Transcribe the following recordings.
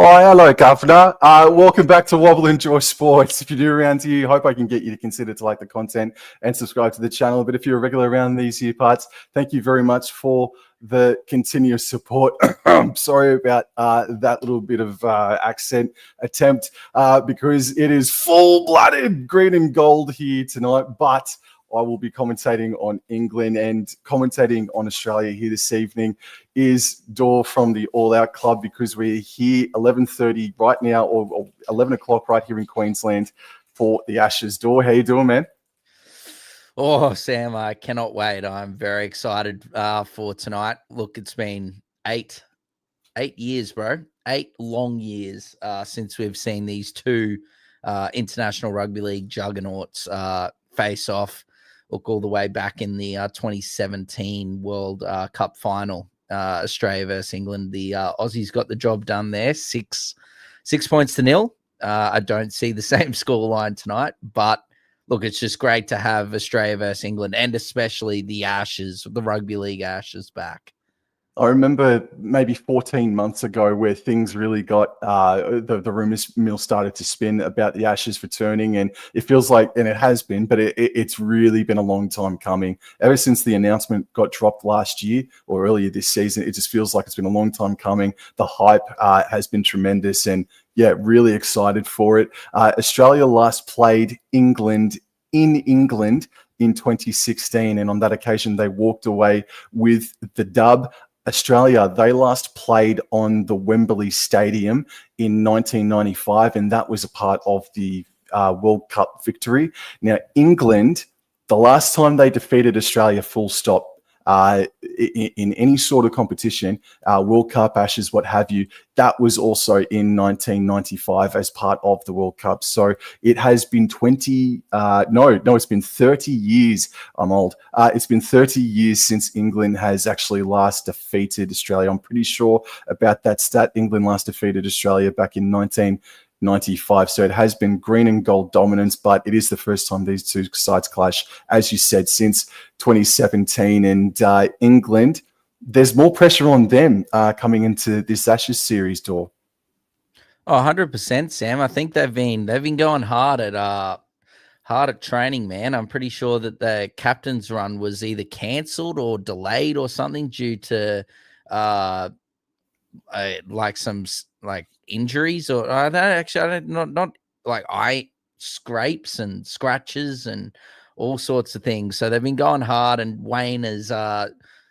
Oh, hello, Governor. Welcome back to Wobble Enjoy Sports. If you're new around here, hope I can get you to consider to like the content and subscribe to the channel. But if you're a regular around these here parts, thank you very much for the continuous support. Sorry about that little bit of accent attempt because it is full-blooded green and gold here tonight. But I will be commentating on England and commentating on Australia here this evening is Dor from the All Out Club, because we're here 11:30 right now, or 11 o'clock right here in Queensland for the Ashes. Dor, how you doing, man? Oh, Sam, I cannot wait. I'm very excited for tonight. Look, it's been eight years, bro. 8 long years since we've seen these two international rugby league juggernauts face off. Look, all the way back in the 2017 World Cup final, Australia versus England. The Aussies got the job done there, 6 points to nil. I don't see the same scoreline tonight, but look, it's just great to have Australia versus England, and especially the Ashes, the Rugby League Ashes, back. I remember maybe 14 months ago where things really got, the rumors mill started to spin about the Ashes returning, and it feels like, and it has been, but it's really been a long time coming. Ever since the announcement got dropped last year or earlier this season, it just feels like it's been a long time coming. The hype has been tremendous, and yeah, really excited for it. Australia last played England in England in 2016, and on that occasion, they walked away with the dub. Australia, they last played on the Wembley Stadium in 1995, and that was a part of the World Cup victory. Now, England, the last time they defeated Australia full stop in any sort of competition, World Cup, Ashes, what have you, that was also in 1995 as part of the World Cup. So it has been it's been 30 years. I'm old. It's been 30 years since England has actually last defeated Australia. I'm pretty sure about that stat. England last defeated Australia back in 1995. So it has been green and gold dominance, but it is the first time these two sides clash, as you said, since 2017. And England, there's more pressure on them coming into this Ashes series, Dor. Oh, 100%, Sam. I think they've been going hard at training, man. I'm pretty sure that the captain's run was either cancelled or delayed or something due to some injuries, or not like eye scrapes and scratches and all sorts of things. So they've been going hard, and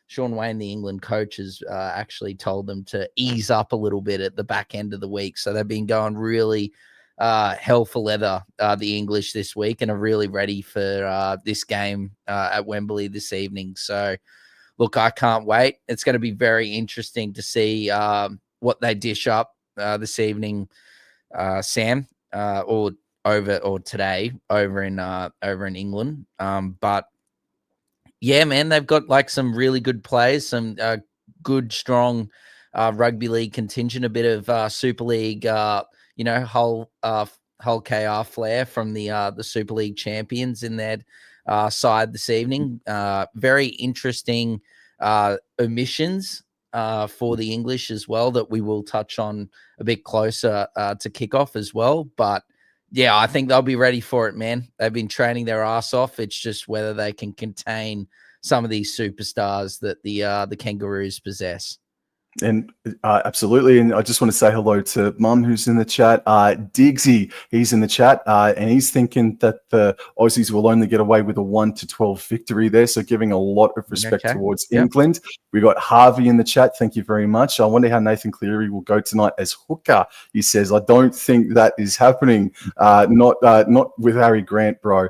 Sean Wayne, the England coach, has actually told them to ease up a little bit at the back end of the week. So they've been going really hell for leather, the English, this week, and are really ready for this game at Wembley this evening. So look, I can't wait. It's going to be very interesting to see what they dish up this evening, Sam, or today over in England. But yeah, man, they've got like some really good players, some good, strong rugby league contingent, a bit of Super League, whole KR flair from the Super League champions in their side this evening. Very interesting omissions for the English as well that we will touch on a bit closer to kickoff as well. But yeah, I think they'll be ready for it, man. They've been training their ass off. It's just whether they can contain some of these superstars that the Kangaroos possess. And absolutely. And I just want to say hello to Mum, who's in the chat. Diggsy, he's in the chat, and he's thinking that the Aussies will only get away with a 1-12 victory there. So giving a lot of respect towards England. We got Harvey in the chat. Thank you very much. I wonder how Nathan Cleary will go tonight as hooker. He says, I don't think that is happening. Not with Harry Grant, bro,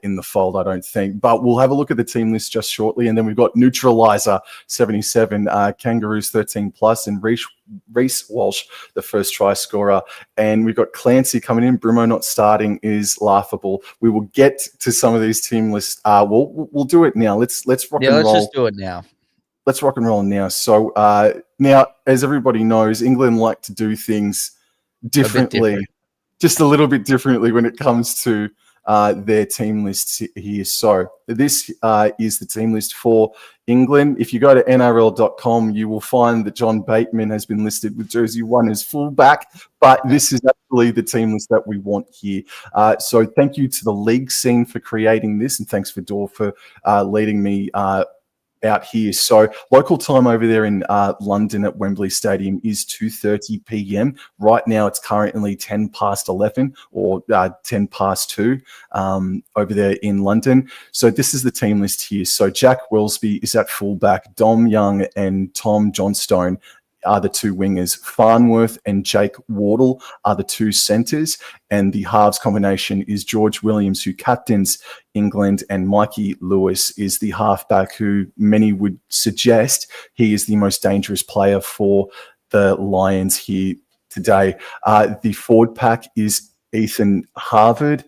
in the fold, I don't think. But we'll have a look at the team list just shortly. And then we've got Neutralizer 77, Kangaroos 13 plus, and Reece Walsh, the first try scorer. And we've got Clancy coming in. Brumo not starting is laughable. We will get to some of these team lists. We'll do it now. Let's rock and roll. Let's just do it now. Let's rock and roll now. So now, as everybody knows, England like to do things differently, just a little bit differently when it comes to their team lists here. So this is the team list for England. If you go to NRL.com, you will find that John Bateman has been listed with jersey 1 as fullback, but this is actually the team list that we want here. So thank you to the league scene for creating this, and thanks for Dor for leading me out here. So local time over there in London at Wembley Stadium is 2:30 p.m. Right now it's currently 10 past 11 or 10 past 2 over there in London. So this is the team list here. So Jack Wellesby is at fullback, Dom Young and Tom Johnstone are the two wingers. Farnworth and Jake Wardle are the two centres, and the halves combination is George Williams, who captains England, and Mikey Lewis is the halfback, who many would suggest he is the most dangerous player for the Lions here today. The forward pack is Ethan Harvard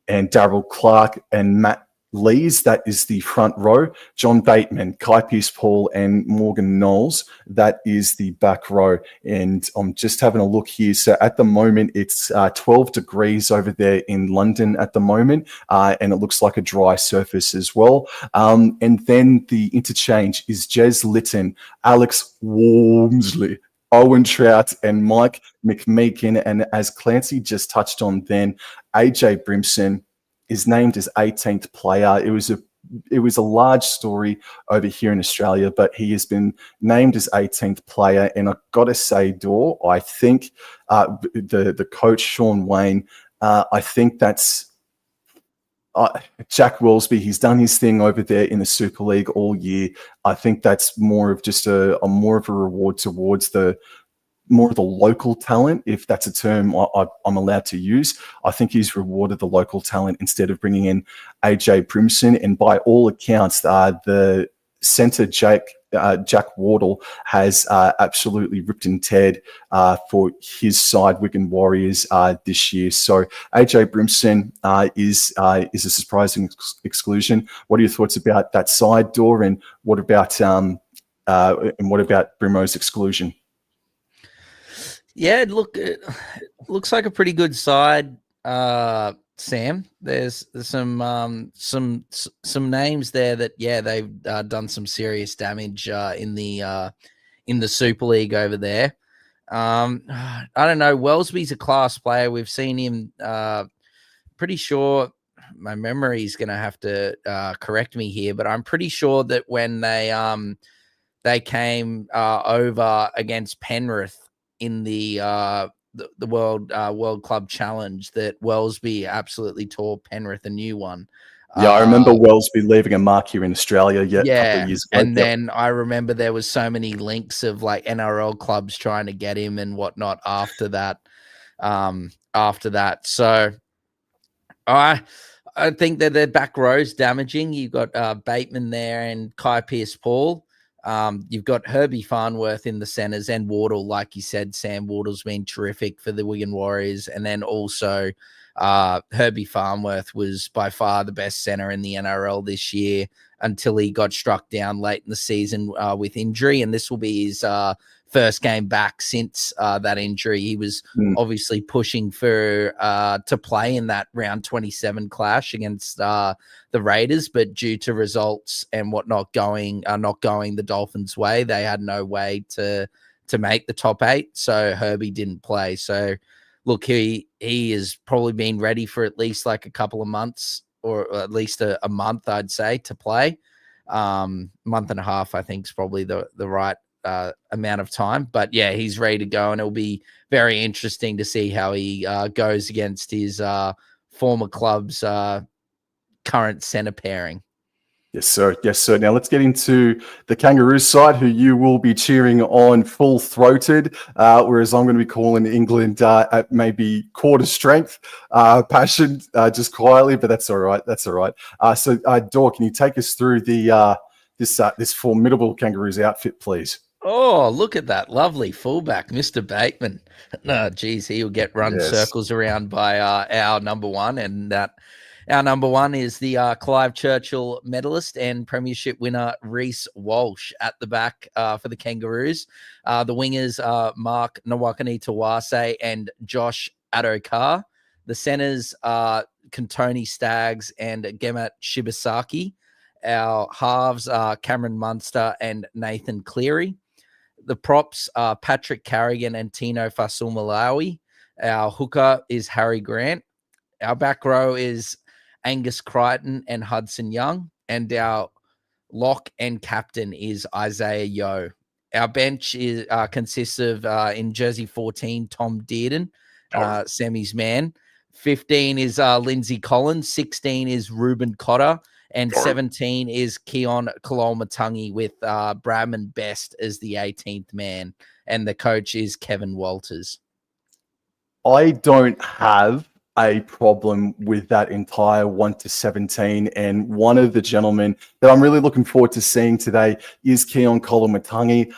and Darryl Clark and Matt Lees, that is the front row. John Bateman, Kai Pearce-Paul, and Morgan Knowles, that is the back row. And I'm just having a look here. So at the moment, it's 12 degrees over there in London at the moment, and it looks like a dry surface as well. And then the interchange is Jez Litton, Alex Walmsley, Owen Trout, and Mike McMeekin. And as Clancy just touched on then, AJ Brimson is named as 18th player. It was a large story over here in Australia, but he has been named as 18th player. And I've got to say, Dor, I think the coach, Sean Wayne, I think that's Jack Wellesby. He's done his thing over there in the Super League all year. I think that's more of just a more of a reward towards more of the local talent, if that's a term I'm allowed to use. I think he's rewarded the local talent instead of bringing in AJ Brimson. And by all accounts, the centre Jack Wardle has absolutely ripped and teared for his side, Wigan Warriors, this year. So AJ Brimson is a surprising exclusion. What are your thoughts about that side, Dor, and what about Brimo's exclusion? Yeah, look, it looks like a pretty good side, Sam. There's some names there that they've done some serious damage in the Super League over there. I don't know. Wellesby's a class player. We've seen him. Pretty sure my memory is going to have to correct me here, but I'm pretty sure that when they came over against Penrith in the World Club Challenge, that Wellesby absolutely tore Penrith a new one. Yeah, I remember Wellesby leaving a mark here in Australia a couple of years ago. And then I remember there was so many links of like NRL clubs trying to get him and whatnot after that. So I think that their back row's damaging. You've got Bateman there and Kai Pearce-Paul. You've got Herbie Farnworth in the centers and Wardle, like you said. Sam Wardle's been terrific for the Wigan Warriors. And then also Herbie Farnworth was by far the best center in the NRL this year until he got struck down late in the season with injury. And this will be his first game back since that injury. He was obviously pushing for to play in that round 27 clash against the Raiders, but due to results and whatnot not going the Dolphins' way, they had no way to make the top 8. So Herbie didn't play. So look, he has probably been ready for at least like a couple of months, or at least a month, I'd say, to play. Month and a half, I think, is probably the right amount of time. But yeah, he's ready to go, and it'll be very interesting to see how he goes against his former club's current center pairing. Yes, sir. Yes, sir. Now let's get into the Kangaroos side, who you will be cheering on full-throated, whereas I'm going to be calling England at maybe quarter strength, passion, just quietly. But that's all right. That's all right. So, Dor, can you take us through the this formidable Kangaroos outfit, please? Oh, look at that lovely fullback, Mr. Bateman. No, geez, he'll get run circles around by our number one, and that. Our number one is the Clive Churchill medalist and premiership winner, Reece Walsh, at the back for the Kangaroos. The wingers are Mark Nawakani Tawase and Josh Adokar. The centers are Kantoni Staggs and Gemet Shibasaki. Our halves are Cameron Munster and Nathan Cleary. The props are Patrick Carrigan and Tino Fasul-Malawi. Our hooker is Harry Grant. Our back row is Angus Crichton and Hudson Young. And our lock and captain is Isaiah Yeo. Our bench consists of, in jersey 14, Tom Dearden, Semi's man. 15 is Lindsay Collins. 16 is Ruben Cotter. And 17 is Keon Kalolmatangi with Bradman Best as the 18th man. And the coach is Kevin Walters. I don't have a problem with that entire 1 to 17. And one of the gentlemen that I'm really looking forward to seeing today is Keon Kalolmatangi.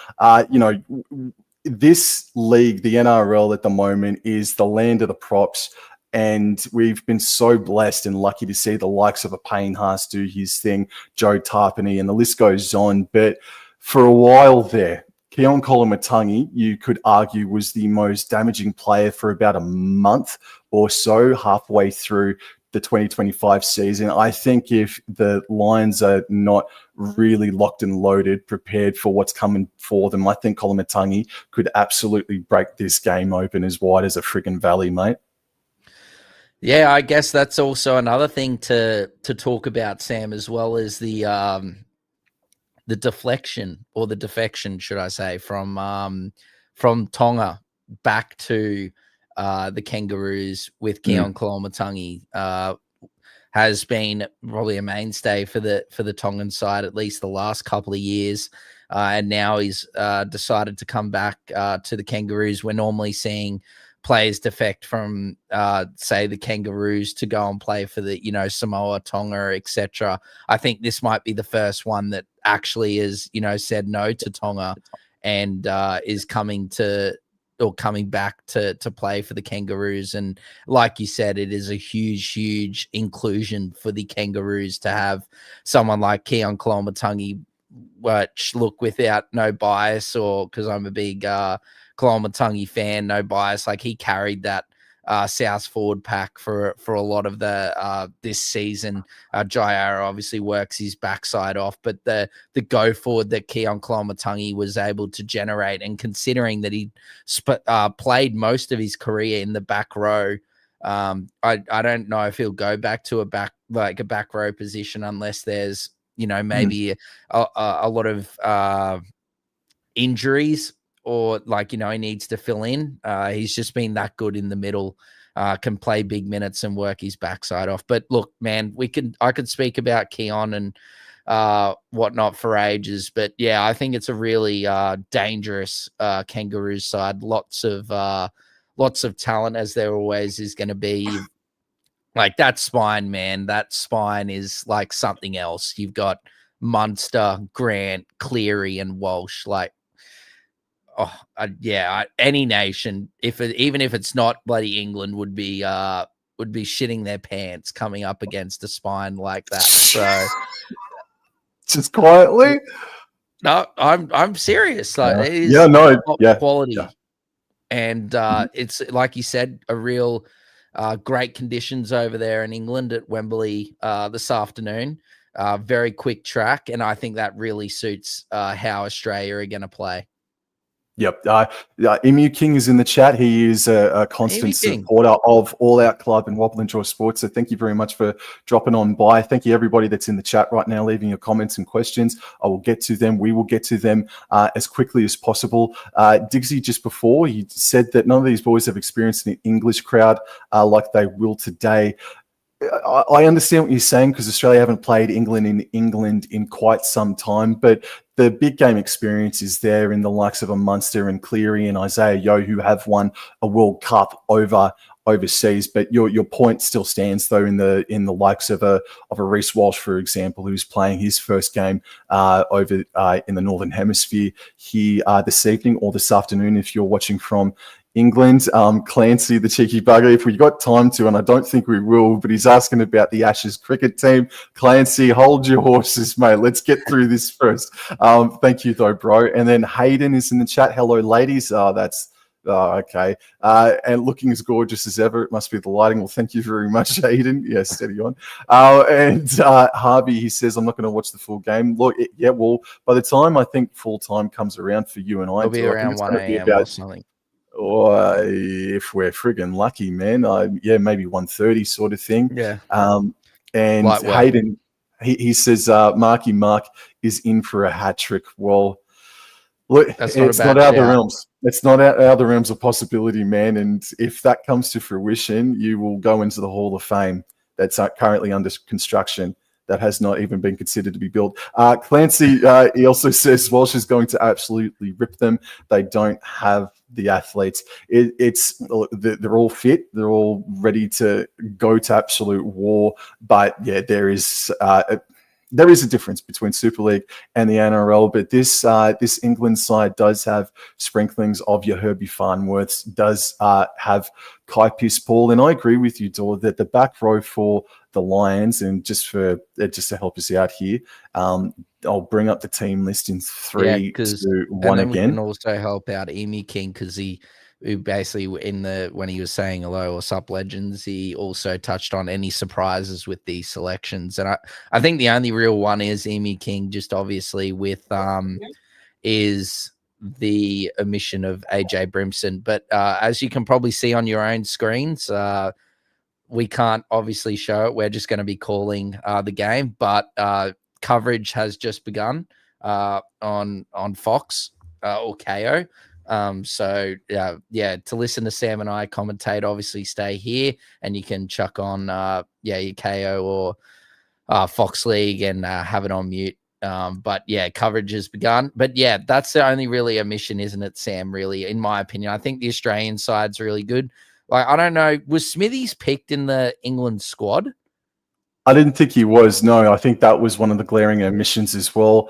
This league, the NRL at the moment, is the land of the props. And we've been so blessed and lucky to see the likes of a Payne Haas do his thing, Joe Tarpany, and the list goes on. But for a while there, Keon Kalolmatangi, you could argue, was the most damaging player for about a month or so, halfway through the 2025 season. I think if the Lions are not really locked and loaded, prepared for what's coming for them, I think Kalolmatangi could absolutely break this game open as wide as a friggin' valley, mate. Yeah, I guess that's also another thing to talk about, Sam, as well as the deflection, or the defection, should I say, from Tonga back to the Kangaroos with Keon Kalolmatangi has been probably a mainstay for the Tongan side, at least the last couple of years. And now he's decided to come back to the Kangaroos. We're normally seeing players defect from, say, the Kangaroos to go and play for the, Samoa, Tonga, etc. I think this might be the first one that actually is, said no to Tonga and is coming back to play for the Kangaroos. And like you said, it is a huge, huge inclusion for the Kangaroos to have someone like Keon Kalolmatangi, which, look, without no bias, or because I'm a big Kalolmatangi fan, no bias, like he carried that South forward pack for a lot of the this season. Jairo obviously works his backside off, but the go forward that Keon Kalolmatangi was able to generate, and considering that he played most of his career in the back row, I don't know if he'll go back to a back row position unless there's maybe a lot of injuries, or he needs to fill in. He's just been that good in the middle, can play big minutes and work his backside off. But look, man, I could speak about Keon and whatnot for ages, but yeah, I think it's a really dangerous Kangaroos side. Lots of talent, as there always is going to be. Like that spine, man, that spine is like something else. You've got Munster, Grant, Cleary, and Walsh. Any nation, even if it's not bloody England, would be shitting their pants coming up against a spine like that. So just quietly. No, I'm serious. Like it is quality. Yeah. And it's like you said, a real great conditions over there in England at Wembley this afternoon. Very quick track, and I think that really suits how Australia are going to play. Yep. Emu King is in the chat. He is a constant supporter of All Out Club and Wobble and Draw Sports. So thank you very much for dropping on by. Thank you, everybody that's in the chat right now, leaving your comments and questions. I will get to them. We will get to them as quickly as possible. Diggsy, just before, he said that none of these boys have experienced an English crowd like they will today. I understand what you're saying, because Australia haven't played England in quite some time, but the big game experience is there in the likes of a Munster and Cleary and Isaiah Yeo, who have won a World Cup overseas. But your point still stands, though, in the likes of a Reece Walsh, for example, who's playing his first game over in the Northern Hemisphere here this evening, or this afternoon if you're watching from England. Clancy, the cheeky bugger, if we got time to, and I don't think we will, but he's asking about the Ashes cricket team. Clancy, hold your horses, mate. Let's get through this first. Thank you, though, bro. And then Hayden is in the chat. Hello, ladies. Oh, okay. And looking as gorgeous as ever. It must be the lighting. Well, thank you very much, Aiden. Yeah, steady on. And Harvey, he says, I'm not going to watch the full game. Look, yeah, well, by the time I think full time comes around for you and I, It'll be I think around it's 1 going to be a.m. about, or something. or if we're friggin' lucky, man, yeah, maybe 1:30 sort of thing. Yeah. And Light work. Hayden, he says, Marky Mark is in for a hat trick. Well, look, it's not out of the realms. It's not out of the realms of possibility, man. And if that comes to fruition, you will go into the Hall of Fame that's currently under construction, that has not even been considered to be built. Clancy, he also says Walsh is going to absolutely rip them. They don't have the athletes. They're all fit. They're all ready to go to absolute war. But yeah, there is a difference between Super League and the NRL, but this England side does have sprinklings of your Herbie Farnworths, does have Kai Piss-Paul, and I agree with you, Dor, that the back row for the Lions, and just to help us out here, I'll bring up the team list in 3, 2, 1 again. We can also help out Emu King because who basically when he was saying hello or sup legends, he also touched on any surprises with these selections. And I think the only real one is Emu King, just obviously with is the omission of AJ Brimson. But as you can probably see on your own screens, we can't obviously show it. We're just going to be calling the game, but coverage has just begun on Fox or KO. So to listen to Sam and I commentate, obviously stay here and you can chuck on your KO or Fox League and have it on mute. But yeah, coverage has begun. But yeah, that's the only really omission, isn't it, Sam? Really, in my opinion, I think the Australian side's really good. Like, I don't know, was Smithies picked in the England squad? I didn't think he was. No, I think that was one of the glaring omissions as well.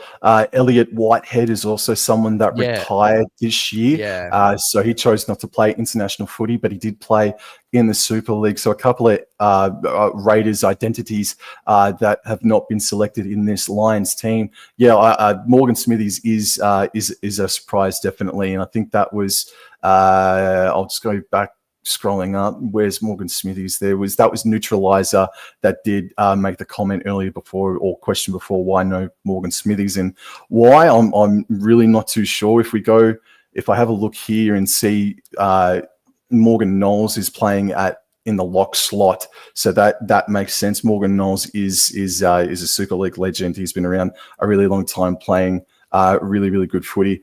Elliot Whitehead is also someone that retired this year. Yeah. So he chose not to play international footy, but he did play in the Super League. So a couple of Raiders identities that have not been selected in this Lions team. Yeah, Morgan Smithies is a surprise, definitely. And I think that was, I'll just go back, scrolling up, where's Morgan Smithies? That was Neutralizer that did make the comment earlier before, or question before, why no Morgan Smithies, and why I'm really not too sure. If I have a look here and see Morgan Knowles is playing in the lock slot, so that makes sense. Morgan Knowles is a Super League legend. He's been around a really long time playing really, really good footy.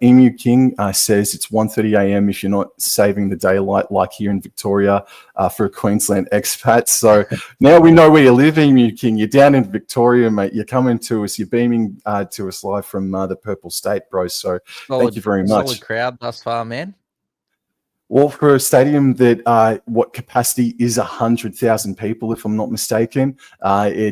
Emu King says it's 1:30 a.m. if you're not saving the daylight like here in Victoria for a Queensland expat. So now we know where you live, Emu King. You're down in Victoria, mate. You're coming to us. You're beaming to us live from the Purple State, bro. So thank you very much. Solid crowd thus far, man. Well, for a stadium that what capacity is 100,000 people, if I'm not mistaken, I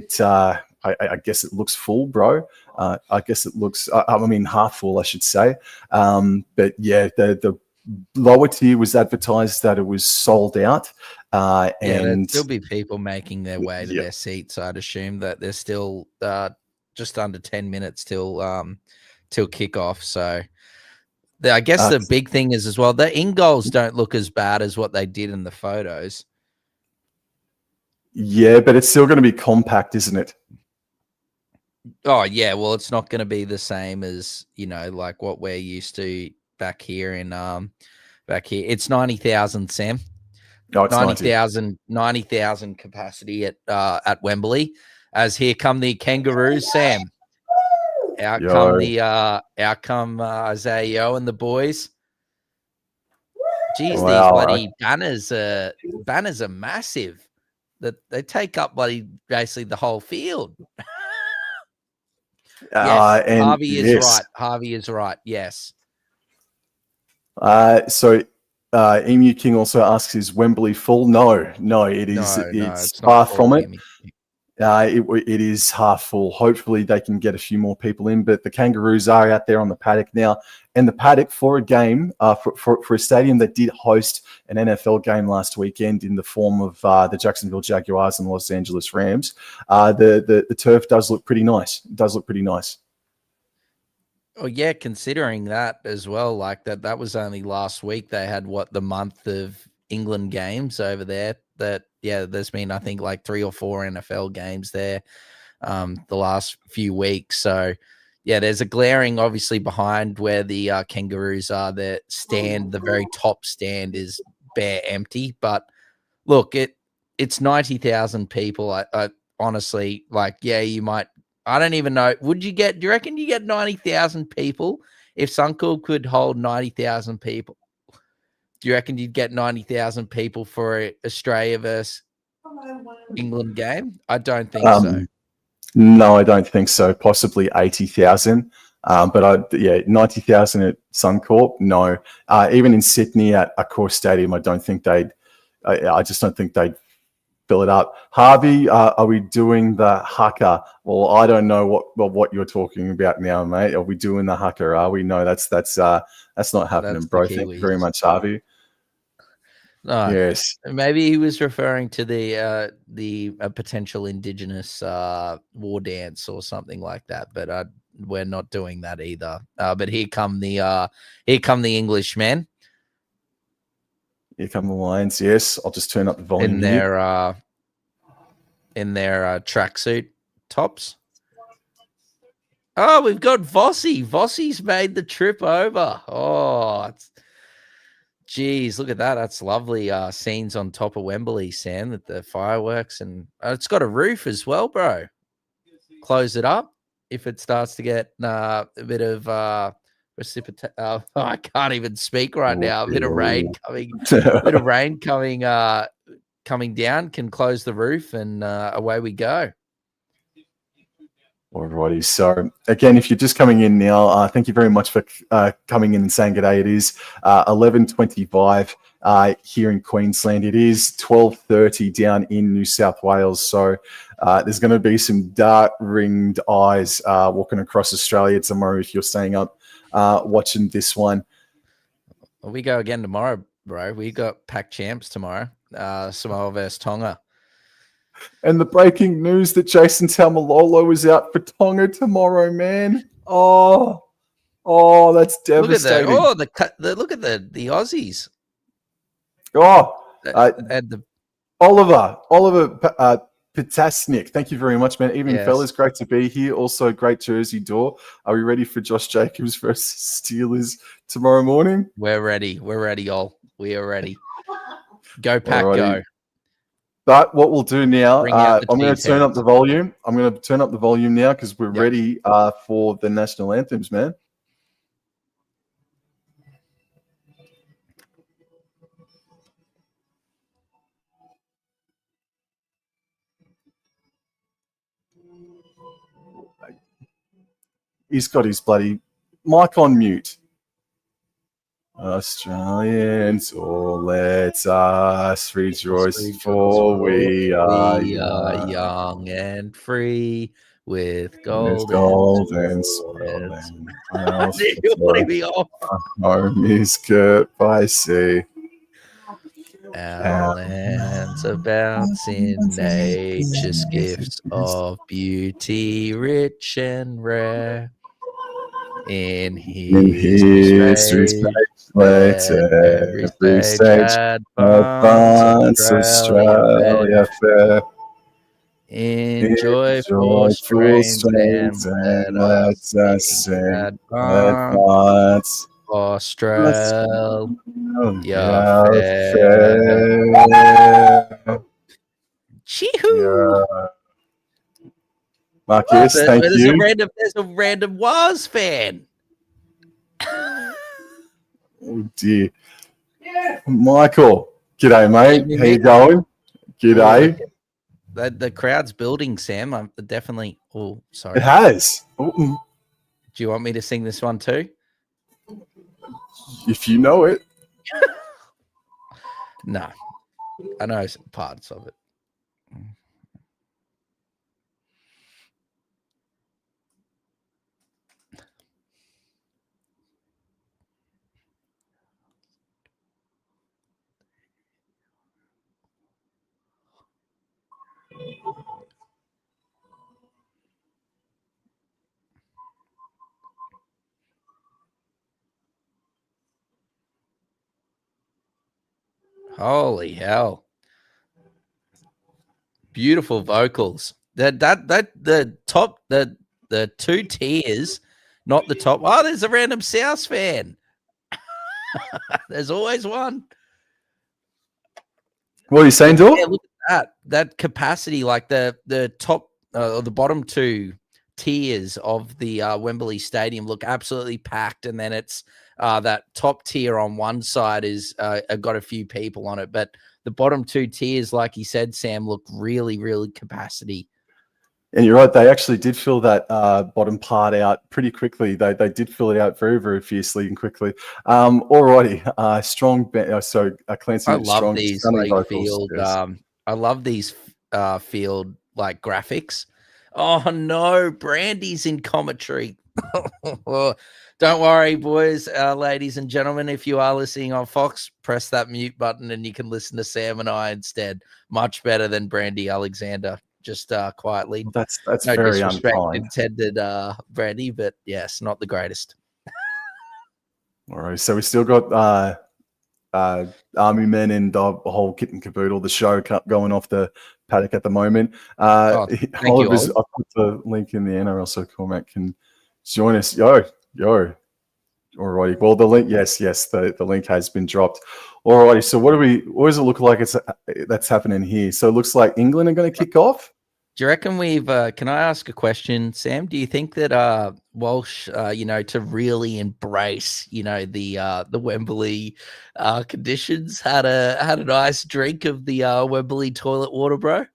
guess it looks full, bro. I guess it looks, half full, I should say. But yeah, the lower tier was advertised that it was sold out. And there'll still be people making their way to their seats. I'd assume that there's still just under 10 minutes till kickoff. So I guess the big thing is as well, the in goals don't look as bad as what they did in the photos. Yeah, but it's still going to be compact, isn't it? Oh yeah, well, it's not going to be the same as, like what we're used to back here in It's 90,000, Sam. No, it's 90,000 capacity at Wembley. As here come the Kangaroos, Sam. Out come Isaiah Yeo and the boys. Geez, these bloody banners are massive. That they take up basically the whole field. Yes, Harvey is right. Harvey is right. Yes. So Emu King also asks, is Wembley full? No, it is. It's far from it. It is half full. Hopefully they can get a few more people in, but the Kangaroos are out there on the paddock now. And the paddock for a game, for a stadium that did host an NFL game last weekend in the form of the Jacksonville Jaguars and Los Angeles Rams, the turf does look pretty nice. It does look pretty nice. Oh yeah, considering that as well, like that was only last week. They had the month of England games over there. That yeah, there's been I think like 3 or 4 NFL games there the last few weeks. So yeah, there's a glaring obviously behind where the Kangaroos are. The stand, the very top stand is bare empty. But look, it's 90,000 people. I honestly like, yeah, you might. I don't even know. Do you reckon you get 90,000 people if Suncorp could hold 90,000 people? Do you reckon you'd get 90,000 people for a Australia versus England game? I don't think so. No, I don't think so. Possibly 80,000. But 90,000 at Suncorp. No, even in Sydney at Accor Stadium, I don't think they'd. I just don't think they'd fill it up. Harvey, are we doing the haka? Well, I don't know what you're talking about now, mate. Are we doing the haka? Are we? No, that's not happening, That's bro. Thank you very much, Harvey. No, Yes, maybe he was referring to the potential Indigenous war dance or something like that. But we're not doing that either. But here come the Englishmen here come the Lions. Yes, I'll just turn up the volume in their tracksuit tops. Oh, we've got Vossi. Vossi's made the trip over. Oh, geez, look at that. That's lovely scenes on top of Wembley, Sam, with the fireworks. And it's got a roof as well, bro. Close it up if it starts to get a bit of precipitation. I can't even speak right now. A bit of rain coming, coming down can close the roof, and away we go. Alrighty. So again, if you're just coming in now, thank you very much for coming in and saying good day. It is 11:25 here in Queensland. It is 12:30 down in New South Wales. So there's going to be some dark-ringed eyes walking across Australia tomorrow if you're staying up watching this one. Well, we go again tomorrow, bro. We got pack champs tomorrow. Samoa versus Tonga. And the breaking news that Jason Taumalolo is out for Tonga tomorrow, man. Oh, that's devastating. Look at look at the Aussies. Oh, and the Oliver Pitasnik. Thank you very much, man. Evening, fellas. Great to be here. Also, great jersey, Dor. Are we ready for Josh Jacobs versus Steelers tomorrow morning? We're ready. We're ready, all. We are ready. Go pack, Alrighty. go. But what we'll do now, I'm going to turn up the heads. volume. I'm going to turn up the volume now because we're ready for the national anthems, man. He's got his bloody mic on mute. Australians, let us rejoice, for we are young and free, with golden soil and home is girt by sea. Our land's abounds in nature's gifts of beauty, rich and rare. In history's page, let every stage advance Australia fair. In joyful strains, and let us sing advance Australia fair. Chee-hoo! Marcus, thank you. There's a random Waz fan. Oh dear. Michael, g'day, mate. How you going? G'day. The crowd's building, Sam. I'm definitely. Oh, sorry. It has. Ooh. Do you want me to sing this one too? If you know it. No, I know parts of it. Holy hell. Beautiful vocals. The top, the two tiers, not the top. Oh, there's a random South fan. There's always one. What are you saying, Dor? Yeah, look at that capacity, like the top or the bottom two tiers of the Wembley Stadium look absolutely packed, and then it's that top tier on one side is got a few people on it, but the bottom two tiers, like you said, Sam, look really, really capacity. And you're right, they actually did fill that bottom part out pretty quickly. They did fill it out very, very fiercely and quickly. Alrighty, strong. So Clancy, I love strong, these stunning like vocals. field. Yes. I love these field like graphics. Oh no, Brandy's in commentary. Don't worry, boys, ladies and gentlemen. If you are listening on Fox, press that mute button and you can listen to Sam and I instead. Much better than Brandy Alexander. Just quietly. That's No very disrespect unkind. intended, Brandy, but yes, not the greatest. All right, so we still got Army men and the whole kit and caboodle, the show going off the paddock at the moment. Thank you, Ollie. I'll put the link in the NRL so Cormac can join us. Yo. Alrighty. Well, the link, yes, the link has been dropped. Alrighty. So what does it look like that's happening here? So it looks like England are going to kick off. Do you reckon we've? Can I ask a question, Sam? Do you think that Walsh, to really embrace, the Wembley conditions, had a nice drink of the Wembley toilet water, bro?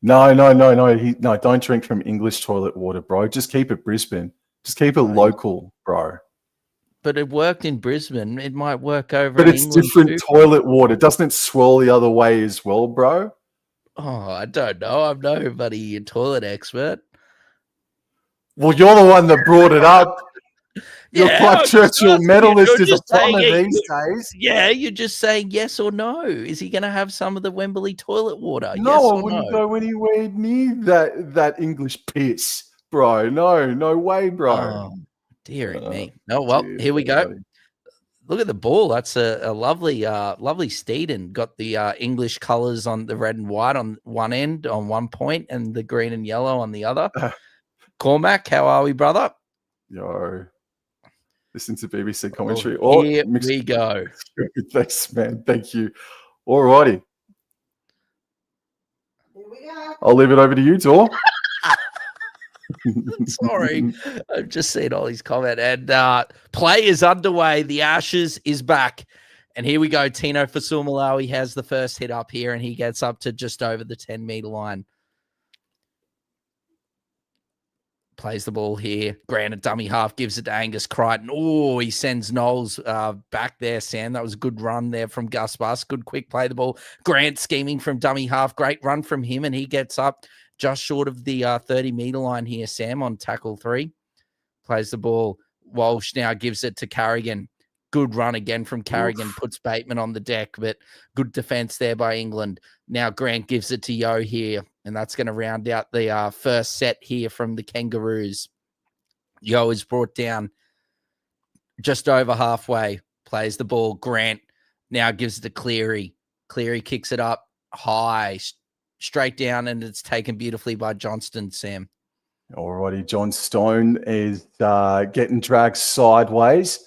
No. Don't drink from English toilet water, bro. Just keep it Brisbane. Just keep it local, bro. But it worked in Brisbane. It might work over. But in it's England different too. toilet water. Doesn't it swirl the other way as well, bro? Oh, I don't know. I'm nobody a toilet expert. Well, you're the one that brought it up. Your Clive Churchill medalist is a plumber these days. Yeah, you're just saying yes or no. Is he going to have some of the Wembley toilet water? No, yes I or wouldn't no? go anywhere near that English piss, bro. No way, bro. Oh, dear me. Oh, well, here we go. Buddy. Look at the ball. That's a lovely steed, and got the English colours on the red and white on one end, on one point, and the green and yellow on the other. Cormac, how are we, brother? Yo. Listen to BBC commentary. Here we go. Thanks, man. Thank you. All righty. Here we go. I'll leave it over to you, Dor. Sorry. I've just seen Ollie's comment. And play is underway. The Ashes is back. And here we go. Tino Fasumalawi has the first hit up here, and he gets up to just over the 10-meter line. Plays the ball here. Grant, a dummy half, gives it to Angus Crichton. Oh, he sends Knowles back there, Sam. That was a good run there from Gus Bus. Good quick play the ball. Grant scheming from dummy half. Great run from him, and he gets up just short of the 30-meter line here, Sam, on tackle 3. Plays the ball. Walsh now gives it to Carrigan. Good run again from Carrigan. Puts Bateman on the deck, but good defense there by England. Now Grant gives it to Yo here, and that's going to round out the first set here from the Kangaroos. Yo is brought down just over halfway. Plays the ball. Grant now gives it to Cleary. Cleary kicks it up high, straight down, and it's taken beautifully by Johnston, Sam. Alrighty, John Stone is getting dragged sideways.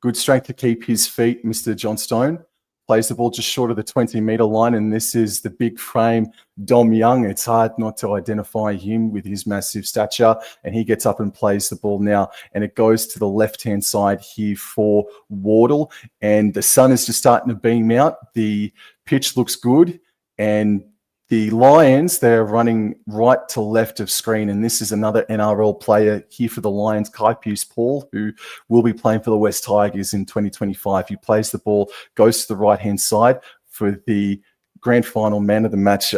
Good strength to keep his feet, Mr. John Stone. Plays the ball just short of the 20-meter line, and this is the big frame, Dom Young. It's hard not to identify him with his massive stature, and he gets up and plays the ball now, and it goes to the left-hand side here for Wardle, and the sun is just starting to beam out. The pitch looks good, and the Lions, they're running right to left of screen, and this is another NRL player here for the Lions, Kaipius Paul, who will be playing for the West Tigers in 2025. He plays the ball, goes to the right-hand side for the grand final man of the match,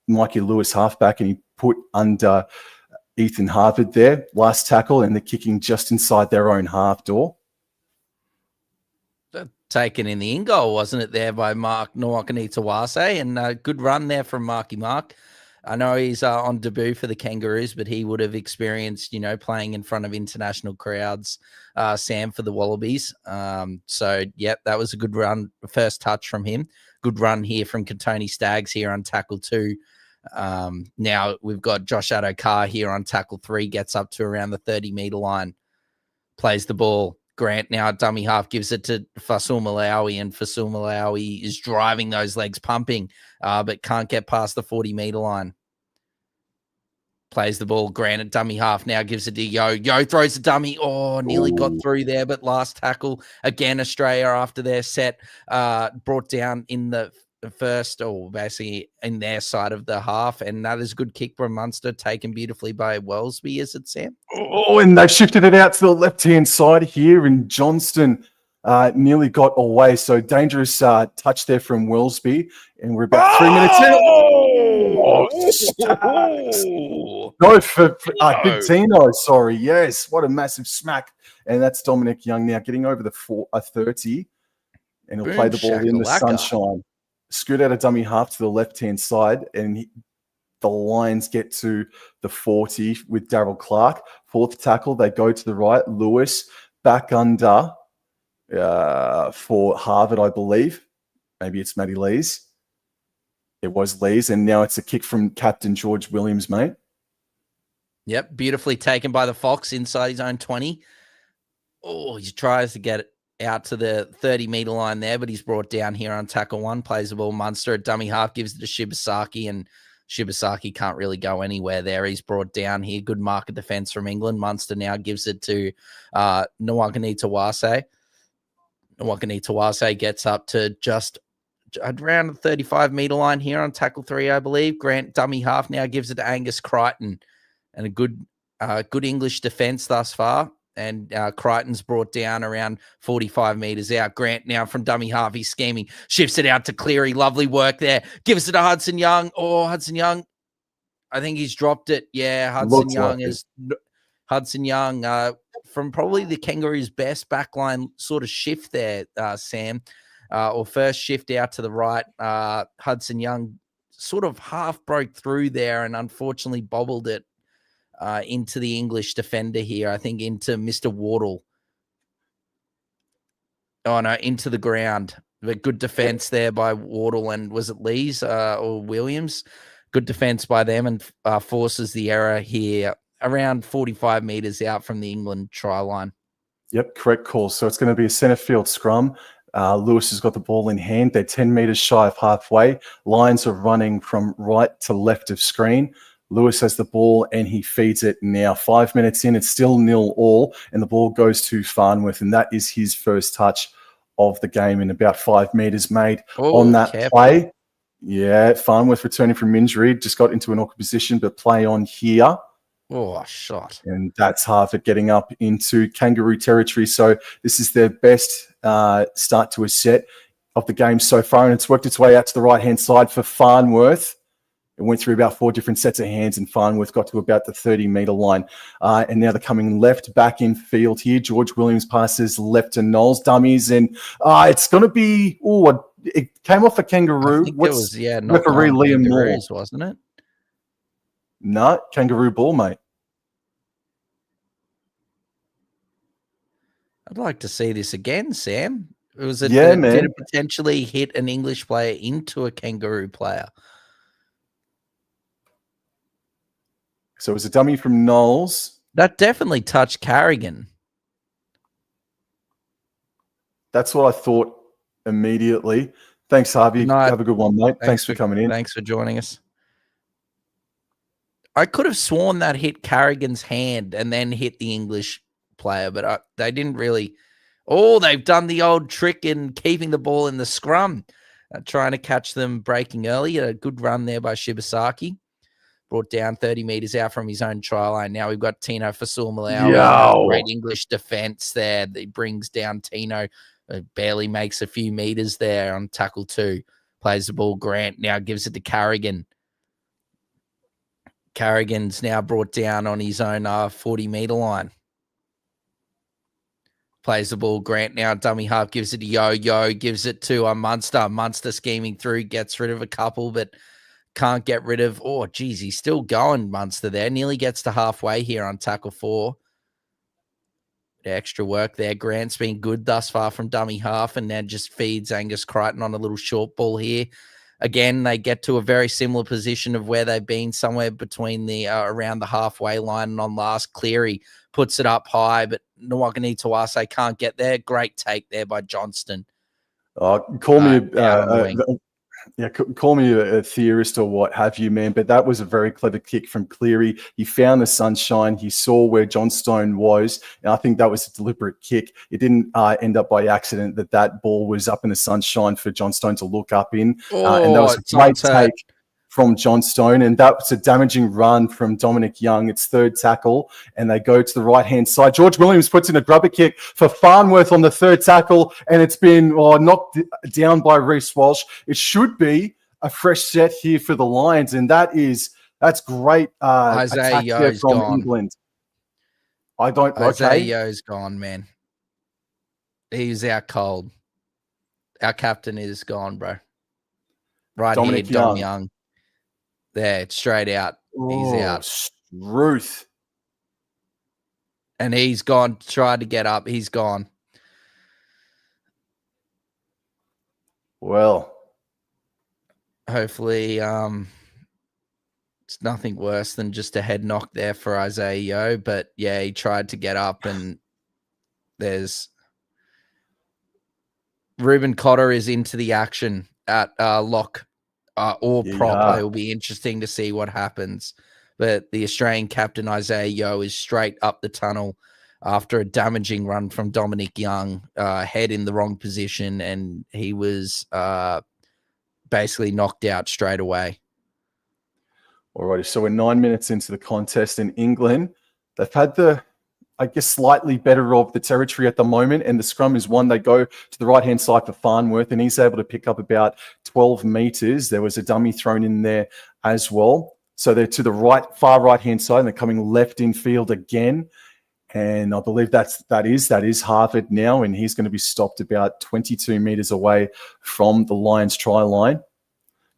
Mikey Lewis, halfback, and he put under Ethan Harvard there. Last tackle, and they're kicking just inside their own half door. Taken in the in goal, wasn't it, there by Mark Nwakanitawase, and a good run there from Marky Mark. I know he's on debut for the Kangaroos, but he would have experienced, playing in front of international crowds, Sam, for the Wallabies. So, that was a good run, first touch from him. Good run here from Katoni Staggs here on tackle 2. Now we've got Josh Adokar here on tackle 3, gets up to around the 30-meter line, plays the ball. Grant now at dummy half gives it to Fasul Malawi, and Fasul Malawi is driving those legs pumping, but can't get past the 40-meter line. Plays the ball. Grant at dummy half now gives it to Yo. Yo throws a dummy. Oh, nearly got through there, but last tackle again. Australia after their set brought down in the first, or basically in their side of the half, and that is a good kick from Munster, taken beautifully by Wellesby. Is it, Sam? Oh, and they've shifted it out to the left-hand side here, and Johnston nearly got away. So dangerous touch there from Wellesby, and we're about 3 minutes in. No, for Big Tino, sorry. Yes, what a massive smack. And that's Dominic Young now getting over the 30, and he'll play the ball in the sunshine. Scoot out a dummy half to the left-hand side, and the Lions get to the 40 with Darryl Clark. Fourth tackle, they go to the right. Lewis back under for Harvard, I believe. Maybe it's Matty Lees. It was Lees, and now it's a kick from Captain George Williams, mate. Yep, beautifully taken by the Fox inside his own 20. Oh, he tries to get it out to the 30-meter line there, but he's brought down here on tackle 1. Plays the ball. Munster at dummy half, gives it to Shibasaki, and Shibasaki can't really go anywhere there. He's brought down here. Good market defense from England. Munster now gives it to Nwakani Tawase. Nwakani Tawase gets up to just around the 35-meter line here on tackle 3, I believe. Grant, dummy half, now gives it to Angus Crichton, and a good English defense thus far. And Crichton's brought down around 45 meters out. Grant now from dummy half, he's scheming, shifts it out to Cleary. Lovely work there. Gives it to Hudson Young. Oh, Hudson Young, I think he's dropped it. Yeah, Hudson Young from probably the Kangaroos' best backline sort of shift there, Sam, or first shift out to the right. Hudson Young sort of half broke through there and unfortunately bobbled it into the English defender here, I think into Mr. Wardle. Oh, no, into the ground. But good defense there by Wardle, and was it Lees or Williams? Good defense by them, and forces the error here around 45 meters out from the England try line. Yep, correct call. So it's going to be a centre field scrum. Lewis has got the ball in hand. They're 10 meters shy of halfway. Lions are running from right to left of screen. Lewis has the ball and he feeds it now. 5 minutes in, it's still 0-0, and the ball goes to Farnworth, and that is his first touch of the game in about 5 meters made on that play. Yeah, Farnworth returning from injury, just got into an awkward position, but play on here. Oh, shot. And that's Harvard getting up into Kangaroo territory. So this is their best start to a set of the game so far, and it's worked its way out to the right-hand side for Farnworth. It went through about 4 different sets of hands, and Farnworth got to about the 30-meter line. And now they're coming left back in field here. George Williams passes left to Knowles, dummies, and it's going to be, it came off a Kangaroo. It was, referee Liam Moore, wasn't it? No, Kangaroo ball, mate. I'd like to see this again, Sam. Was it man. Did it potentially hit an English player into a Kangaroo player? So it was a dummy from Knowles. That definitely touched Carrigan. That's what I thought immediately. Thanks, Harvey. Have a good one, mate. Thanks for coming in. Thanks for joining us. I could have sworn that hit Carrigan's hand and then hit the English player, but they didn't really. Oh, they've done the old trick in keeping the ball in the scrum, trying to catch them breaking early. A good run there by Shibasaki. Brought down 30 meters out from his own try line. Now we've got Tino Fasul Malawi. Great English defense there. That brings down Tino. Barely makes a few meters there on tackle 2. Plays the ball. Grant now gives it to Carrigan. Carrigan's now brought down on his own 40-meter line. Plays the ball. Grant now dummy half, gives it to Yo. Yo gives it to Munster. Munster scheming through, gets rid of a couple, but Can't get rid of, oh, geez, he's still going, Munster there. Nearly gets to halfway here on tackle 4. Extra work there. Grant's been good thus far from dummy half, and then just feeds Angus Crichton on a little short ball here. Again, they get to a very similar position of where they've been, somewhere between the around the halfway line. And on last, Cleary puts it up high, but Nwagani Tawase can't get there. Great take there by Johnston. Call me call me a theorist or what have you, man, but that was a very clever kick from Cleary. He found the sunshine. He saw where Johnstone was, and I think that was a deliberate kick. It didn't end up by accident that ball was up in the sunshine for Johnstone to look up in, and that was a great take from Johnstone, and that was a damaging run from Dominic Young. It's third tackle, and they go to the right-hand side. George Williams puts in a grubber kick for Farnworth on the third tackle, and it's been knocked down by Reece Walsh. It should be a fresh set here for the Lions, and that's great. Isaiah Yeo's from gone. England. Isaiah Yeo's gone, man. He's out cold. Our captain is gone, bro. Right Dominic here, Dom Young. There, it's straight out. He's out. Ruth. And he's gone, tried to get up. He's gone. Well. Hopefully, it's nothing worse than just a head knock there for Isaiah Yeo. But yeah, he tried to get up, and there's Ruben Cotter is into the action at lock. Or prop. It will be interesting to see what happens. But the Australian captain, Isaiah Yeo, is straight up the tunnel after a damaging run from Dominic Young, head in the wrong position, and he was basically knocked out straight away. Alrighty, so we're 9 minutes into the contest in England. They've had slightly better of the territory at the moment, and the scrum is one. They go to the right-hand side for Farnworth, and he's able to pick up about 12 meters. There was a dummy thrown in there as well. So they're to the far right-hand side, and they're coming left in field again. And I believe that is Harvard now, and he's going to be stopped about 22 meters away from the Lions try line.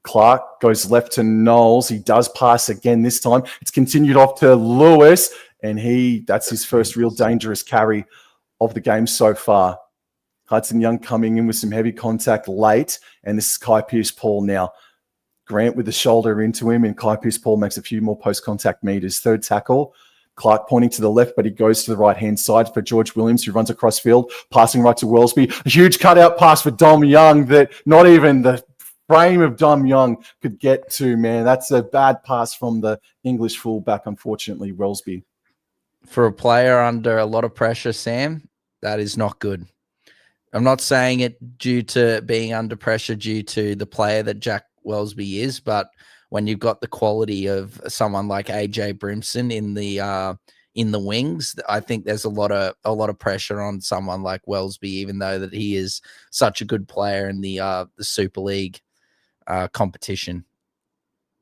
Clark goes left to Knowles. He does pass again this time. It's continued off to Lewis, and that's his first real dangerous carry of the game so far. Hudson Young coming in with some heavy contact late, and this is Kai Pearce-Paul now. Grant with the shoulder into him, and Kai Pearce-Paul makes a few more post-contact meters. Third tackle. Clark pointing to the left, but he goes to the right-hand side for George Williams, who runs across field, passing right to Wellesby. A huge cutout pass for Dom Young that not even the frame of Dom Young could get to, man. That's a bad pass from the English fullback, unfortunately, Wellesby. For a player under a lot of pressure, Sam, that is not good. I'm not saying it due to being under pressure due to the player that Jack Wellesby is, but when you've got the quality of someone like AJ Brimson in the wings, I think there's a lot of pressure on someone like Wellesby, even though that he is such a good player in the Super League competition.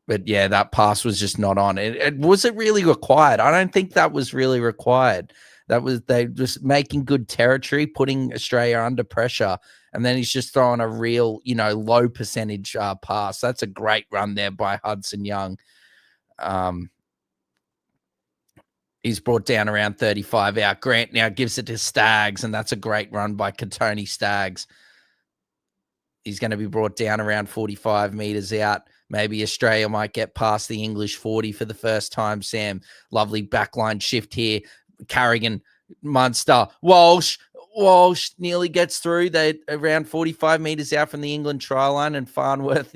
But yeah, that pass was just not on. Was it really required? I don't think that was really required. They just making good territory, putting Australia under pressure, and then he's just throwing a real, low percentage pass. That's a great run there by Hudson Young. He's brought down around 35 out. Grant now gives it to Staggs, and that's a great run by Katoni Staggs. He's going to be brought down around 45 meters out. Maybe Australia might get past the English 40 for the first time, Sam. Lovely backline shift here. Carrigan, Munster, Walsh nearly gets through. They around 45 meters out from the England try line, and Farnworth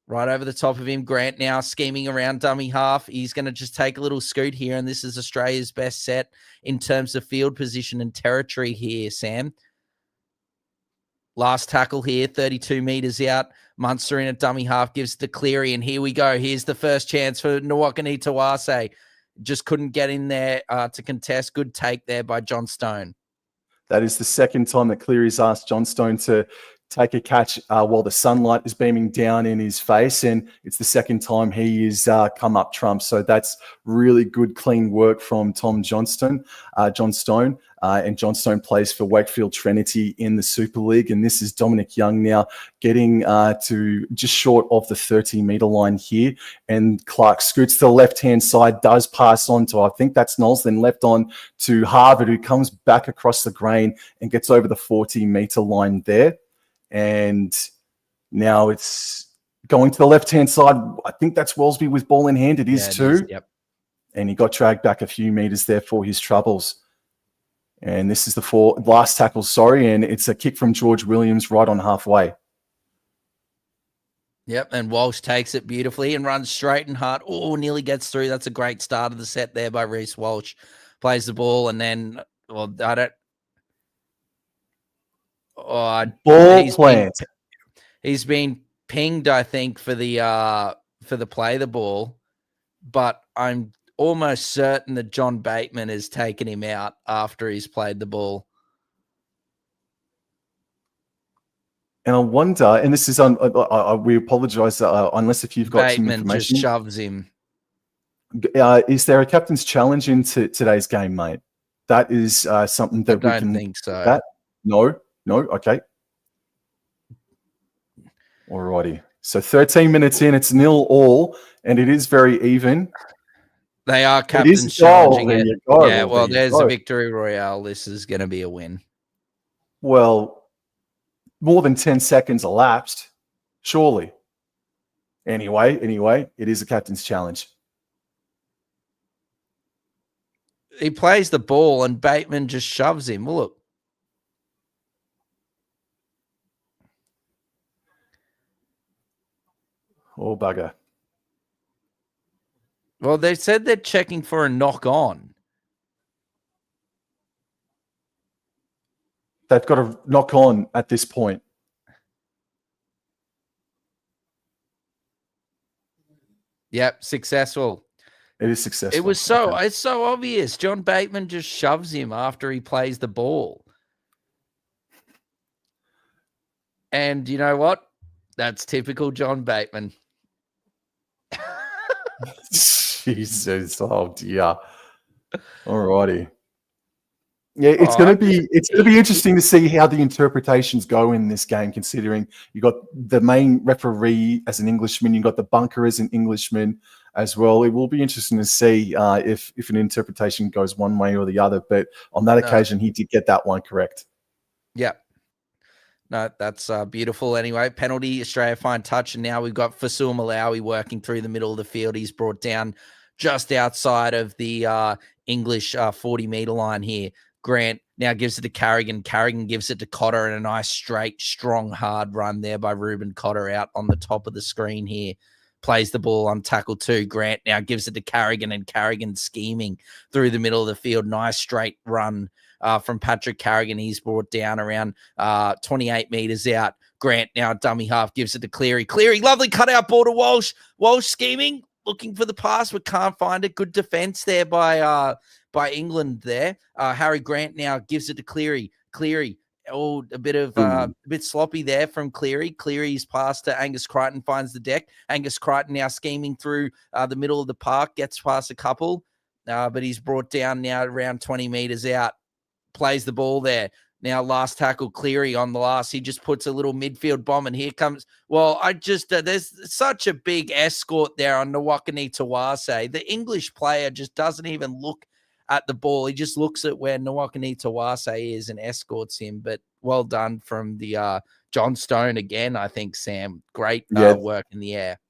right over the top of him. Grant now scheming around dummy half. He's going to just take a little scoot here, and this is Australia's best set in terms of field position and territory here, Sam. Last tackle here, 32 meters out. Munster in a dummy half gives to Cleary, and here we go. Here's the first chance for Nwagani Tawase. Just couldn't get in there to contest. Good take there by John Stone. That is the second time that Cleary's asked John Stone to take a catch while the sunlight is beaming down in his face, and it's the second time he is come up trumps. So that's really good, clean work from Tom Johnstone. And Johnstone plays for Wakefield Trinity in the Super League. And this is Dominic Young now getting to just short of the 30-meter line here. And Clark scoots to the left-hand side, does pass on to, I think that's Knowles, then left on to Harvard, who comes back across the grain and gets over the 40-meter line there. And now it's going to the left-hand side. I think that's Wellesby with ball in hand. It is too. Yep. And he got dragged back a few meters there for his troubles. And this is the last tackle, and it's a kick from George Williams right on halfway. Yep, and Walsh takes it beautifully and runs straight and hard. Oh, nearly gets through. That's a great start of the set there by Reece Walsh. Plays the ball and then, well, I don't. Oh, ball plant. He's been pinged, I think, for the play the ball, but I'm almost certain that John Bateman has taken him out after he's played the ball. And I wonder, and this is we apologise unless if you've got Bateman some information. Just shoves him. Is there a captain's challenge into today's game, mate? That is something that I don't think so. That? No, okay. Alrighty. So 13 minutes in, it's 0-0, and it is very even. They are captains challenging it. Yeah, well, there's a a victory royale. This is going to be a win. Well, more than 10 seconds elapsed, surely. Anyway, it is a captain's challenge. He plays the ball and Bateman just shoves him. Look. Oh, bugger. Well, they said they're checking for a knock on. They've got a knock on at this point. Yep, successful. It is successful. It's so obvious. John Bateman just shoves him after he plays the ball. And you know what? That's typical John Bateman. Jesus, oh dear. Alrighty. Yeah, it's gonna be interesting to see how the interpretations go in this game, considering you got the main referee as an Englishman, you got the bunker as an Englishman as well. It will be interesting to see if an interpretation goes one way or the other. But on that occasion, he did get that one correct. Yeah. No, that's beautiful. Anyway, penalty, Australia fine touch. And now we've got Fasul Malawi working through the middle of the field. He's brought down just outside of the English 40-meter line here. Grant now gives it to Carrigan. Carrigan gives it to Cotter, and a nice, straight, strong, hard run there by Ruben Cotter out on the top of the screen here. Plays the ball on tackle 2. Grant now gives it to Carrigan, and Carrigan scheming through the middle of the field. Nice, straight run from Patrick Carrigan. He's brought down around 28 meters out. Grant now dummy half gives it to Cleary. Cleary, lovely cutout ball to Walsh. Walsh scheming, looking for the pass, but can't find it. Good defense there by England there. Harry Grant now gives it to Cleary. Cleary, a bit sloppy there from Cleary. Cleary's pass to Angus Crichton, finds the deck. Angus Crichton now scheming through the middle of the park, gets past a couple, but he's brought down now around 20 meters out. Plays the ball there. Now last tackle, Cleary on the last. He just puts a little midfield bomb, and here comes. Well, there's such a big escort there on Nwakani Tawase. The English player just doesn't even look at the ball. He just looks at where Nwakani Tawase is and escorts him. But well done from the Johnstone again, I think, Sam. Great work in the air.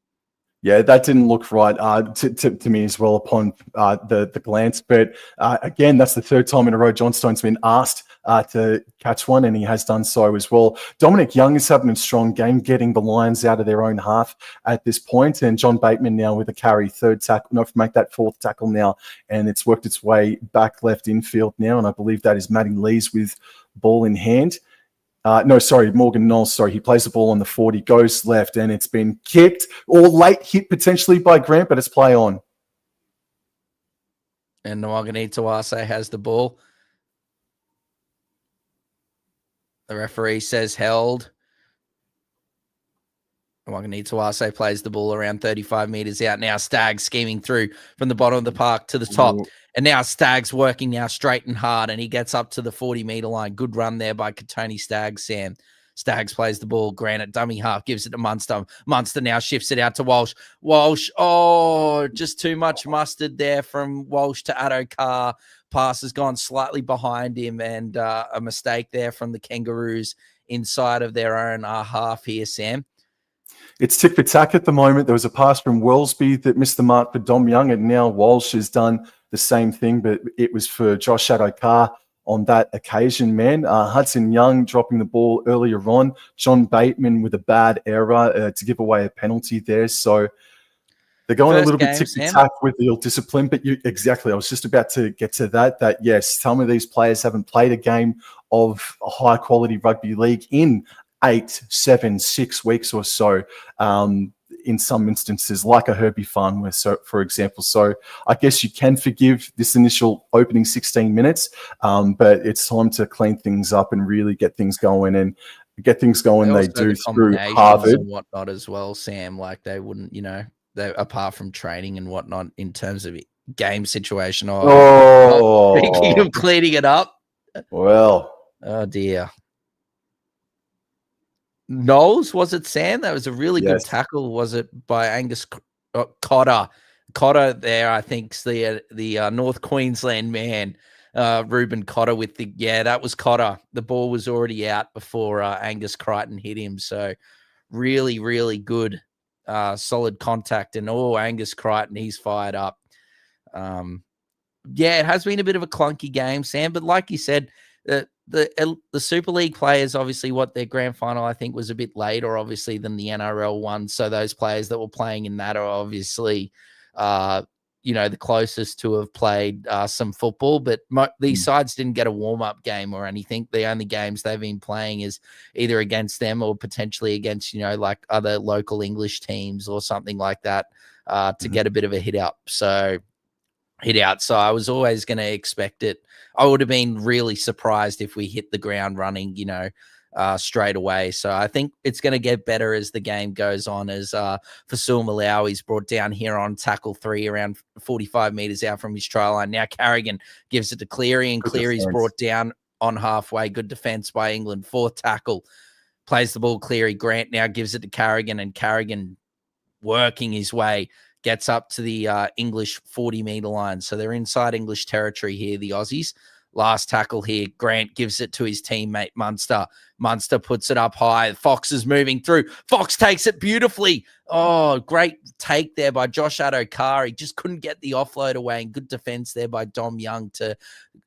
Yeah, that didn't look right to me as well upon the glance. But again, that's the third time in a row Johnstone's been asked to catch one, and he has done so as well. Dominic Young is having a strong game, getting the Lions out of their own half at this point. And John Bateman now with a carry, third tackle, make that fourth tackle now. And it's worked its way back left infield now. And I believe that is Matty Lees with ball in hand. Morgan Knowles. He plays the ball on the 40, goes left, and it's been kicked or late hit potentially by Grant, but it's play on. And Nwakani Tawase has the ball. The referee says held. Tuase plays the ball around 35 metres out. Now Staggs scheming through from the bottom of the park to the top. And now Staggs working now straight and hard, and he gets up to the 40-metre line. Good run there by Tony Staggs, Sam. Staggs plays the ball. Grant at dummy half, gives it to Munster. Munster now shifts it out to Walsh. Walsh, just too much mustard there from Walsh to Addo-Carr. Pass has gone slightly behind him, and a mistake there from the Kangaroos inside of their own half here, Sam. It's tick for tack at the moment. There was a pass from Wellesby that missed the mark for Dom Young, and now Walsh has done the same thing, but it was for Josh Addo-Carr on that occasion, man. Hudson Young dropping the ball earlier on. John Bateman with a bad error to give away a penalty there. So they're going a little bit tick for tack with the discipline, but exactly. I was just about to get to that yes, some of these players haven't played a game of high quality rugby league in 8, 7, 6 weeks or so. In some instances, like a Herbie Farnworth, so for example. So I guess you can forgive this initial opening 16 minutes, but it's time to clean things up and really get things going. And get things going, they do through Harvard and whatnot as well, Sam. Like they wouldn't, they apart from training and whatnot in terms of game situation. Speaking of cleaning it up. Well, oh dear. Knowles, was it, Sam? That was a really good tackle, was it, by Angus Cotter? Cotter there, I think, the North Queensland man, Reuben Cotter with that was Cotter. The ball was already out before Angus Crichton hit him. So really, really good, solid contact. And Angus Crichton, he's fired up. It has been a bit of a clunky game, Sam, but like you said, the Super League players, obviously, their grand final, I think, was a bit later, obviously, than the NRL one. So those players that were playing in that are obviously, the closest to have played some football. But these sides didn't get a warm-up game or anything. The only games they've been playing is either against them or potentially against, like other local English teams or something like that to get a bit of a hit out. So I was always going to expect it. I would have been really surprised if we hit the ground running, straight away. So I think it's going to get better as the game goes on, as Fasul Malawi is brought down here on tackle 3 around 45 metres out from his try line. Now Carrigan gives it to Cleary, and Cleary's brought down on halfway. Good defence by England. 4th tackle. Plays the ball, Cleary. Grant now gives it to Carrigan, and Carrigan working his way gets up to the English 40-metre line. So they're inside English territory here, the Aussies. Last tackle here. Grant gives it to his teammate, Munster. Munster puts it up high. Fox is moving through. Fox takes it beautifully. Oh, great take there by Josh Addo-Carr. He just couldn't get the offload away. And good defence there by Dom Young to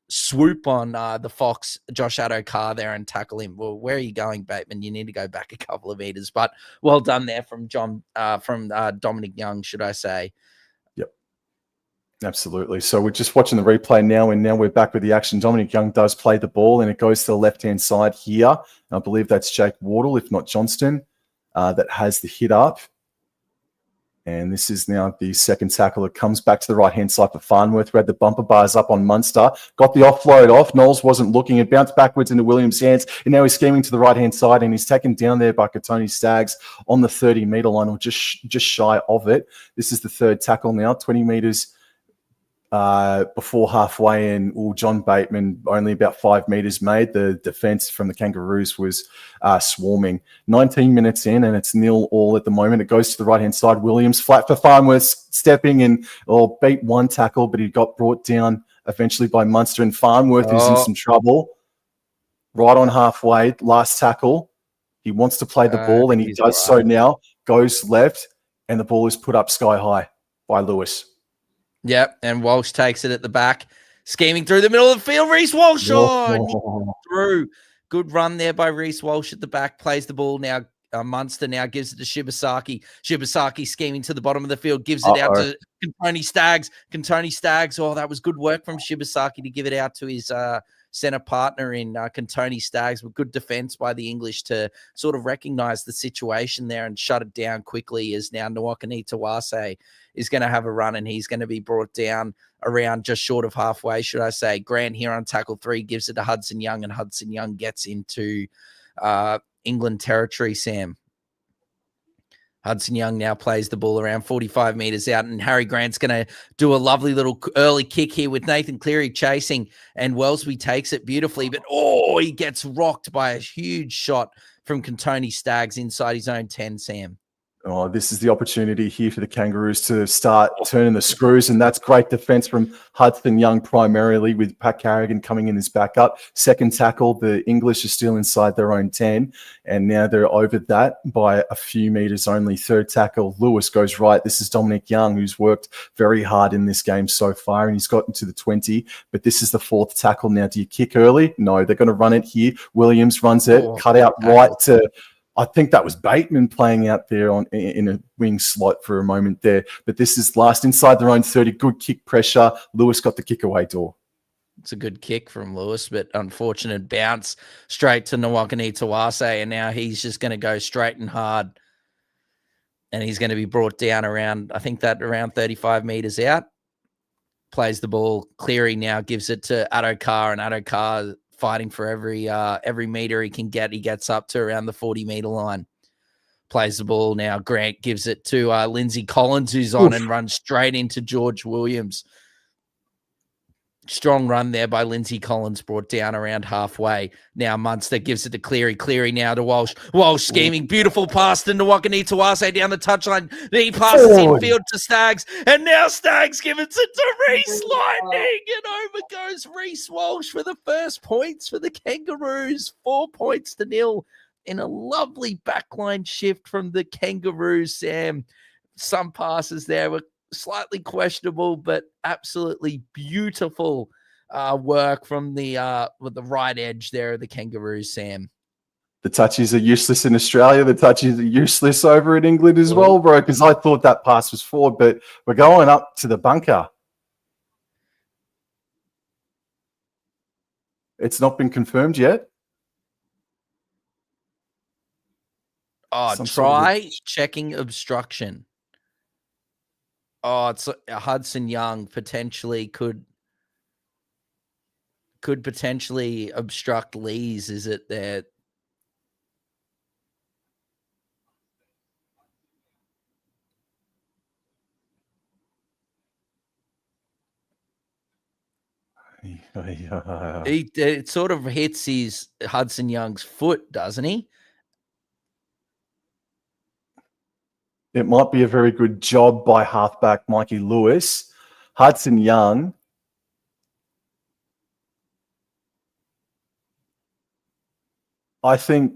swoop on the Fox, Josh Addo-Carr there, and tackle him. Well, where are you going, Bateman? You need to go back a couple of meters. But well done there from Dominic Young, should I say. Yep. Absolutely. So we're just watching the replay now, and now we're back with the action. Dominic Young does play the ball, and it goes to the left-hand side here. I believe that's Jake Wardle, if not Johnston, that has the hit up. And this is now the second tackle. It comes back to the right-hand side for Farnworth, who had the bumper bars up on Munster. Got the offload off. Knowles wasn't looking. It bounced backwards into Williams' hands. And now he's scheming to the right-hand side, and he's taken down there by Tony Staggs on the 30-metre line, or just shy of it. This is the third tackle now, 20 metres before halfway, and John Bateman only about 5 metres made. The defence from the Kangaroos was swarming. 19 minutes in, and it's 0-0 at the moment. It goes to the right-hand side. Williams flat for Farnworth, stepping and beat one tackle, but he got brought down eventually by Munster, and Farnworth is in some trouble. Right on halfway, last tackle. He wants to play the ball, and he does so now. Goes left, and the ball is put up sky high by Lewis. Yep, and Walsh takes it at the back, scheming through the middle of the field. Reece Walsh through. Good run there by Reece Walsh at the back. Plays the ball now. Munster now gives it to Shibasaki. Shibasaki scheming to the bottom of the field. Gives it out to Kantoni Staggs. Kantoni Staggs. Oh, that was good work from Shibasaki to give it out to his centre partner in Kantoni Staggs, with good defence by the English to sort of recognise the situation there and shut it down quickly, as now Nawakani Tawase is going to have a run, and he's going to be brought down around just short of halfway, should I say. Grant here on tackle 3 gives it to Hudson Young, and Hudson Young gets into England territory, Sam. Hudson Young now plays the ball around 45 meters out, and Harry Grant's going to do a lovely little early kick here with Nathan Cleary chasing, and Wellsby takes it beautifully, but he gets rocked by a huge shot from Contoni Staggs inside his own 10, Sam. Oh, this is the opportunity here for the Kangaroos to start turning the screws, and that's great defense from Hudson Young primarily, with Pat Carrigan coming in as backup. Second tackle, the English are still inside their own 10, and now they're over that by a few meters only. Third tackle, Lewis goes right. This is Dominic Young, who's worked very hard in this game so far, and he's gotten to the 20, but this is the fourth tackle. Now, do you kick early? No, they're going to run it here. Williams runs it, cut out right to... I think that was Bateman playing out there in a wing slot for a moment there. But this is last inside their own 30. Good kick pressure. Lewis got the kick away, Dor. It's a good kick from Lewis, but unfortunate bounce straight to Nwakani Tawase, and now he's just going to go straight and hard. And he's going to be brought down around 35 meters out. Plays the ball. Cleary now gives it to Addo-Carr, and Addo-Carr fighting for every meter he can get. He gets up to around the 40-meter line. Plays the ball now. Grant gives it to Lindsay Collins, who's on and runs straight into George Williams. Strong run there by Lindsay Collins, brought down around halfway. Now Munster gives it to Cleary. Cleary now to Walsh. Walsh scheming. Beautiful pass to Nwakani Tawase down the touchline. Then he passes infield to Staggs. And now Staggs gives it to Reece Lightning. And over goes Reece Walsh for the first points for the Kangaroos. 4 points to 0 in a lovely backline shift from the Kangaroos, Sam. Some passes there were slightly questionable, but absolutely beautiful work from the with the right edge there of the Kangaroos, Sam. The touches are useless in Australia. The touches are useless over in England as well, bro, because I thought that pass was forward, but we're going up to the bunker. It's not been confirmed yet. Try checking obstruction. It's Hudson Young potentially could potentially obstruct Lees. Is it there? It sort of hits his Hudson Young's foot, doesn't he? It might be a very good job by halfback Mikey Lewis. Hudson Young. I think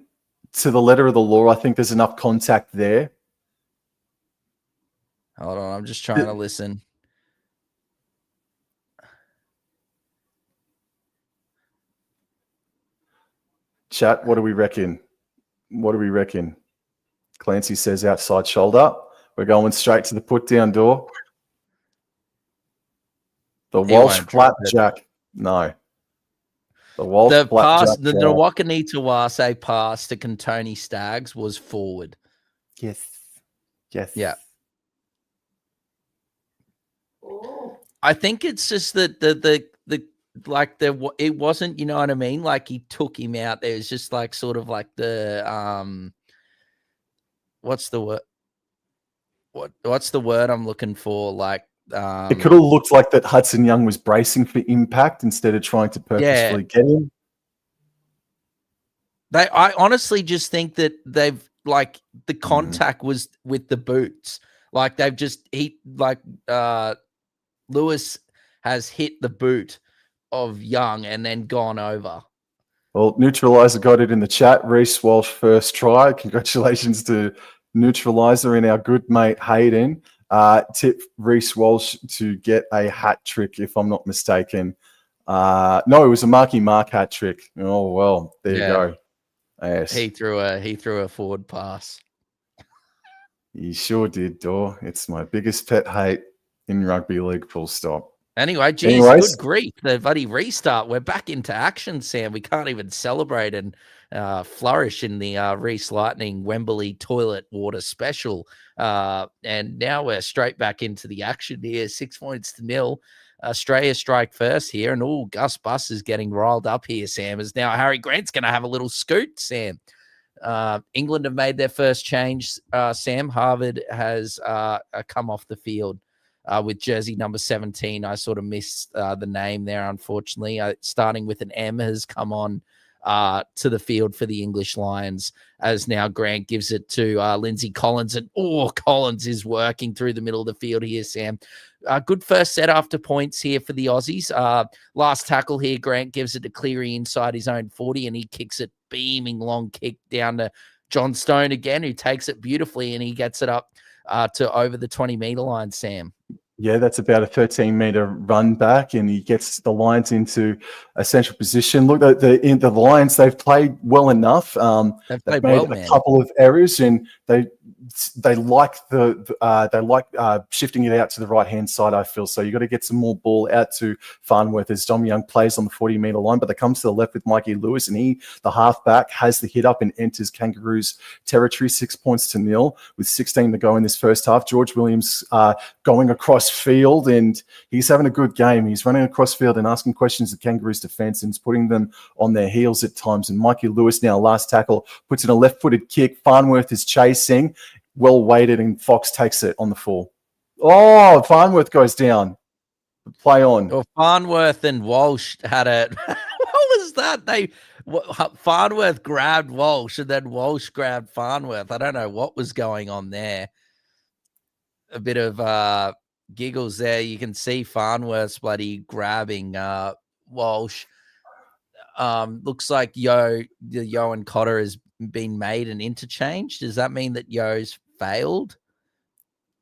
to the letter of the law, I think there's enough contact there. Hold on, I'm just trying to listen. Chat, what do we reckon? What do we reckon? Clancy says outside shoulder. We're going straight to the put down, Dor. The Walsh flapjack. No. The Walsh flapjack. The Nwakani Tawase pass to Contoni Staggs was forward. Yes. Yes. Yeah. I think it's just that it wasn't, you know what I mean? Like he took him out. There was just like sort of like the what's the word? What's the word I'm looking for? Like it could have looked like that Hudson Young was bracing for impact instead of trying to purposefully get him. I honestly just think that they've like the contact was with the boots. Like they've just Lewis has hit the boot of Young and then gone over. Well, Neutralizer got it in the chat. Reece Walsh first try. Congratulations to Neutralizer and our good mate Hayden. Tip Reece Walsh to get a hat trick, if I'm not mistaken. No, it was a Marky Mark hat trick. Oh well, there you go. Yes. He threw a forward pass. He sure did, Dor. It's my biggest pet hate in rugby league, full stop. Anyway, geez, good grief. The bloody restart. We're back into action, Sam. We can't even celebrate and flourish in the Reece Lightning Wembley toilet water special. And now we're straight back into the action here. 6 points to 0. Australia strike first here. And Gus Bus is getting riled up here, Sam. As now Harry Grant's going to have a little scoot, Sam. England have made their first change. Sam, Harvard has come off the field with jersey number 17. I sort of missed the name there, unfortunately. Starting with an M has come on to the field for the English Lions, as now Grant gives it to Lindsay Collins. And, Collins is working through the middle of the field here, Sam. Good first set after points here for the Aussies. Last tackle here, Grant gives it to Cleary inside his own 40, and he kicks it beaming long kick down to John Stone again, who takes it beautifully, and he gets it up to over the 20-meter line, Sam. Yeah, that's about a 13-meter run back, and he gets the Lions into a central position. Look, the Lions, they've played well enough. They've made well, a couple of errors, and they like shifting it out to the right-hand side, I feel. So you got to get some more ball out to Farnworth as Dom Young plays on the 40-meter line, but they come to the left with Mikey Lewis, and he, the halfback, has the hit up and enters Kangaroos territory, 6 points to nil with 16 to go in this first half. George Williams going across field, and he's having a good game. He's running across field and asking questions of Kangaroos defense, and it's putting them on their heels at times. And Mikey Lewis, now last tackle, puts in a left-footed kick. Farnworth is chasing, well weighted, and Fox takes it on the full. Oh, Farnworth goes down. Play on. Well, Farnworth and Walsh had it. What was that? Farnworth grabbed Walsh, and then Walsh grabbed Farnworth. I don't know what was going on there. A bit of giggles there. You can see Farnworth's bloody grabbing Walsh. Looks like Yo and Cotter has been made an interchange. Does that mean that Yo's failed?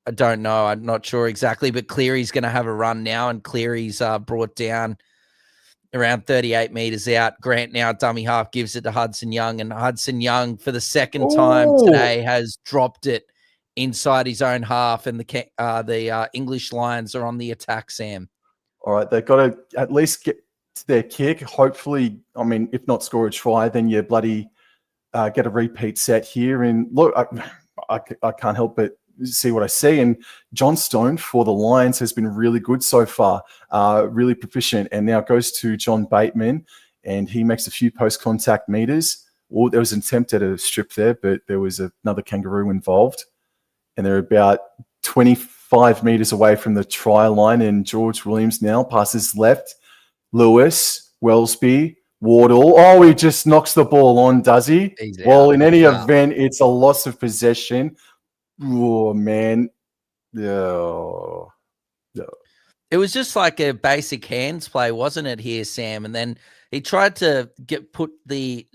I don't know. I'm not sure exactly, but Cleary's going to have a run now, and Cleary's brought down around 38 meters out. Grant now, dummy half, gives it to Hudson Young, and Hudson Young, for the second time today, has dropped it inside his own half, and the English Lions are on the attack, Sam. All right, they've got to at least get to their kick. Hopefully, I mean, if not score a try, then you bloody get a repeat set here. And look, I can't help but see what I see. And John Stone for the Lions has been really good so far, really proficient. And now it goes to John Bateman, and he makes a few post-contact meters. Well, there was an attempt at a strip there, but there was another Kangaroo involved. And they're about 25 meters away from the try line. And George Williams now passes left. Lewis, Wellesby, Wardle. Oh, he just knocks the ball on, does he? Well, in any event, it's a loss of possession. Oh, man. Oh. It was just like a basic hands play, wasn't it, here, Sam? And then he tried to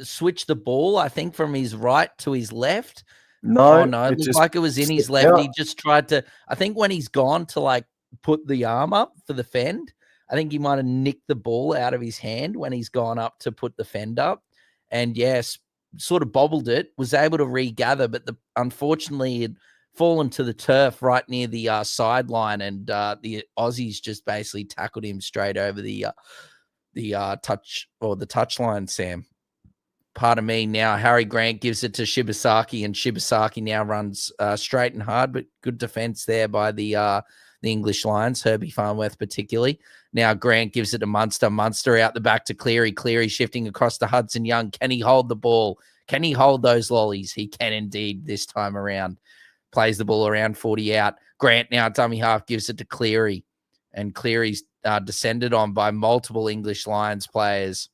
switch the ball, I think, from his right to his left. No, it looked like it was in his left. He just tried to, I think when he's gone to like put the arm up for the fend, I think he might have nicked the ball out of his hand when he's gone up to put the fend up. And yes, sort of bobbled it, was able to regather, but unfortunately it fallen to the turf right near the sideline, and the Aussies just basically tackled him straight over the touch line, Sam. Pardon me. Now Harry Grant gives it to Shibasaki, and Shibasaki now runs straight and hard, but good defense there by the English Lions, Herbie Farnworth particularly. Now Grant gives it to Munster. Munster out the back to Cleary. Cleary shifting across to Hudson Young. Can he hold the ball? Can he hold those lollies? He can indeed this time around. Plays the ball around 40 out. Grant now, dummy half, gives it to Cleary. And Cleary's descended on by multiple English Lions players.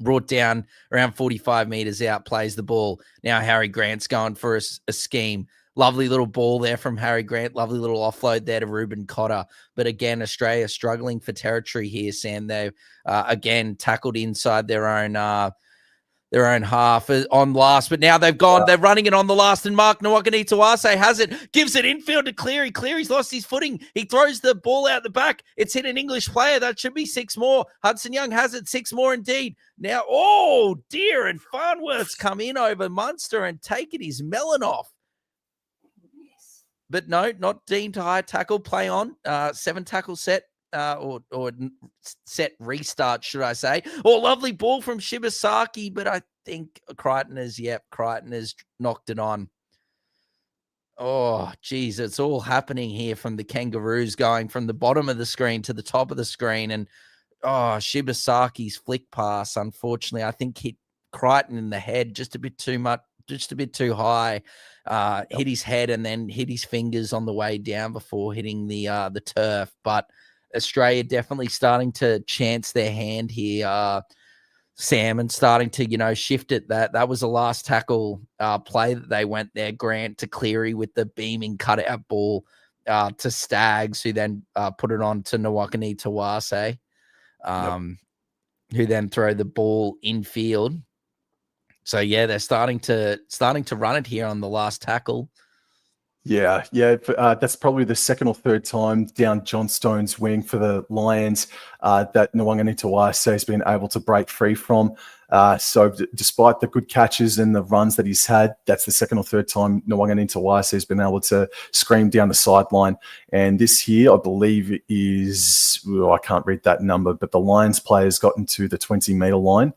Brought down around 45 meters out, plays the ball. Now Harry Grant's going for a scheme. Lovely little ball there from Harry Grant. Lovely little offload there to Reuben Cotter. But again, Australia struggling for territory here, Sam. They've, again, tackled inside their own half on last, but now they've gone, they're running it on the last, and Mark Nwakanitawase has it, gives it infield to Cleary. Cleary's lost his footing. He throws the ball out the back. It's hit an English player. That should be 6 more. Hudson Young has it, 6 more indeed. Now, oh dear, and Farnworth's come in over Munster and taken his melon off. But no, not deemed a high tackle. Play on. 7 tackle set. Or set restart, should I say. Lovely ball from Shibasaki, but I think Crichton has knocked it on. Oh, geez, it's all happening here from the Kangaroos, going from the bottom of the screen to the top of the screen. And, Shibasaki's flick pass, unfortunately, I think hit Crichton in the head just a bit too much, just a bit too high. Hit his head and then hit his fingers on the way down before hitting the turf. But Australia definitely starting to chance their hand here. Sam, and starting to, shift it. That was the last tackle play that they went there. Grant to Cleary with the beaming cutout ball to Staggs, who then put it on to Nawakani Tawase, who then throw the ball infield. So yeah, they're starting to run it here on the last tackle. Yeah. That's probably the second or third time down John Stone's wing for the Lions that Nwanganitawase has been able to break free from. So despite the good catches and the runs that he's had, that's the second or third time Nwanganitawase has been able to scream down the sideline. And this here, I believe, is, I can't read that number, but the Lions players got into the 20-meter line.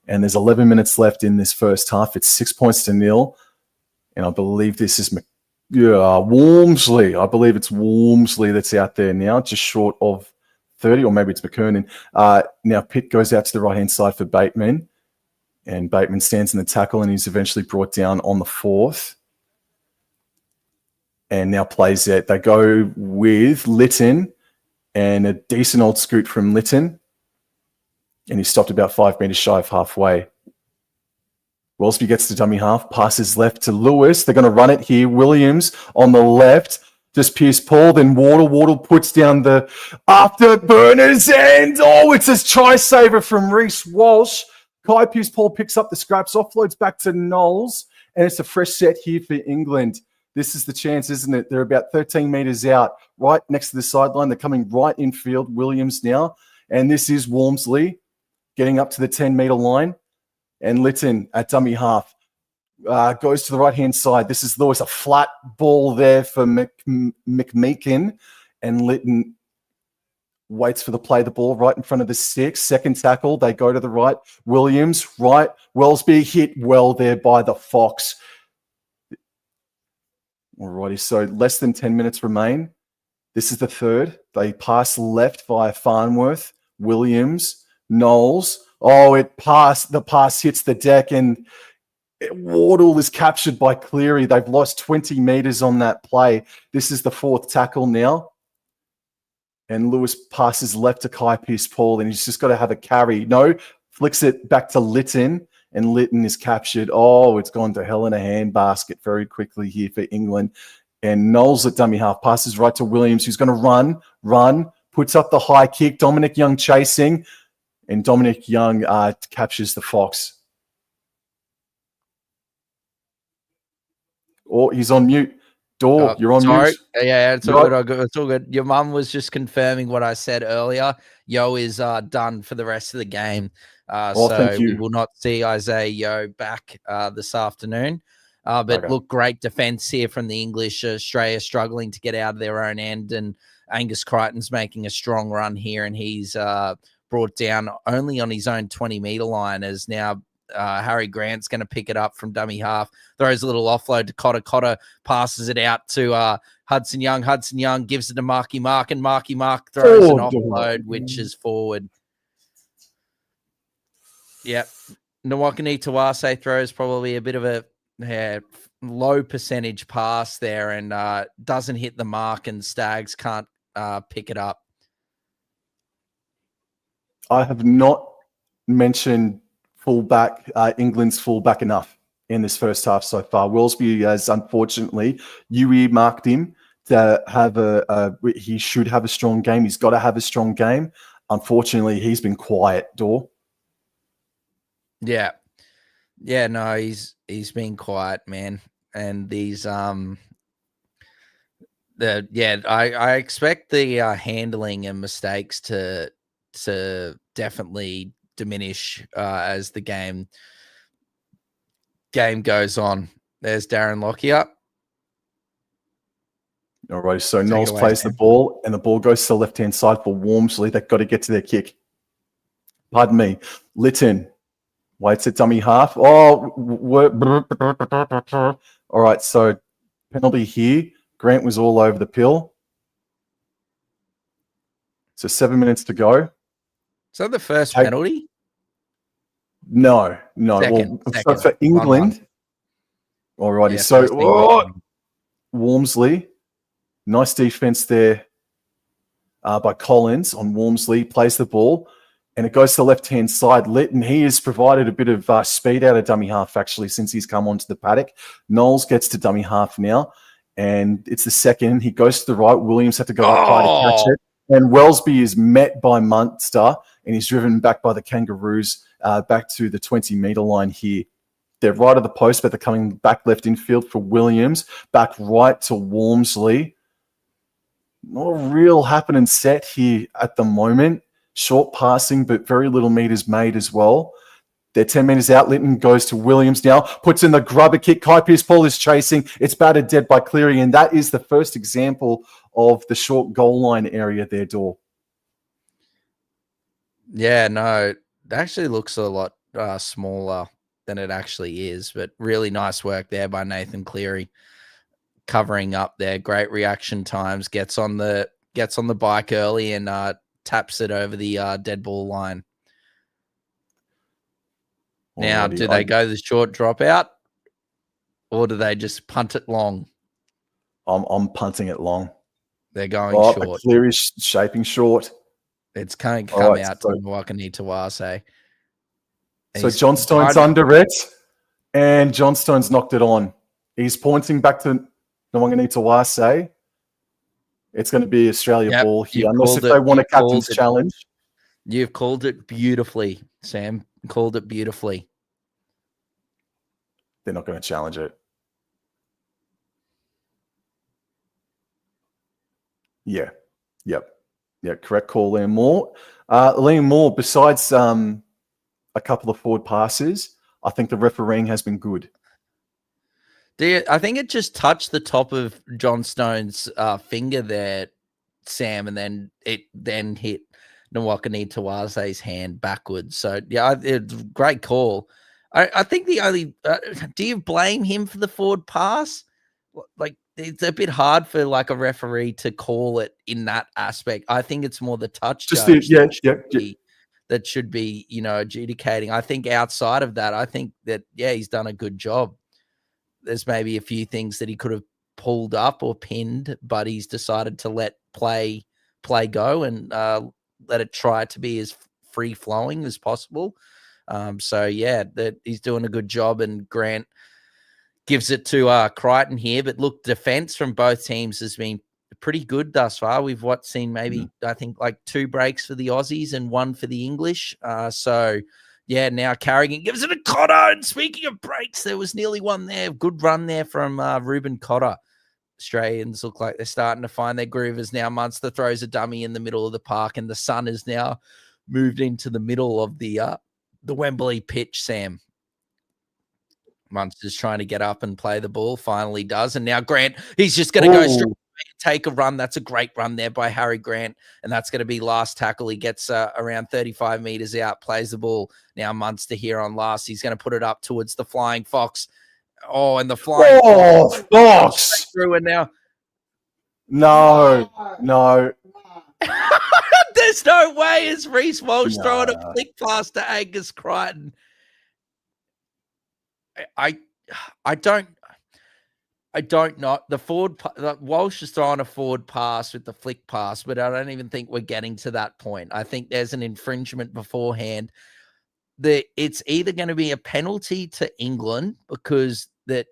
And there's 11 minutes left in this first half. It's 6-0. And I believe this is Walmsley. I believe it's Walmsley that's out there now, just short of 30, or maybe it's McKernan. Now Pitt goes out to the right-hand side for Bateman, and Bateman stands in the tackle, and he's eventually brought down on the 4th. And now plays it. They go with Lytton, and a decent old scoot from Lytton, and he stopped about 5 meters shy of halfway. Wellesby gets to dummy half, passes left to Lewis. They're going to run it here. Williams on the left, just Pierce Paul, then Wardle. Wardle puts down the afterburners, and it's a try saver from Reece Walsh. Kai Pierce Paul picks up the scraps, offloads back to Knowles, and it's a fresh set here for England. This is the chance, isn't it? They're about 13 meters out, right next to the sideline. They're coming right infield. Williams now, and this is Walmsley getting up to the 10-meter line. And Lytton at dummy half goes to the right-hand side. This is Lewis, a flat ball there for McMeekin. And Lytton waits for the play, the ball right in front of the 6. Second tackle, they go to the right. Williams, right. Wellesby hit well there by the Fox. Alrighty, so less than 10 minutes remain. This is the third. They pass left via Farnworth, Williams, Knowles. The pass hits the deck, and Wardle is captured by Cleary. They've lost 20 meters on that play. This is the 4th tackle now. And Lewis passes left to Kai Pierce Paul, and he's just got to have a carry. No, flicks it back to Lytton, and Lytton is captured. It's gone to hell in a handbasket very quickly here for England. And Knowles at dummy half passes right to Williams, who's going to run, puts up the high kick. Dominic Young chasing. And Dominic Young captures the Fox. He's on mute. Dor, you're on mute. Yeah, it's all good. It's all good. Your mum was just confirming what I said earlier. Yo is done for the rest of the game. So we will not see Isaiah Yo back this afternoon. But look, great defense here from the English. Australia struggling to get out of their own end. And Angus Crichton's making a strong run here, and he's brought down only on his own 20-meter line, as now Harry Grant's going to pick it up from dummy half, throws a little offload to Cotter. Cotter passes it out to Hudson Young. Hudson Young gives it to Marky Mark, and Marky Mark throws an offload, which is forward. Yep. Nawakani Tawase throws probably a bit of a low percentage pass there, and doesn't hit the mark, and Staggs can't pick it up. I have not mentioned fullback, England's fullback enough in this first half so far. Wellesby has, unfortunately, you marked him to have he should have a strong game. He's got to have a strong game. Unfortunately, he's been quiet, Dor. Yeah. Yeah, no, he's been quiet, man. And these I expect the handling and mistakes to definitely diminish as the game goes on. There's Darren Lockyer. All right, so Knowles plays the ball, and the ball goes to the left-hand side for Walmsley. They've got to get to their kick. Pardon me. Lytton waits at dummy half. All right, so penalty here. Grant was all over the pill. So 7 minutes to go. Is that the first penalty? No. Second. So for 1-1. England, alrighty. Yeah, So first England. Walmsley, nice defense there by Collins on Walmsley, plays the ball, and it goes to the left-hand side. Litton, he has provided a bit of speed out of dummy half, actually, since he's come onto the paddock. Knowles gets to dummy half now, and it's the second. He goes to the right. Williams had to go up high to catch it. And Wellesby is met by Munster, and he's driven back by the Kangaroos back to the 20-metre line here. They're right at the post, but they're coming back left infield for Williams, back right to Walmsley. Not a real happening set here at the moment. Short passing, but very little meters made as well. They're 10 metres out. Linton goes to Williams now, puts in the grubber kick. Kai Pearce-Paul is chasing. It's battered dead by Cleary, and that is the first example of the short goal line area there, Dor. Yeah, no, it actually looks a lot smaller than it actually is, but really nice work there by Nathan Cleary, covering up there. Great reaction times. Gets on the bike early and taps it over the dead ball line. Now, do they go the short dropout, or do they just punt it long? I'm punting it long. They're going short. Cleary's shaping short. It's coming out to Wakanitawase. So Johnstone's under it, and Johnstone's knocked it on. He's pointing back to Wakanitawase. It's going to be Australia ball here, unless if they want a captain's challenge. You've called it beautifully, Sam. Called it beautifully. They're not going to challenge it. Yeah. Yep. Yeah, correct call, Liam Moore. Liam Moore, besides a couple of forward passes, I think the refereeing has been good. I think it just touched the top of Johnstone's finger there, Sam, and then it hit Wakanitawase's hand backwards. So, yeah, it's a great call. I think the only do you blame him for the forward pass? Like, it's a bit hard for like a referee to call it in that aspect. I think it's more the touch judge that should be, adjudicating. I think outside of that, I think that, he's done a good job. There's maybe a few things that he could have pulled up or pinned, but he's decided to let play go and let it try to be as free flowing as possible. That he's doing a good job, and Grant gives it to Crichton here. But look, defense from both teams has been pretty good thus far. We've seen maybe I think like 2 breaks for the Aussies and 1 for the English. Now Carrigan gives it a Cotter. And speaking of breaks, there was nearly one there. Good run there from Ruben Cotter. Australians look like they're starting to find their groove as now Munster throws a dummy in the middle of the park, and the sun has now moved into the middle of the Wembley pitch, Sam. Munster's trying to get up and play the ball, finally does. And now Grant, he's just going to go straight, take a run. That's a great run there by Harry Grant. And that's going to be last tackle. He gets around 35 meters out, plays the ball. Now Munster here on last. He's going to put it up towards the Flying Fox. Oh, and the Flying Fox through, and now. No. There's no way as Reece Walsh throwing a flick past to Angus Crichton. I don't know. Walsh is throwing a forward pass with the flick pass, but I don't even think we're getting to that point. I think there's an infringement beforehand. It's either going to be a penalty to England because the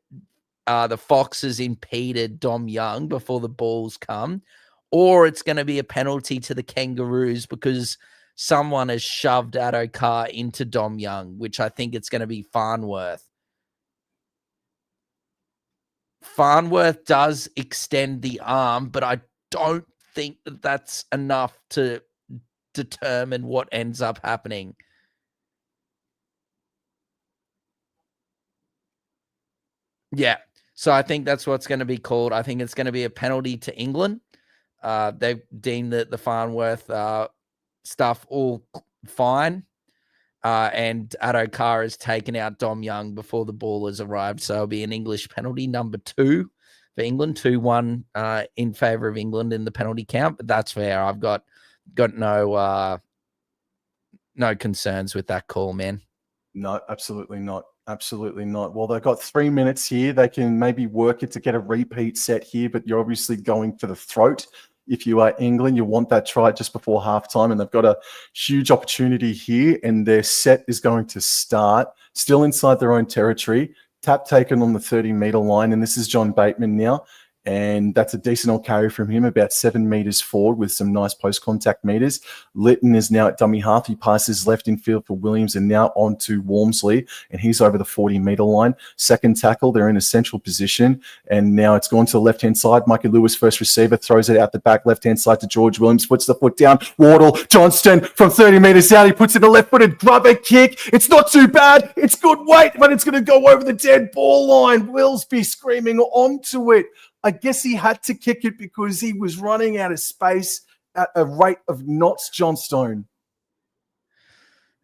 Foxes impeded Dom Young before the balls come, or it's going to be a penalty to the Kangaroos because someone has shoved Addo-Carr into Dom Young, which I think it's going to be Farnworth. Farnworth does extend the arm, but I don't think that that's enough to determine what ends up happening. Yeah, so I think that's what's going to be called. I think it's going to be a penalty to England. They've deemed the Farnworth stuff all fine. And Addo-Carr has taken out Dom Young before the ball has arrived. So it'll be an English penalty, number 2 for England, 2-1 in favour of England in the penalty count. But that's fair. I've got no concerns with that call, man. No, absolutely not. Absolutely not. Well, they've got 3 minutes here. They can maybe work it to get a repeat set here, but you're obviously going for the throat. If you are England, you want that try just before halftime, and they've got a huge opportunity here, and their set is going to start still inside their own territory. Tap taken on the 30-meter line, and this is John Bateman now. And that's a decent old carry from him, about 7 meters forward with some nice post-contact meters. Lytton is now at dummy half. He passes left in field for Williams and now on to Walmsley, and he's over the 40-meter line. Second tackle, they're in a central position, and now it's gone to the left-hand side. Mikey Lewis, first receiver, throws it out the back, left-hand side to George Williams, puts the foot down. Wardle, Johnston from 30 meters out. He puts in a left-footed grubber kick. It's not too bad. It's good weight, but it's going to go over the dead ball line. Willsby screaming onto it. I guess he had to kick it because he was running out of space at a rate of knots, Johnstone.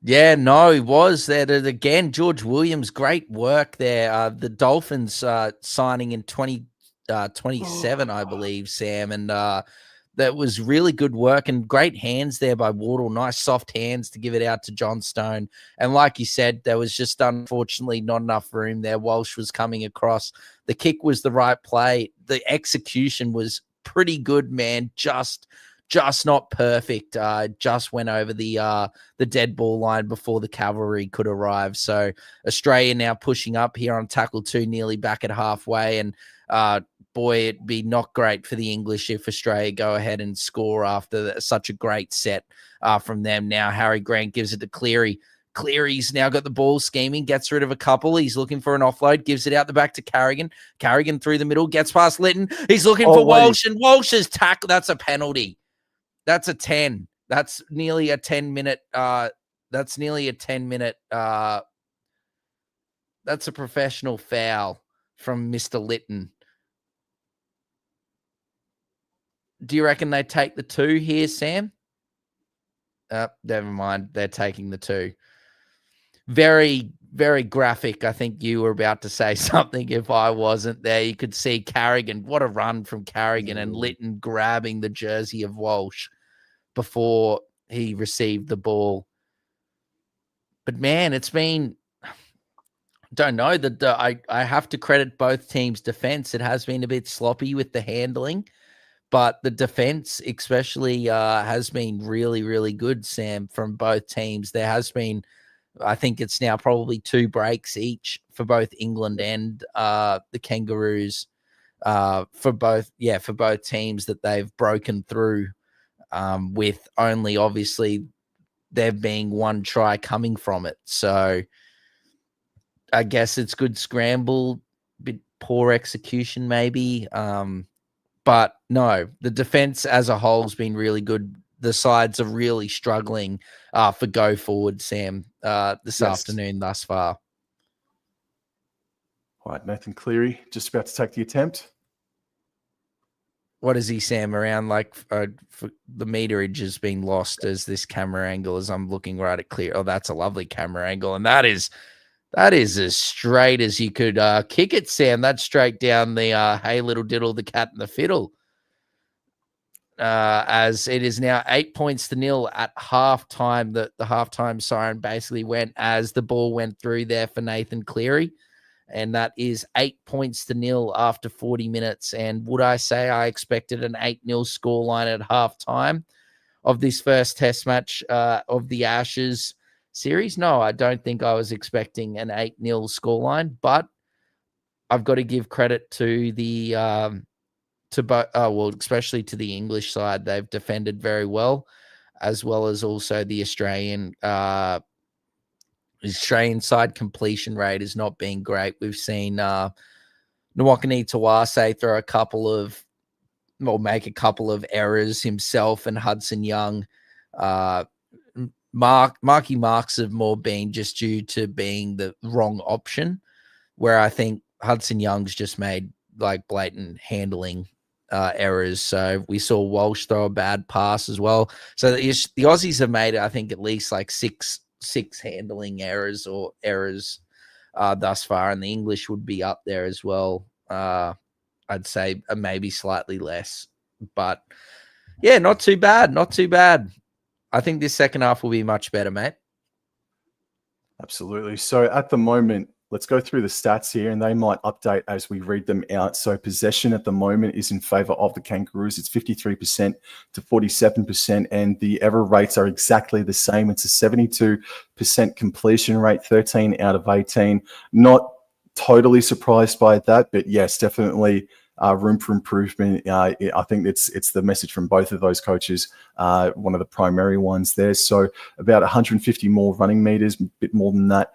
Yeah, no, he was there. Again, George Williams, great work there. The Dolphins signing in 2027, I believe, Sam. And that was really good work and great hands there by Wardle. Nice soft hands to give it out to Johnstone. And like you said, there was just unfortunately not enough room there. Walsh was coming across. The kick was the right play. The execution was pretty good, man. Just not perfect. Just went over the dead ball line before the cavalry could arrive. So Australia now pushing up here on tackle 2, nearly back at halfway. And boy, it'd be not great for the English if Australia go ahead and score after such a great set from them. Now Harry Grant gives it to Cleary. Cleary's now got the ball scheming, gets rid of a couple. He's looking for an offload, gives it out the back to Carrigan. Carrigan through the middle, gets past Lytton. He's looking for Walsh, and Walsh's tackle. That's a penalty. That's a 10. That's nearly a 10-minute. That's a professional foul from Mr. Lytton. Do you reckon they take the 2 here, Sam? Never mind. They're taking the 2. Very, very graphic. I think you were about to say something if I wasn't there. You could see Carrigan. What a run from Carrigan and Lytton grabbing the jersey of Walsh before he received the ball. But man, it's been, don't know, that I have to credit both teams' defense. It has been a bit sloppy with the handling, but the defense especially has been really, really good, Sam, from both teams. There has been, I think it's now probably 2 breaks each for both England and the Kangaroos for both teams that they've broken through with only obviously there being 1 try coming from it. So I guess it's good scramble, bit poor execution maybe. But no, the defense as a whole has been really good. The sides are really struggling for go forward, Sam, this afternoon thus far. All right, Nathan Cleary just about to take the attempt. What is he, Sam? Around like for the meterage has been lost as this camera angle as I'm looking right at Cleary. Oh, that's a lovely camera angle. And that is as straight as you could kick it, Sam. That's straight down the hey little diddle, the cat and the fiddle. As it is now 8-0 at halftime. The halftime siren basically went as the ball went through there for Nathan Cleary. And that is 8-0 after 40 minutes. And would I say I expected an 8-0 scoreline at halftime of this first test match of the Ashes series? No, I don't think I was expecting an 8-0 scoreline, but I've got to give credit to the especially to the English side. They've defended very well as also the Australian side completion rate has not been great. We've seen Nwakani Tawase make a couple of errors himself, and Hudson Young. Marky Marks have more been just due to being the wrong option, where I think Hudson Young's just made like blatant handling errors. So we saw Walsh throw a bad pass as well. So the Aussies have made, I think, at least like six handling errors thus far, and the English would be up there as well. I'd say maybe slightly less, but yeah, not too bad. I think this second half will be much better, mate. Absolutely. So at the moment, let's go through the stats here, and they might update as we read them out. So possession at the moment is in favor of the Kangaroos. It's 53% to 47%, and the error rates are exactly the same. It's a 72% completion rate, 13 out of 18. Not totally surprised by that, but yes, definitely room for improvement. I think it's the message from both of those coaches, one of the primary ones there. So about 150 more running meters, a bit more than that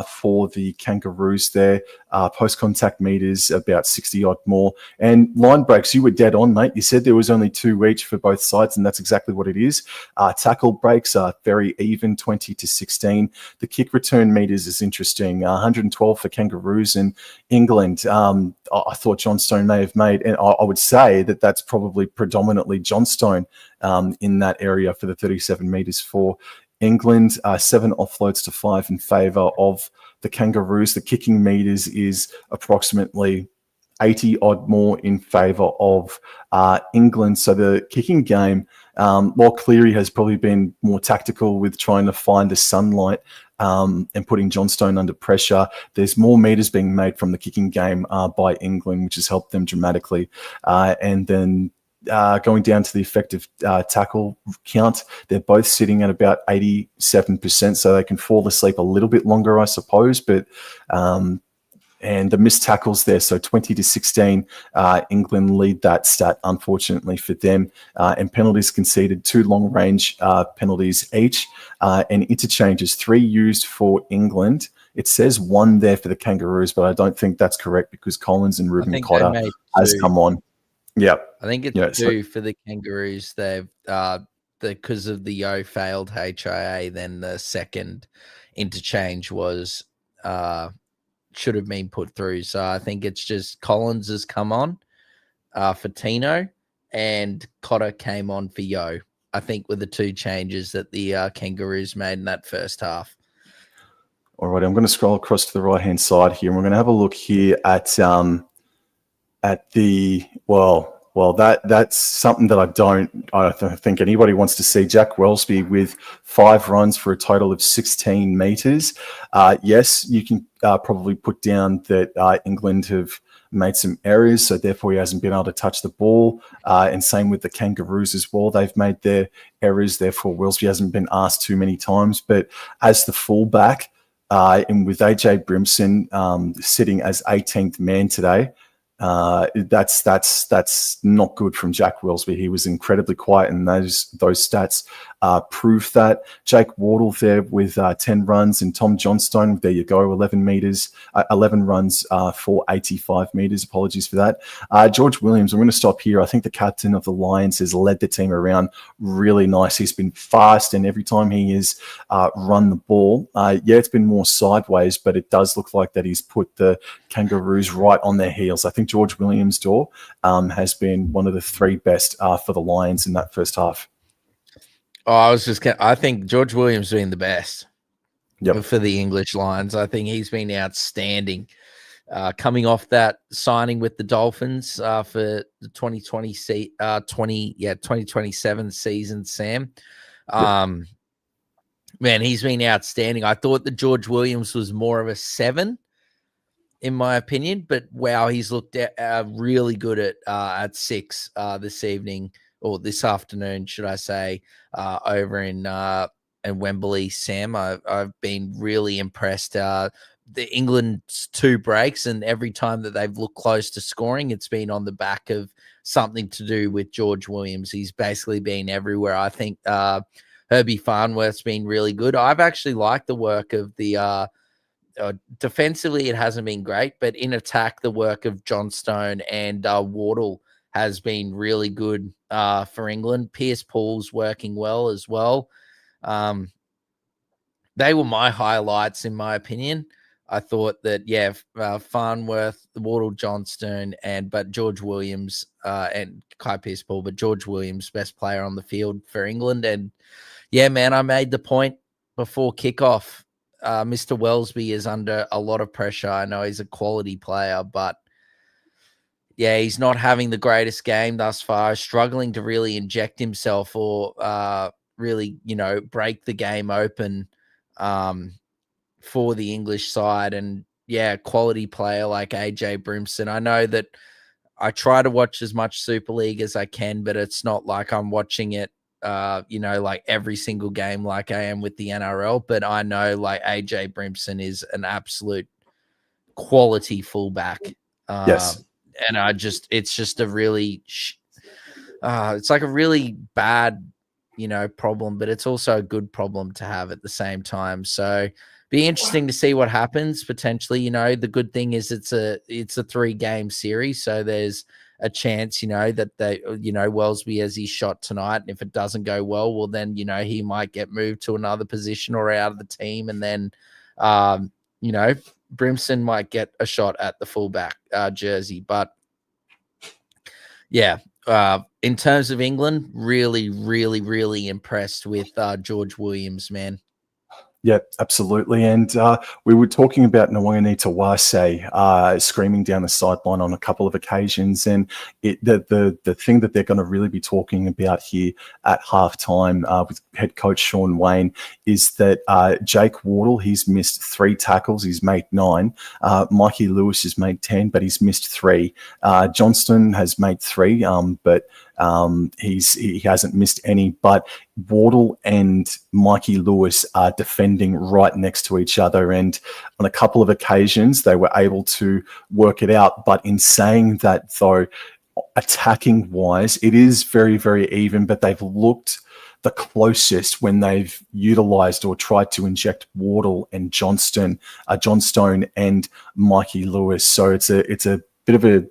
for the Kangaroos there. Post-contact meters, about 60 odd more. And line breaks, you were dead on, mate. You said there was only 2 each for both sides, and that's exactly what it is. Tackle breaks are very even, 20 to 16. The kick return meters is interesting, 112 for Kangaroos and England. I thought Johnstone may have made, and I would say that that's probably predominantly Johnstone in that area for the 37 meters for England. 7 offloads to 5 in favour of the Kangaroos. The kicking meters is approximately 80 odd more in favour of England. So the kicking game, while Cleary has probably been more tactical with trying to find the sunlight and putting Johnstone under pressure, there's more meters being made from the kicking game by England, which has helped them dramatically. And then going down to the effective tackle count, they're both sitting at about 87%, so they can fall asleep a little bit longer, I suppose. But and the missed tackles there, so 20 to 16, England lead that stat, unfortunately for them. And penalties conceded, 2 long-range penalties each, and interchanges, 3 used for England. It says 1 there for the Kangaroos, but I don't think that's correct because Collins and Ruben Cotter has come on. Yeah, I think it's 2 for the Kangaroos. They've because of the Yo failed HIA, then the second interchange was should have been put through. So I think it's just Collins has come on for Tino, and Cotter came on for Yo. I think were the 2 changes that the Kangaroos made in that first half. All right, I'm going to scroll across to the right-hand side here, and we're going to have a look here at the that's something that I don't think anybody wants to see. Jack Welsby with 5 runs for a total of 16 meters. Yes, you can probably put down that England have made some errors, so therefore he hasn't been able to touch the ball. And same with the Kangaroos as well. They've made their errors, therefore Welsby hasn't been asked too many times. But as the fullback, and with AJ Brimson sitting as 18th man today, that's not good from Jack Welsby. He was incredibly quiet, and those stats prove that. Jake Wardle there with 10 runs, and Tom Johnstone, there you go, 11 runs for 85 meters. Apologies for that. George Williams, I'm going to stop here. I think the captain of the Lions has led the team around really nice. He's been fast, and every time he has run the ball, it's been more sideways, but it does look like that he's put the Kangaroos right on their heels. I think George Williams, Dor, has been one of the 3 best for the Lions in that first half. Oh, I think George Williams been the best for the English Lions. I think he's been outstanding. Coming off that signing with the Dolphins for the 2027 season, Sam. Man, he's been outstanding. I thought that George Williams was more of a 7, in my opinion, but wow, he's looked really good at 6 this evening, or this afternoon, should I say, over in Wembley. Sam, I've been really impressed. The England's 2 breaks, and every time that they've looked close to scoring, it's been on the back of something to do with George Williams. He's basically been everywhere. I think Herbie Farnworth's been really good. I've actually liked the work of the defensively, it hasn't been great, but in attack, the work of Johnstone and Wardle has been really good for England. Pierce Paul's working well as well. They were my highlights, in my opinion. I thought that, Farnworth, Wardle, Johnstone, but George Williams and Kai Pierce Paul, but George Williams, best player on the field for England. And yeah, man, I made the point before kickoff. Mr. Welsby is under a lot of pressure. I know he's a quality player, but yeah, he's not having the greatest game thus far, struggling to really inject himself or really, break the game open for for the English side, and yeah, quality player like AJ Brimson. I know that I try to watch as much Super League as I can, but it's not like I'm watching it, like every single game like I am with the NRL. But I know like AJ Brimson is an absolute quality fullback. Yes. And it's just a really, it's like a really bad, problem, but it's also a good problem to have at the same time. So be interesting to see what happens potentially. The good thing is it's a 3-game series. So there's a chance, that Wellesby has his shot tonight. And if it doesn't go well, then, he might get moved to another position or out of the team. And then, Brimson might get a shot at the fullback jersey. But yeah, in terms of England, really, really, really impressed with George Williams, man. Yeah, absolutely. And we were talking about Nwangani Tawase screaming down the sideline on a couple of occasions. And the thing that they're going to really be talking about here at halftime with head coach Sean Wayne is that Jake Wardle, he's missed 3 tackles. He's made 9. Mikey Lewis has made 10, but he's missed 3. Johnston has made 3, but he hasn't missed any. But Wardle and Mikey Lewis are defending right next to each other, and on a couple of occasions they were able to work it out. But in saying that, though, attacking wise, it is very, very even, but they've looked the closest when they've utilised or tried to inject Wardle and Johnstone and Mikey Lewis. So it's a bit of a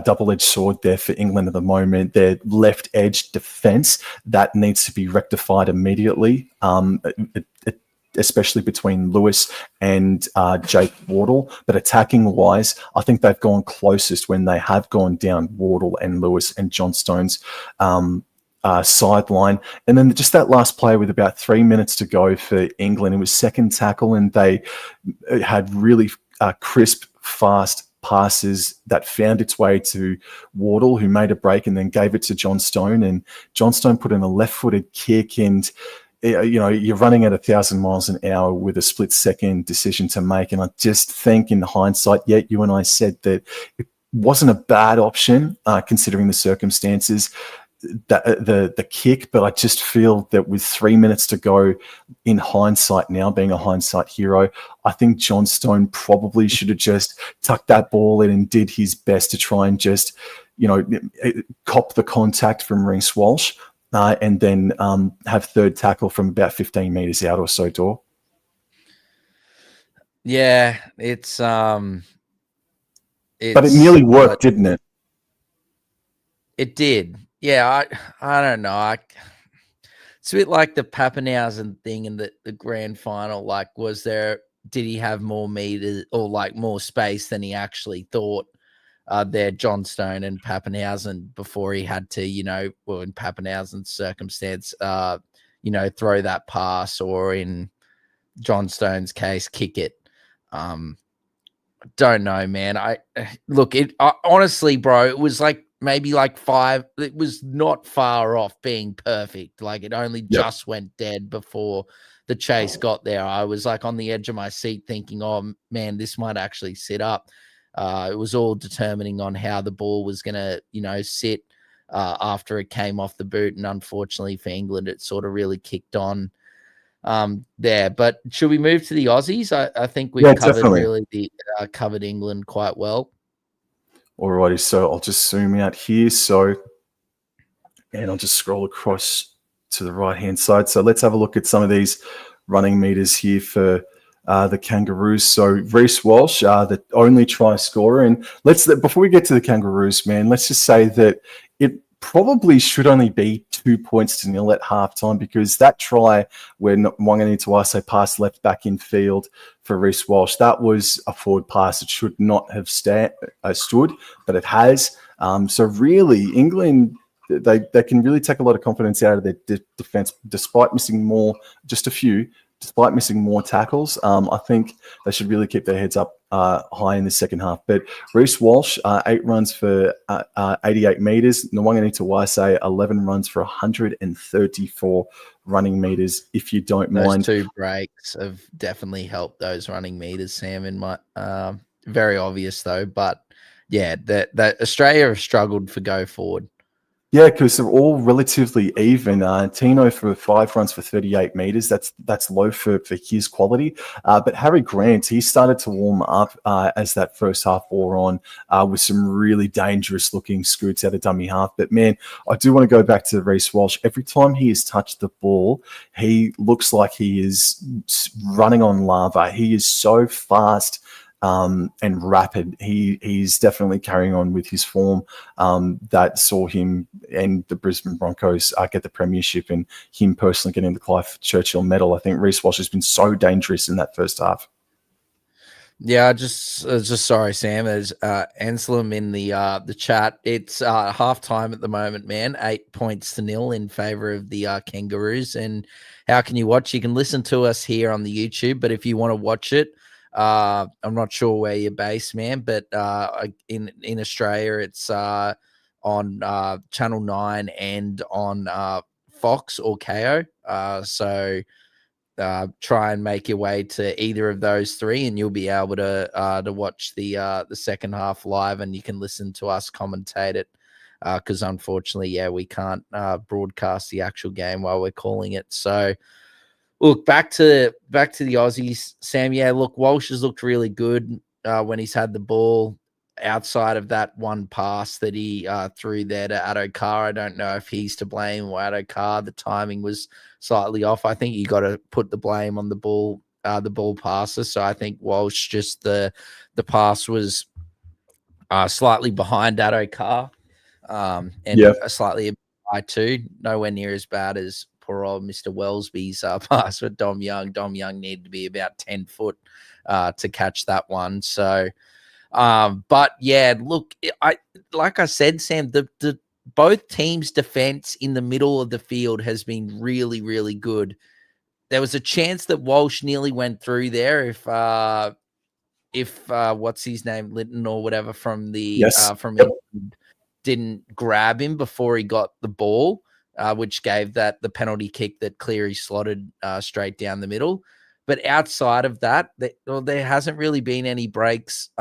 double-edged sword there for England at the moment. Their left edge defence, that needs to be rectified immediately, especially between Lewis and Jake Wardle. But attacking-wise, I think they've gone closest when they have gone down Wardle and Lewis and Johnstone's sideline. And then just that last play with about 3 minutes to go for England, it was second tackle, and they had really crisp, fast passes that found its way to Wardle, who made a break and then gave it to Johnstone, and Johnstone put in a left-footed kick. And you're running at 1,000 miles an hour with a split-second decision to make. And I just think, in hindsight, you and I said that it wasn't a bad option considering the circumstances, the kick, but I just feel that with 3 minutes to go, in hindsight now, being a hindsight hero, I think Johnstone probably should have just tucked that ball in and did his best to try and just, cop the contact from Reece Walsh and then have third tackle from about 15 metres out or so, Dor. Yeah, but it nearly worked, didn't it? It did. Yeah, I don't know. It's a bit like the Pappenhausen thing in the grand final. Like, did he have more meters or like more space than he actually thought there, Johnstone and Pappenhausen, before he had to, in Pappenhausen's circumstance, throw that pass, or in Johnstone's case, kick it. Don't know, man. Honestly, bro, it was like, maybe like 5. It was not far off being perfect. Like, it only just went dead before the chase got there. I was like on the edge of my seat thinking, oh man, this might actually sit up. It was all determining on how the ball was going to, sit after it came off the boot. And unfortunately for England, it sort of really kicked on there. But should we move to the Aussies? I think we've covered England quite well. Alrighty, so I'll just zoom out here. And I'll just scroll across to the right-hand side. So let's have a look at some of these running meters here for the Kangaroos. So Reece Walsh, the only try scorer. And before we get to the Kangaroos, man, let's just say that it probably should only be 2-0 at halftime, because that try where Nwangani Tawase passed left back in field for Reece Walsh, that was a forward pass. It should not have stood, but it has. So really, England, they can really take a lot of confidence out of their defence, despite missing just a few. despite missing more tackles, I think they should really keep their heads up high in the second half. But Reece Walsh, 8 runs for 88 metres. Nwanganita Waisei, 11 runs for 134 running metres, if you don't mind. Those 2 breaks have definitely helped those running metres, Sam, in my very obvious though. But yeah, that Australia have struggled for go forward. Yeah, because they're all relatively even. Tino for 5 runs for 38 metres. That's low for his quality. But Harry Grant, he started to warm up as that first half wore on with some really dangerous looking scoots out of dummy half. But man, I do want to go back to Reece Walsh. Every time he has touched the ball, he looks like he is running on lava. He is so fast and rapid. He's definitely carrying on with his form that saw him and the Brisbane Broncos get the premiership, and him personally getting the Clive Churchill medal. I think Reece Walsh has been so dangerous in that first half. Yeah, just sorry, Sam. There's Anselm in the chat. It's half time at the moment, man. 8-0 in favor of the Kangaroos. And how can you watch? You can listen to us here on the YouTube, but if you want to watch it, I'm not sure where you're based, man, but in Australia, it's on Channel 9 and on Fox or KO. So try and make your way to either of those 3, and you'll be able to watch the second half live, and you can listen to us commentate it. Because unfortunately, yeah, we can't broadcast the actual game while we're calling it. So. Look, back to the Aussies, Sam. Yeah, look, Walsh has looked really good when he's had the ball outside of that one pass that he threw there to Addo-Carr. I don't know if he's to blame or Addo-Carr. The timing was slightly off. I think you got to put the blame on the ball passer. So I think Walsh, just the pass was slightly behind Addo-Carr and slightly high too. Nowhere near as bad as poor old Mr. Wellesby's pass with Dom Young. Dom Young needed to be about 10 foot to catch that one. So, but yeah, look, like I said, Sam, the both teams' defense in the middle of the field has been really, really good. There was a chance that Walsh nearly went through there if what's his name, Linton or whatever from England didn't grab him before he got the ball. Which gave the penalty kick that Cleary slotted straight down the middle. But outside of that, there hasn't really been any breaks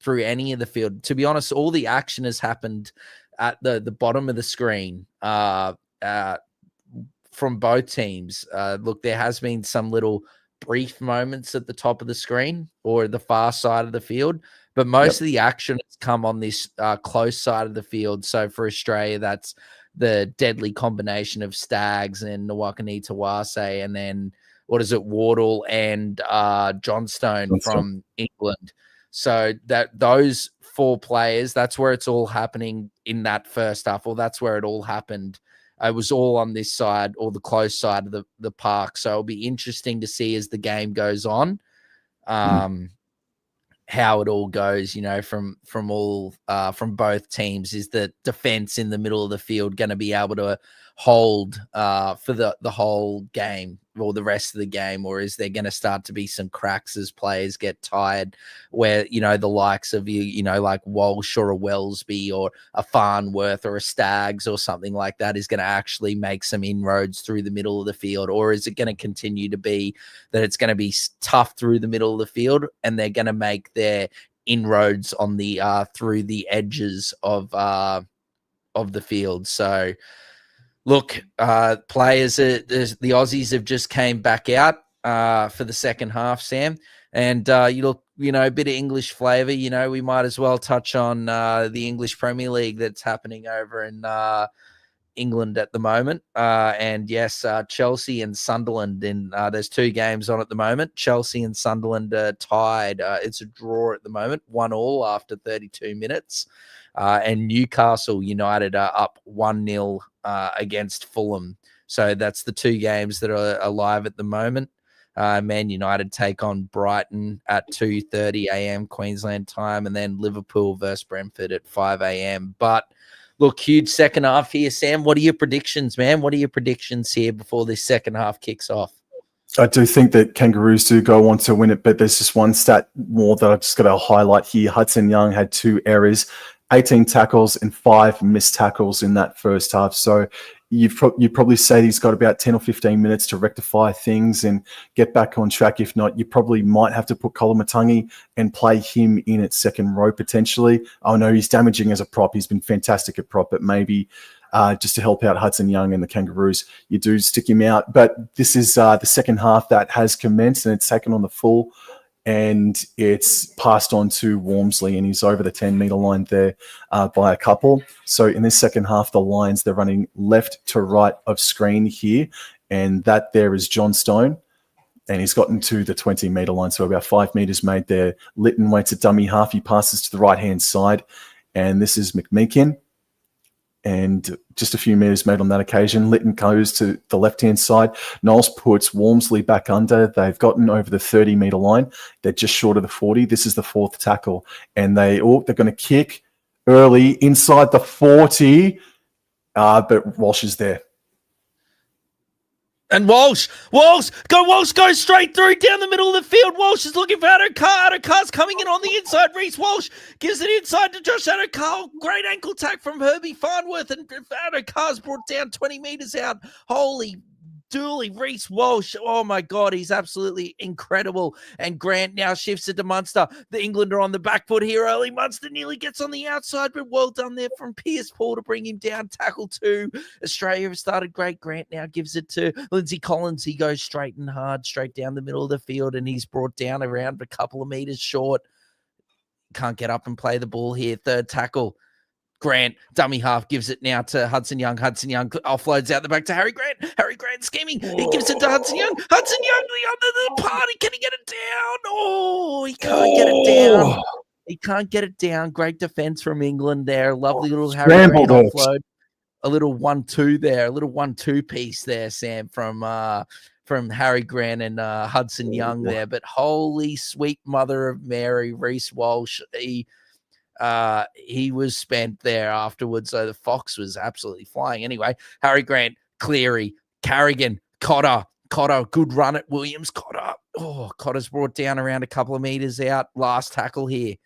through any of the field. To be honest, all the action has happened at the bottom of the screen from both teams. Look, there has been some little brief moments at the top of the screen or the far side of the field, but most of the action has come on this close side of the field. So for Australia, that's the deadly combination of Staggs and Nwanganita Waisei, and then Wardle and Johnstone from England. So that those 4 players, that's where it's all happening in that first half, or that's where it all happened. It was all on this side, or the close side of the park. So it'll be interesting to see as the game goes on. How it all goes, from both teams. Is the defense in the middle of the field going to be able to hold for the whole game or the rest of the game, or is there going to start to be some cracks as players get tired, where the likes of like Walsh or a Wellesby or a Farnworth or a Staggs or something like that is going to actually make some inroads through the middle of the field? Or is it going to continue to be that it's going to be tough through the middle of the field, and they're going to make their inroads on the through the edges of the field? So look, players, the Aussies have just came back out for the second half, Sam. And you look, a bit of English flavour. We might as well touch on the English Premier League that's happening over in England at the moment. And yes, Chelsea and Sunderland. And there's 2 games on at the moment. Chelsea and Sunderland are tied. It's a draw at the moment, 1-1 after 32 minutes. And Newcastle United are up 1-0 against Fulham. So that's the 2 games that are alive at the moment. Man United take on Brighton at 2:30 a.m. Queensland time, and then Liverpool versus Brentford at 5 a.m. But look, huge second half here, Sam. What are your predictions, man? What are your predictions here before this second half kicks off? I do think that Kangaroos do go on to win it, but there's just one stat more that I've just got to highlight here. Hudson Young had 2 errors, 18 tackles and 5 missed tackles in that first half. So you'd probably say he's got about 10 or 15 minutes to rectify things and get back on track. If not, you probably might have to put Kolomatangi and play him in at second row potentially. Oh no, he's damaging as a prop. He's been fantastic at prop, but maybe just to help out Hudson Young and the Kangaroos, you do stick him out. But this is the second half that has commenced, and it's taken on the full, and it's passed on to Walmsley, and he's over the 10-metre line there by a couple. So in this second half, the Lions, they're running left to right of screen here, and that there is John Stone, and he's gotten to the 20-metre line, so about 5 metres made there. Litton waits a dummy half. He passes to the right-hand side, and this is McMeekin. And just a few metres made on that occasion. Litton goes to the left-hand side. Knowles puts Walmsley back under. They've gotten over the 30-metre line. They're just short of the 40. This is the 4th tackle. And they're going to kick early inside the 40. But Walsh is there. And Walsh goes straight through down the middle of the field. Walsh is looking for Addo-Carr. Addo-Carr's coming in on the inside. Reece Walsh gives it inside to Josh Addo-Carr. Great ankle tack from Herbie Farnworth, and Addo-Carr's brought down 20 metres out. Holy Dooley, Reece Walsh. Oh my God, he's absolutely incredible. And Grant now shifts it to Munster. The England are on the back foot here early. Munster nearly gets on the outside, but well done there from Pierce Paul to bring him down. Tackle 2. Australia have started great. Grant now gives it to Lindsay Collins. He goes straight and hard, straight down the middle of the field, and he's brought down around a couple of meters short. Can't get up and play the ball here. 3rd tackle. Grant, dummy half, gives it now to Hudson Young. Hudson Young offloads out the back to Harry Grant. Harry Grant scheming. He gives it to Hudson Young. Hudson Young, the party. Can he get it down? Oh, he can't get it down. He can't get it down. Great defense from England there. Lovely little Harry Grant offload. A little 1-2 there. A little 1-2 piece there, Sam, from Harry Grant and Hudson Young there. But holy sweet mother of Mary, Reece Walsh, he was spent there afterwards. So the Fox was absolutely flying. Anyway, Harry Grant, Cleary, Carrigan, Cotter, good run at Williams. Cotter's brought down around a couple of meters out. Last tackle here.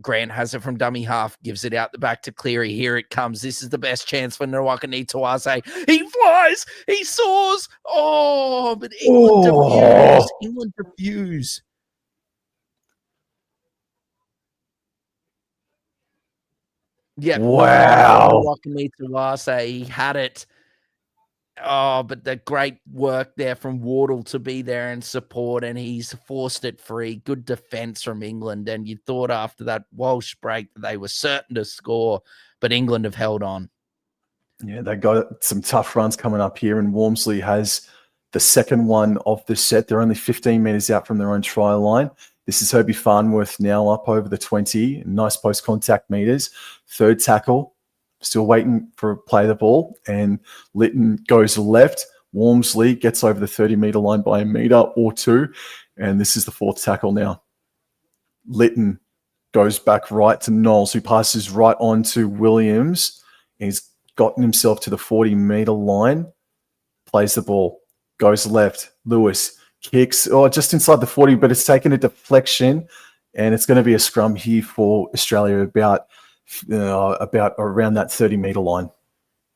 Grant has it from dummy half, gives it out the back to Cleary. Here it comes. This is the best chance for Nawaqanitawase. Tuase. He flies. He soars. Oh, but England refuse. Yeah. Wow. Tuase, he had it. Oh, but the great work there from Wardle to be there and support, and he's forced it free. Good defense from England, and you thought after that Walsh break that they were certain to score, but England have held on. Yeah, they got some tough runs coming up here, and Walmsley has the second one of the set. They're only 15 metres out from their own try line. This is Herbie Farnworth now up over the 20. Nice post-contact metres. 3rd tackle. Still waiting for play the ball, and Litton goes left. Walmsley gets over the 30-metre line by a metre or 2, and this is the 4th tackle now. Litton goes back right to Knowles, who passes right on to Williams. He's gotten himself to the 40-metre line, plays the ball, goes left. Lewis kicks, just inside the 40, but it's taken a deflection, and it's going to be a scrum here for Australia about around that 30-metre line.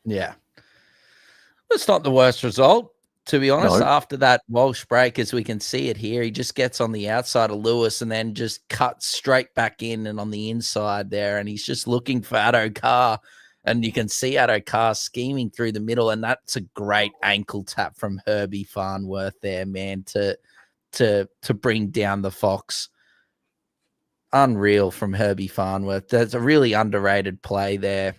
Yeah. That's not the worst result, to be honest. No. After that Walsh break, as we can see it here, he just gets on the outside of Lewis and then just cuts straight back in and on the inside there, and he's just looking for Addo-Carr, and you can see Addo-Carr scheming through the middle, and that's a great ankle tap from Herbie Farnworth there, man, to bring down the Fox. Unreal from Herbie Farnworth. That's a really underrated play there,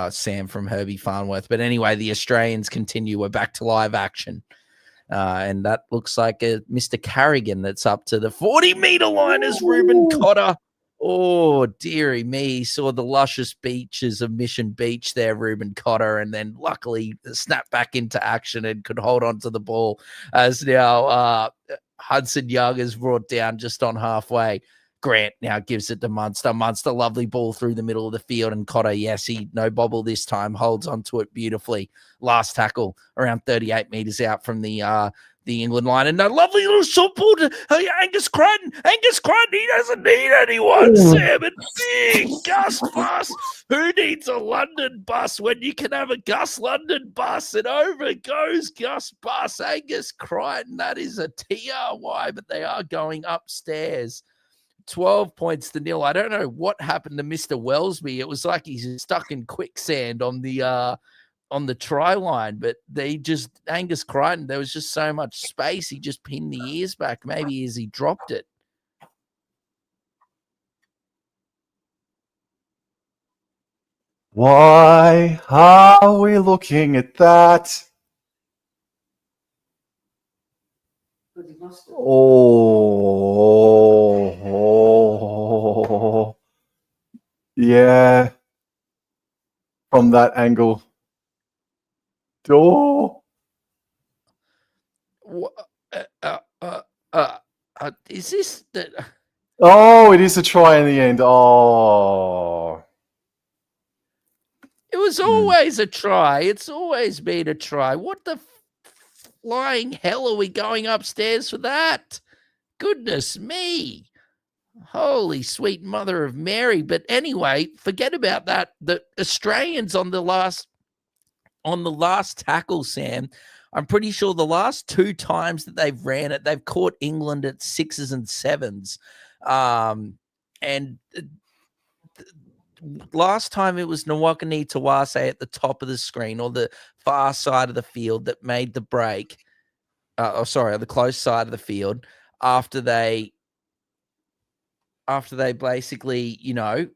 Sam, from Herbie Farnworth. But anyway, the Australians continue. We're back to live action. And that looks like a Mr. Carrigan that's up to the 40-metre line as Reuben Cotter. Oh, dearie me. He saw the luscious beaches of Mission Beach there, Reuben Cotter, and then luckily snapped back into action and could hold on to the ball as now Hudson Young is brought down just on halfway. Grant now gives it to Munster. Munster, lovely ball through the middle of the field, and Cotter, yes, he no bobble this time, holds onto it beautifully. Last tackle, around 38 metres out from the the England line. And a lovely little short ball to Angus Crichton. Angus Crichton, he doesn't need anyone, Sam. And big Gus Bus. Who needs a London bus when you can have a Gus London bus? And over goes Gus Bus. Angus Crichton, that is a TRY, but they are going upstairs. 12 points to nil. I don't know what happened to Mr. Welsby. It was like he's stuck in quicksand on the try line, but Angus Crichton, there was just so much space. He just pinned the ears back, maybe as he dropped it. Why are we looking at that? Oh, yeah. From that angle. Dor. Is this the? Oh, it is a try in the end. Oh. It was always a try. It's always been a try. What the flying hell are we going upstairs for that? Goodness me. Holy sweet mother of Mary. But anyway, forget about that. The Australians on the last tackle, Sam, I'm pretty sure the last 2 times that they've ran it, they've caught England at 6s and 7s. And last time it was Nwakani Tawase at the top of the screen or the far side of the field that made the break. The close side of the field after they basically,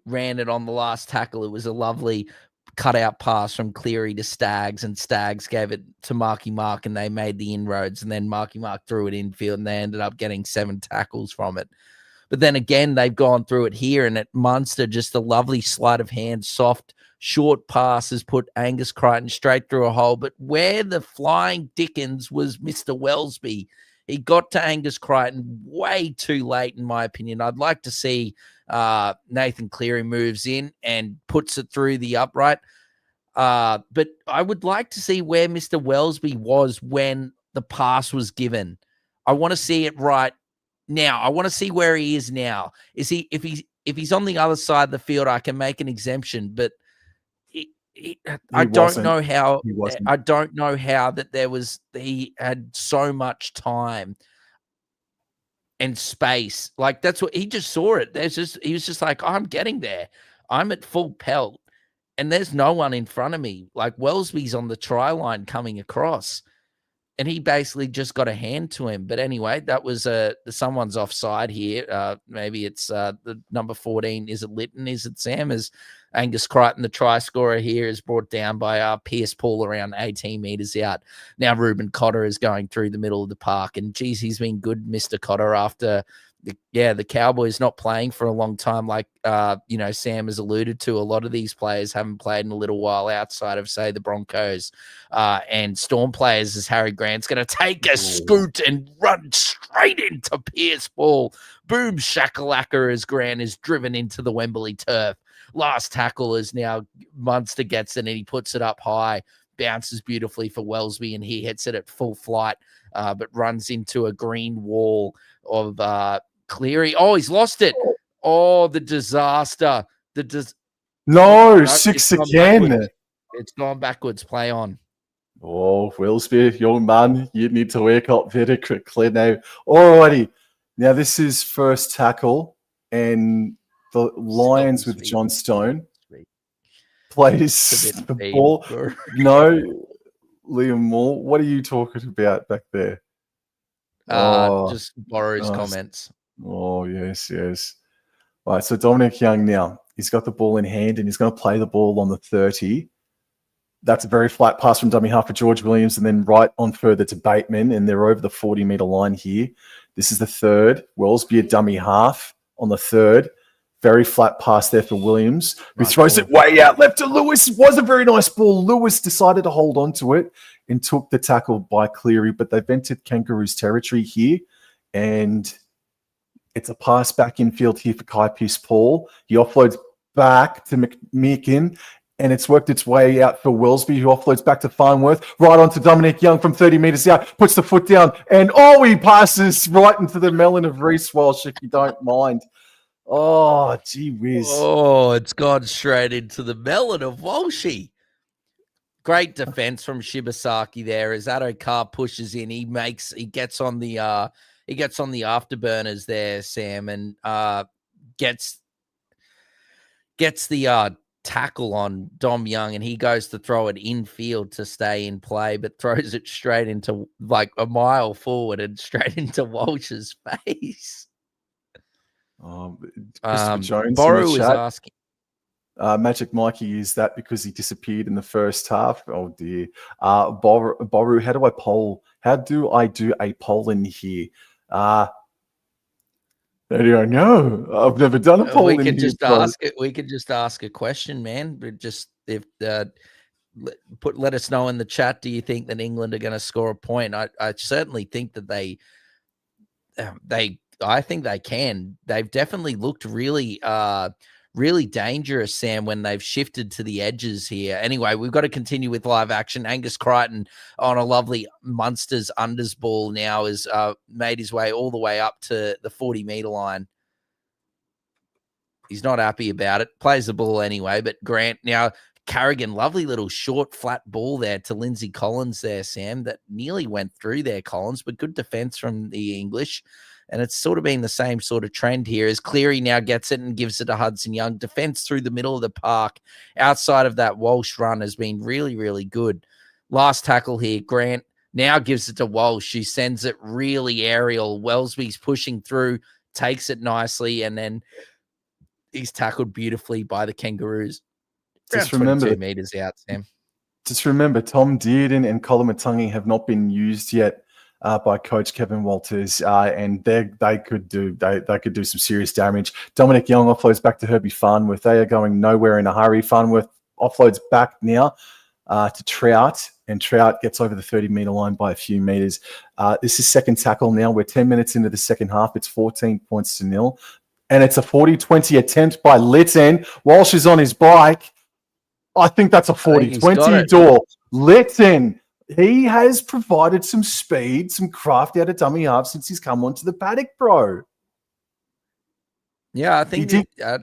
ran it on the last tackle. It was a lovely cutout pass from Cleary to Staggs, and Staggs gave it to Marky Mark, and they made the inroads, and then Marky Mark threw it infield, and they ended up getting 7 tackles from it. But then again, they've gone through it here, and at Munster, just a lovely sleight of hand, soft, short pass has put Angus Crichton straight through a hole. But where the flying dickens was Mr. Welsby? He got to Angus Crichton way too late, in my opinion. I'd like to see Nathan Cleary moves in and puts it through the upright. But I would like to see where Mr. Welsby was when the pass was given. I want to see it right now. I want to see where he is now. If he's on the other side of the field, I can make an exemption, but I don't know how that he had so much time and space. Like, that's what he just saw it. He was just like, I'm getting there. I'm at full pelt and there's no one in front of me. Like, Welsby's on the try line coming across, and he basically just got a hand to him. But anyway, that was someone's offside here. Maybe it's the number 14. Is it Litton? Is it Sam? As Angus Crichton, the try scorer here, is brought down by Pierce Paul around 18 meters out. Now Ruben Cotter is going through the middle of the park, and geez, he's been good, Mr. Cotter, after the Cowboys not playing for a long time. Like, Sam has alluded to, a lot of these players haven't played in a little while outside of, say, the Broncos and Storm players, as Harry Grant's going to take a scoot and run straight into Pierce Paul. Boom shakalaka as Grant is driven into the Wembley turf. Last tackle is now Munster gets it, and he puts it up high, bounces beautifully for Welsby, and he hits it at full flight, but runs into a green wall of Cleary. Oh, he's lost it. Oh, the disaster. No, 6 again. Backwards. It's gone backwards. Play on. Oh, Welsby, young man, you need to wake up very quickly now. Alrighty. Now, this is first tackle, and the Lions with John Stone plays the ball. No, Liam Moore, what are you talking about back there? Just borrows comments. Oh, yes. All right, so Dominic Young now. He's got the ball in hand, and he's going to play the ball on the 30. That's a very flat pass from dummy half for George Williams, and then right on further to Bateman, and they're over the 40-meter line here. This is the third. Welsby a dummy half on the third. Very flat pass there for Williams, who throws it way out left to Lewis. It was a very nice ball. Lewis decided to hold on to it and took the tackle by Cleary, but they've entered Kangaroos territory here, and it's a pass back infield here for Kai Pierce Paul. He offloads back to McMeekin, and it's worked its way out for Wellesby, who offloads back to Farnworth, right onto Dominic Young from 30 metres out, puts the foot down, and he passes right into the melon of Reece Walsh, if you don't mind. Oh, gee whiz. Oh, it's gone straight into the melon of Walshy. Great defense from Shibasaki there as Adokar pushes in. He gets on the afterburners there, Sam, and gets the tackle on Dom Young, and he goes to throw it infield to stay in play, but throws it straight into like a mile forward and straight into Walsh's face. Christopher Jones Boru is asking. Magic Mikey, is that because he disappeared in the first half? Oh dear. Boru, how do I do a poll in here? I don't know. I've never done a poll in here. We could just ask a question, man. But just let us know in the chat. Do you think that England are going to score a point? I certainly think that I think they can. They've definitely looked really dangerous, Sam, when they've shifted to the edges here. Anyway, we've got to continue with live action. Angus Crichton on a lovely Munsters unders ball now has made his way all the way up to the 40-meter line. He's not happy about it. Plays the ball anyway, but Grant now, Carrigan, lovely little short, flat ball there to Lindsay Collins there, Sam, that nearly went through there, Collins, but good defense from the English. And it's sort of been the same sort of trend here as Cleary now gets it and gives it to Hudson Young. Defense through the middle of the park outside of that Walsh run has been really, really good. Last tackle here, Grant now gives it to Walsh. She sends it really aerial. Wellesby's pushing through, takes it nicely, and then he's tackled beautifully by the Kangaroos. Just remember 22 meters out, Sam. Just remember, Tom Dearden and Colin Matungi have not been used yet by Coach Kevin Walters, and they could do some serious damage. Dominic Young offloads back to Herbie Farnworth. They are going nowhere in a hurry. Farnworth offloads back now to Trout, and Trout gets over the 30-meter line by a few meters. This is second tackle now. We're 10 minutes into the second half. It's 14 points to nil, and it's a 40-20 attempt by Lytton. Walsh is on his bike. I think that's a 40-20 Dor. Lytton. He has provided some speed, some craft out of dummy half since he's come onto the paddock, bro. Yeah, I think he did.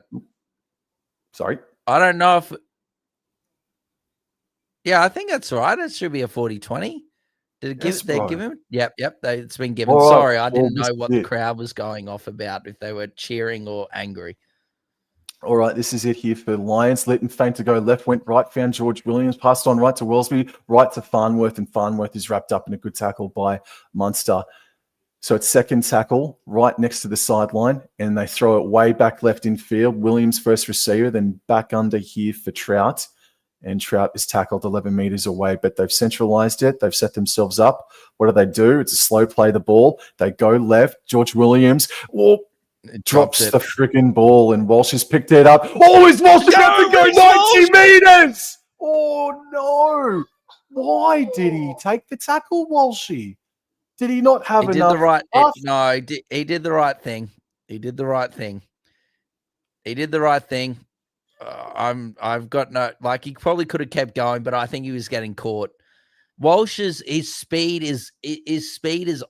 Sorry? I don't know if... Yeah, I think that's right. It should be a 40-20. Did they give him? Yep. It's been given. All Sorry, right. I didn't know what the crowd was going off about, if they were cheering or angry. All right, this is it here for Lions. Lytton feigned to go left, went right, found George Williams, passed on right to Wellesby, right to Farnworth, and Farnworth is wrapped up in a good tackle by Munster. So it's second tackle right next to the sideline, and they throw it way back left in field. Williams first receiver, then back under here for Trout, and Trout is tackled 11 meters away, but they've centralized it. They've set themselves up. What do? It's a slow play the ball. They go left. George Williams, drops the freaking ball, and Walsh has picked it up. Is Walsh about to go 90 meters? Oh, no. Why did he take the tackle, Walshy? Did he not have enough? He did the right thing. He did the right thing. I've got no, he probably could have kept going, but I think he was getting caught. Walsh's speed is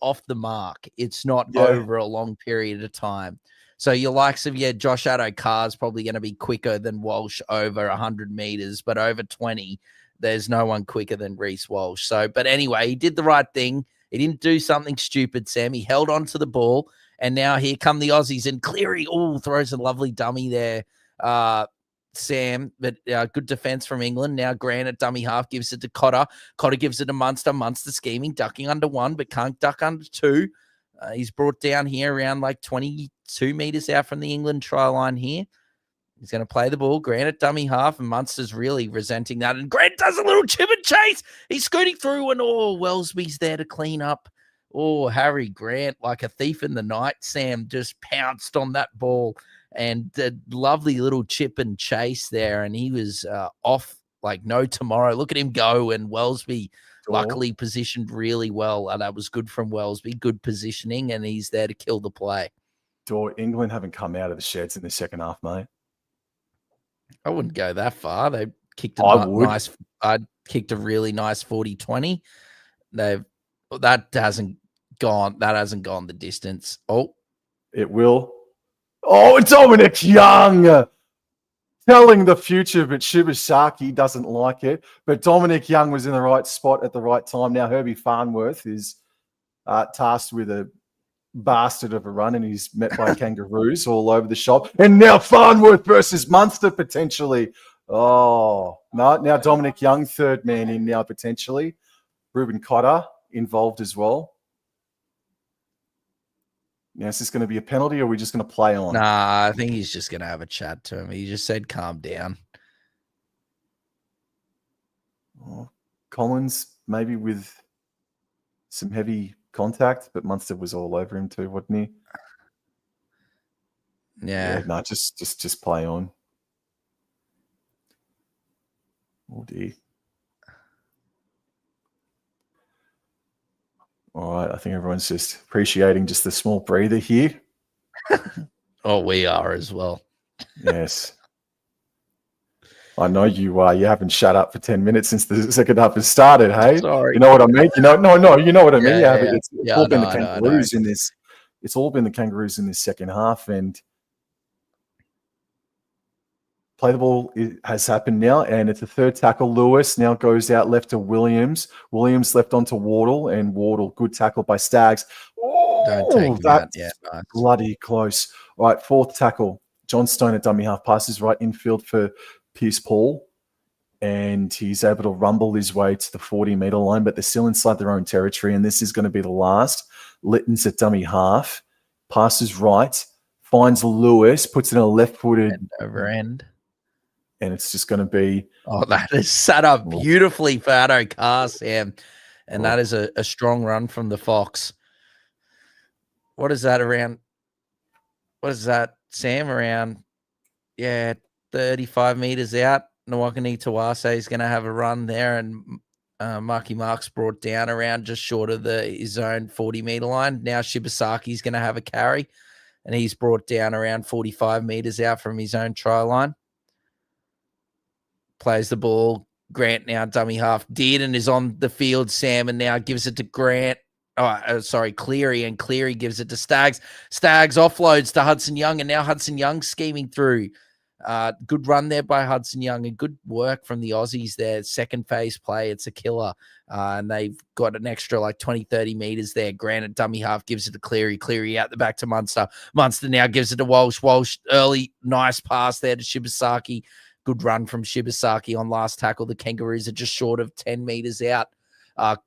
off the mark. It's not over a long period of time. So your likes of Josh Adokar is probably going to be quicker than Walsh over 100 meters, but over 20, there's no one quicker than Reece Walsh. So, but anyway, he did the right thing. He didn't do something stupid, Sam. He held on to the ball, and now here come the Aussies, and Cleary throws a lovely dummy there. Sam, but good defense from England. Now Grant at dummy half gives it to Cotter. Cotter gives it to Munster. Munster scheming, ducking under one, but can't duck under two. He's brought down here around 22 meters out from the England try line here. He's going to play the ball. Grant at dummy half, and Munster's really resenting that. And Grant does a little chip and chase. He's scooting through, and Wellesby's there to clean up. Harry Grant, like a thief in the night, Sam, just pounced on that ball. And a lovely little chip and chase there, and he was off like no tomorrow. Look at him go, and Wellesby luckily positioned really well. That was good from Wellesby, good positioning, and he's there to kill the play. England haven't come out of the sheds in the second half, mate. I wouldn't go that far. They kicked I would. I'd kicked a really nice 40-20. That hasn't gone the distance. Oh, it will. Oh, Dominic Young telling the future, but Shibasaki doesn't like it. But Dominic Young was in the right spot at the right time. Now Herbie Farnworth is tasked with a bastard of a run, and he's met by kangaroos all over the shop. And now Farnworth versus Munster potentially. Oh, no. Now Dominic Young, third man in now potentially. Ruben Cotter involved as well. Now, is this going to be a penalty, or are we just going to play on? Nah, I think he's just going to have a chat to him. He just said, calm down. Oh, Collins, maybe with some heavy contact, but Munster was all over him too, wasn't he? Yeah. No, just play on. Oh, dear. All right, I think everyone's just appreciating just the small breather here. Oh, we are as well. Yes. I know you are. You haven't shut up for 10 minutes since the second half has started, hey? Sorry. You know what I mean? You know what I mean? Yeah. It's all been the Kangaroos in this. It's all been the Kangaroos in this second half, and play the ball has happened now, and it's a third tackle. Lewis now goes out left to Williams. Williams left onto Wardle, and Wardle, good tackle by Staggs. Oh, don't take that. Yeah, nice. Bloody close. All right, fourth tackle. John Stone at dummy half passes right infield for Pierce Paul, and he's able to rumble his way to the 40-meter line, but they're still inside their own territory, and this is going to be the last. Litton's at dummy half, passes right, finds Lewis, puts it in a left-footed end over end. And it's just going to be... Oh, that is set up beautifully for Addo Sam. And that is a strong run from the Fox. What is that around? What is that, Sam? Around, 35 meters out. Nawakani Tawase is going to have a run there. And Marky Mark's brought down around just short of his own 40-meter line. Now Shibasaki's going to have a carry. And he's brought down around 45 meters out from his own try line. Plays the ball. Grant now dummy half. Dearden is on the field, Sam, and now gives it to Grant. Cleary, and Cleary gives it to Staggs. Staggs offloads to Hudson Young, and now Hudson Young scheming through. Good run there by Hudson Young, and good work from the Aussies there. Second phase play, it's a killer. And they've got an extra 20, 30 meters there. Grant at dummy half gives it to Cleary. Cleary out the back to Munster. Munster now gives it to Walsh. Walsh, early, nice pass there to Shibasaki. Good run from Shibasaki on last tackle. The Kangaroos are just short of 10 meters out.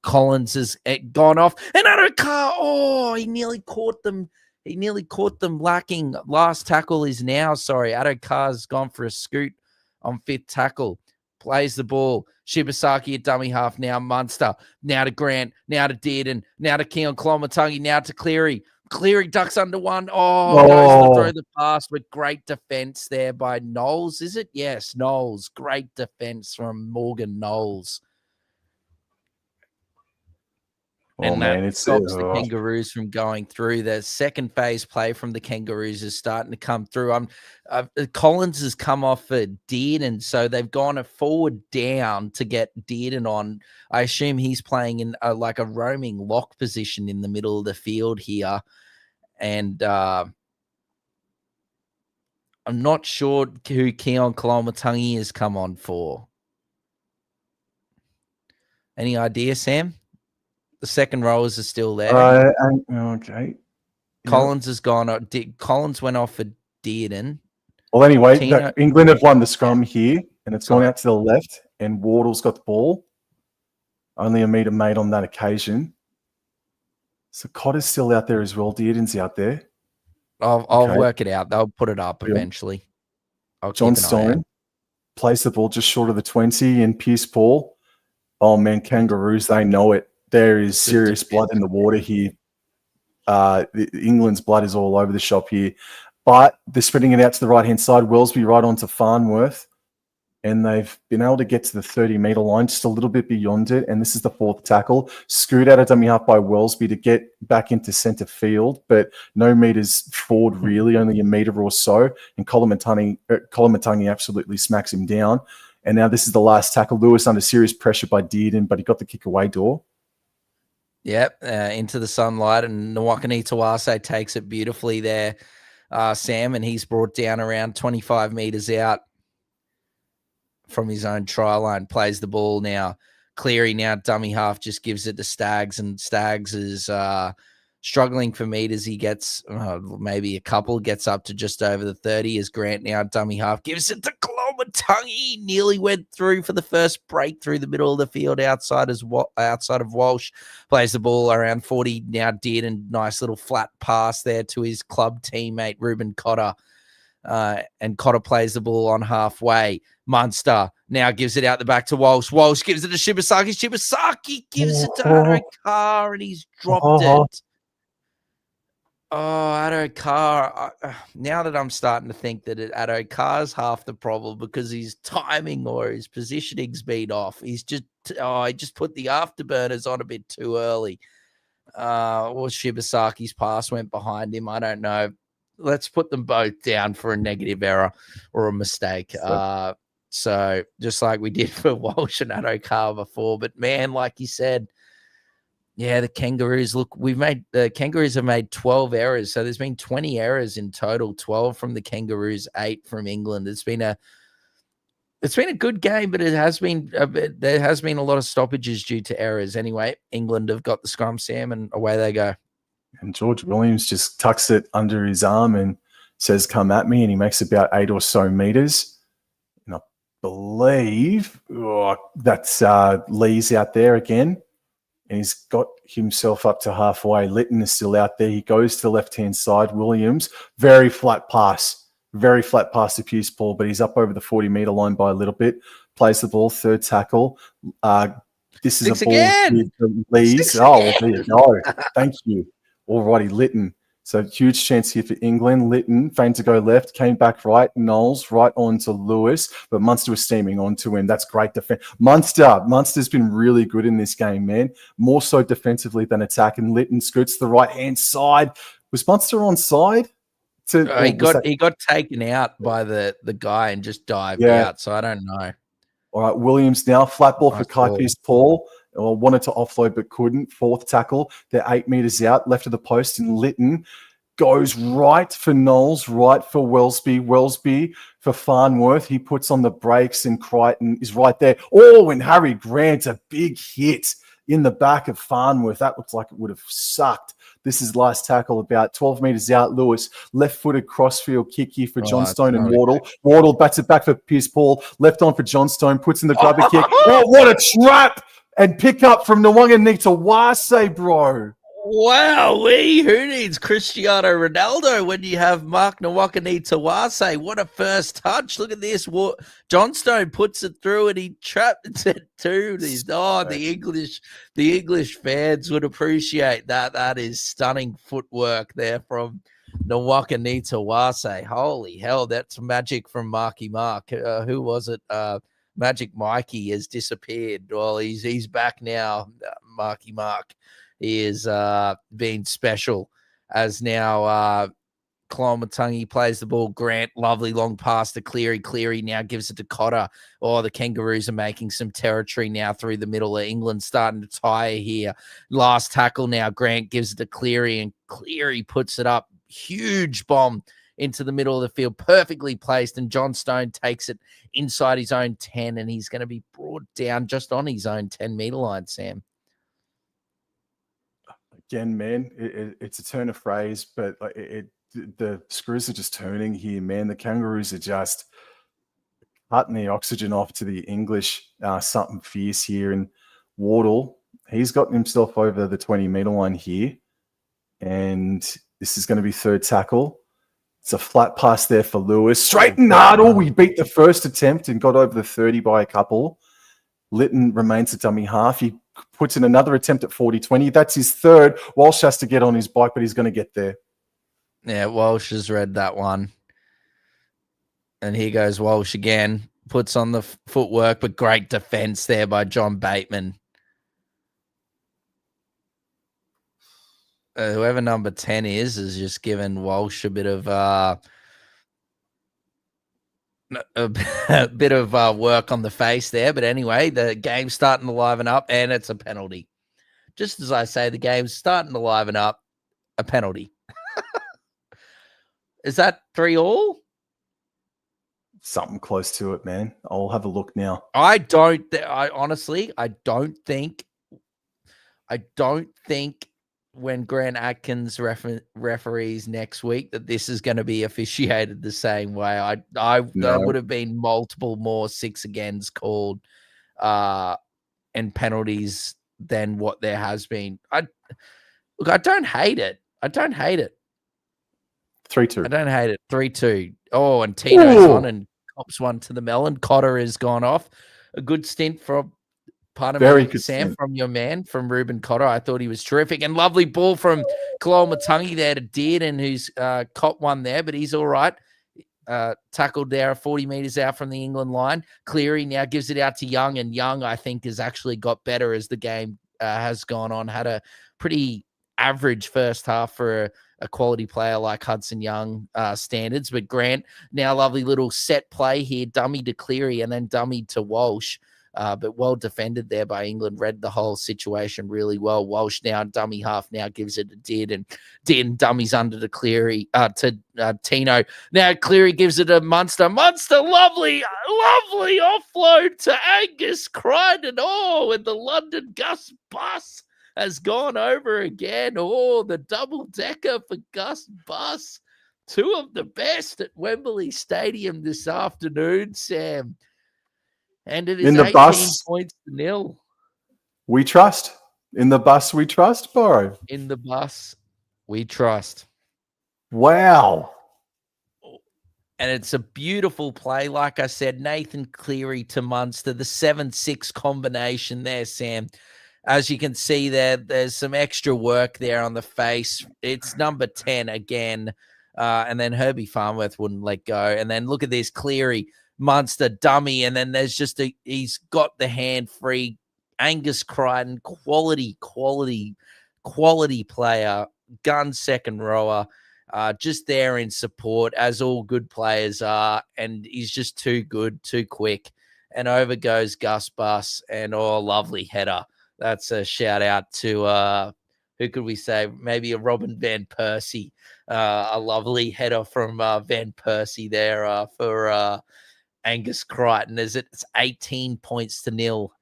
Collins has gone off. And Addo, he nearly caught them. He nearly caught them lacking. Last tackle is now, Addo Carr's gone for a scoot on fifth tackle. Plays the ball. Shibasaki at dummy half now. Munster. Now to Grant. Now to Dearden. Now to Keon Kolomatangi. Now to Cleary. Cleary ducks under one. Goes to throw the pass with great defense there by Knowles. Is it? Yes, Knowles. Great defense from Morgan Knowles. It stops the Kangaroos from going through. The second phase play from the Kangaroos is starting to come through. Collins has come off for Dearden, so they've gone a forward down to get Dearden on. I assume he's playing in a roaming lock position in the middle of the field here. And I'm not sure who Keon Kolomatangi has come on for. Any idea, Sam? The second rowers are still there. Okay. Collins has gone. Collins went off for Dearden. Well, anyway, England have won the scrum here, and it's gone out to the left, and Wardle's got the ball. Only a meter made on that occasion. So Cotter's still out there as well. Dearden's out there. I'll work it out. They'll put it up eventually. John Stone plays the ball just short of the 20, and Pierce Paul. Oh, man, Kangaroos, they know it. There is serious blood in the water here. England's blood is all over the shop here. But they're spreading it out to the right-hand side. Wellesby right onto Farnworth. And they've been able to get to the 30-meter line, just a little bit beyond it. And this is the fourth tackle. Screwed out of dummy half by Wellesby to get back into centre field, but no meters forward really, only a meter or so. And Kolomatangi absolutely smacks him down. And now this is the last tackle. Lewis under serious pressure by Dearden, but he got the kick away, Dor. Yep, into the sunlight, and Nwakani Tawase takes it beautifully there, Sam, and he's brought down around 25 metres out from his own try line, plays the ball now. Cleary now, dummy half, just gives it to Staggs, and Staggs is struggling for metres. He gets maybe a couple, gets up to just over the 30 as Grant now, dummy half, gives it to Colomatungi. Nearly went through for the first break through the middle of the field outside of Walsh. Plays the ball around 40 now, did, and nice little flat pass there to his club teammate, Ruben Cotter. And Cotter plays the ball on halfway. Munster now gives it out the back to Walsh. Walsh gives it to Shibasaki. Shibasaki gives it to Addo-Carr, and he's dropped it. Oh, Addo-Carr. Now that I'm starting to think that Addo-Carr's half the problem because his timing or his positioning's been off. He just put the afterburners on a bit too early. Or Shibasaki's pass went behind him. I don't know. Let's put them both down for a negative error or a mistake. So just like we did for Walsh and Addo-Carr before. But man, like you said, yeah, the Kangaroos, look, the Kangaroos have made 12 errors. So there's been 20 errors in total, 12 from the Kangaroos, 8 from England. It's been a good game, but there has been a lot of stoppages due to errors. Anyway, England have got the scrum, Sam, and away they go. And George Williams just tucks it under his arm and says, "Come at me," and he makes about 8 or so meters. And I believe that's Lee's out there again. And he's got himself up to halfway. Litton is still out there. He goes to the left-hand side. Williams, very flat pass to Pierce Paul, but he's up over the 40-meter line by a little bit. Plays the ball, third tackle. This is Six a ball again. with Lee's. Oh, well, there you go. Thank you. Alrighty, Litton. So huge chance here for England. Litton feigned to go left, came back right. Knowles right on to Lewis, but Munster was steaming onto him. That's great defense. Munster's been really good in this game, man. More so defensively than attacking. Litton scoots to the right-hand side. Was Munster onside? He got taken out by the guy and just dived out, so I don't know. All right, Williams now. Flat ball for Kai Pearce-Paul. Wanted to offload but couldn't. Fourth tackle. They're 8 meters out, left of the post, and Litton goes right for Knowles, right for Wellesby for Farnworth. He puts on the brakes, and Crichton is right there. Oh, and Harry Grant, a big hit in the back of Farnworth. That looks like it would have sucked. This is last tackle about 12 meters out. Lewis, left-footed crossfield kick here for Johnstone and Wardle. Wardle bats it back for Pearce-Paul. Left on for Johnstone, puts in the grubber kick. Oh, what a trap! And pick up from Nwakani Tawase, bro. Wow, who needs Cristiano Ronaldo when you have Mark Nwakani Tawase? What a first touch. Look at this. Johnstone puts it through and he trapped it too. The English fans would appreciate that. That is stunning footwork there from Nwakani Tawase. Holy hell, that's magic from Marky Mark. Who was it? Magic Mikey has disappeared. Well, he's back now, Marky Mark. He is being special as now Colomatungi plays the ball. Grant, lovely long pass to Cleary. Cleary now gives it to Cotter. Oh, the Kangaroos are making some territory now through the middle of England, starting to tire here. Last tackle now. Grant gives it to Cleary, and Cleary puts it up. Huge bomb into the middle of the field, perfectly placed, and Johnstone takes it inside his own 10, and he's going to be brought down just on his own 10-meter line, Sam. Again, man, it's a turn of phrase, but the screws are just turning here, man. The Kangaroos are just cutting the oxygen off to the English, something fierce here. And Wardle, he's gotten himself over the 20-meter line here, and this is going to be third tackle. It's a flat pass there for Lewis. Straight and hard. We beat the first attempt and got over the 30 by a couple. Litton remains a dummy half. He puts in another attempt at 40-20. That's his third. Walsh has to get on his bike, but he's going to get there. Yeah, Walsh has read that one. And here goes Walsh again. Puts on the footwork, but great defense there by John Bateman. Whoever number 10 is just given Walsh a bit of a bit of work on the face there. But anyway, the game's starting to liven up, and it's a penalty. Just as I say, the game's starting to liven up, a penalty. Is that 3-3? Something close to it, man. I'll have a look now. I honestly, I don't think when Grant Atkins referees next week that this is going to be officiated the same way. There would have been multiple more 6 agains called and penalties than what there has been. I don't hate it. 3-2. I don't hate it. 3-2. Oh, and Tino's on and cops one to the melon. Cotter has gone off. A good stint from, Very good Sam, stint. from your man, from Ruben Cotter. I thought he was terrific. And lovely ball from Kalol Matangi there to Dearden, who's caught one there, but he's all right. Tackled there 40 meters out from the England line. Cleary now gives it out to Young, and Young, I think, has actually got better as the game has gone on. Had a pretty average first half for a quality player like Hudson Young standards. But Grant, now lovely little set play here, dummy to Cleary and then dummy to Walsh. But well defended there by England, read the whole situation really well. Walsh now dummy half now gives it to Did, and Did dummies under to Cleary to Tino. Now Cleary gives it to Munster. Munster, lovely offload to Angus Crichton. Oh, and the London Gus bus has gone over again. Oh, the double decker for Gus Bus. 2 of the best at Wembley Stadium this afternoon, Sam. And it is in the 18 bus, points to 0. We trust. In the bus, we trust, Burrow. In the bus, we trust. Wow. And it's a beautiful play. Like I said, Nathan Cleary to Munster, the 7-6 combination there, Sam. As you can see there, there's some extra work there on the face. It's number 10 again. And then Herbie Farnworth wouldn't let go. And then look at this, Cleary, Munster, dummy. And then there's just he's got the hand free. Angus Crichton, quality player, gun second rower. Just there in support, as all good players are. And he's just too good, too quick. And over goes Gus Bus. And lovely header. That's a shout out to who could we say? Maybe a Robin Van Persie. A lovely header from Van Persie there for Angus Crichton. It's 18 points to 0.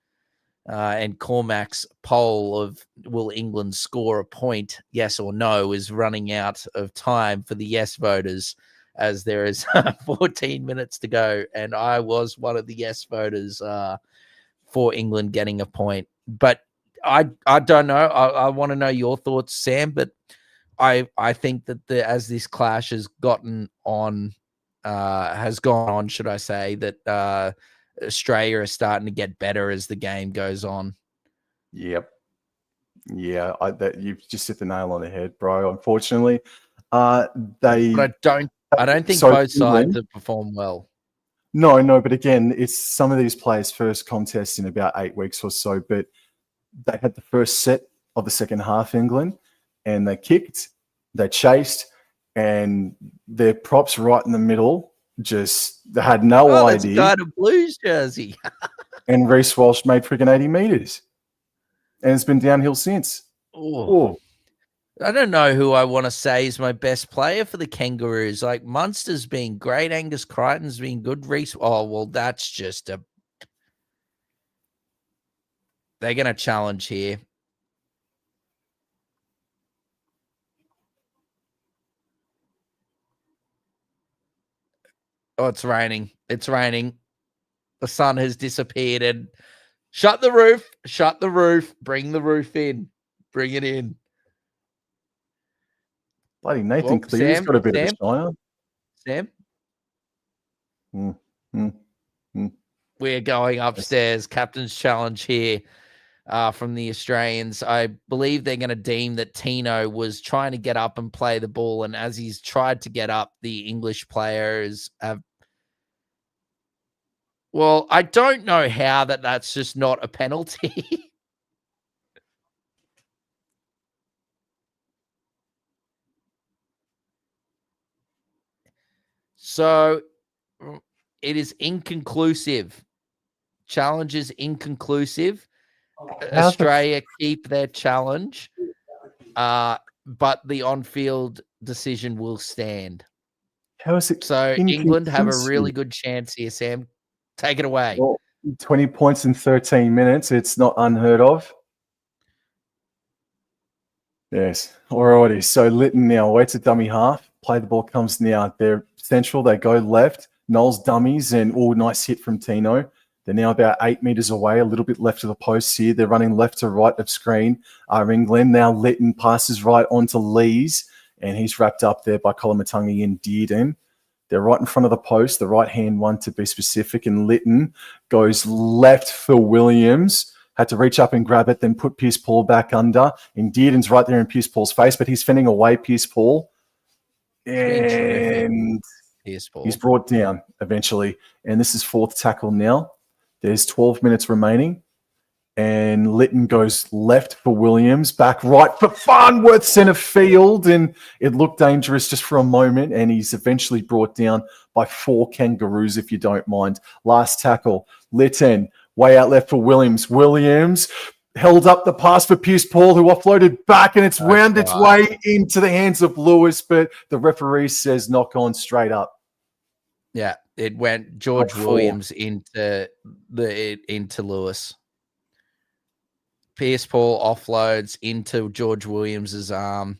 And Cormac's poll of will England score a point, yes or no, is running out of time for the yes voters, as there is 14 minutes to go. And I was one of the yes voters for England getting a point. But I don't know. I want to know your thoughts, Sam. But I think that as this clash has gone on, should I say, that Australia is starting to get better as the game goes on. Yep. Yeah, you've just hit the nail on the head, bro. Unfortunately, But I don't think both sides have performed well. No, but again, it's some of these players' first contest in about 8 weeks or so. But they had the first set of the second half, England, and they kicked, they chased, and their props right in the middle they had no idea. That's got a Blues jersey. And Reece Walsh made freaking 80 meters. And it's been downhill since. Oh. I don't know who I want to say is my best player for the Kangaroos. Like, Munster's been great. Angus Crichton's been good. Reece, that's just they're going to challenge here. Oh, it's raining. It's raining. The sun has disappeared. And shut the roof. Bring the roof in. Bring it in. Bloody Nathan Cleary's got a bit of a shiner. Sam? We're going upstairs. Captain's challenge here from the Australians. I believe they're going to deem that Tino was trying to get up and play the ball. And as he's tried to get up, the English players have... Well, I don't know how that's just not a penalty. So, It is inconclusive. Challenge is inconclusive. Australia keep their challenge, but the on-field decision will stand. How is it? So England have a really good chance here, Sam. Take it away. Well, 20 points in 13 minutes. It's not unheard of. Yes. Alrighty. So Lytton now waits at dummy half. Play the ball comes now. They're central. They go left. Knowles dummies and nice hit from Tino. They're now about 8 meters away, a little bit left of the post here. They're running left to right of screen. England now Lytton passes right onto Lees, and he's wrapped up there by Kolomatangi and Dearden. They're right in front of the post, the right-hand one to be specific, and Lytton goes left for Williams. Had to reach up and grab it, then put Pierce-Paul back under. And Dearden's right there in Pierce-Paul's face, but he's fending away Pierce-Paul. And he's brought down eventually. And this is fourth tackle now. There's 12 minutes remaining. And Lytton goes left for Williams, back right for Farnworth, centre field. And it looked dangerous just for a moment. And he's eventually brought down by 4 Kangaroos, if you don't mind. Last tackle, Lytton, way out left for Williams. Williams held up the pass for Pierce-Paul, who offloaded back, and it's wound its way into the hands of Lewis. But the referee says knock on straight up. Yeah, it went George Williams into Lewis. Pierce-Paul offloads into George Williams's arm,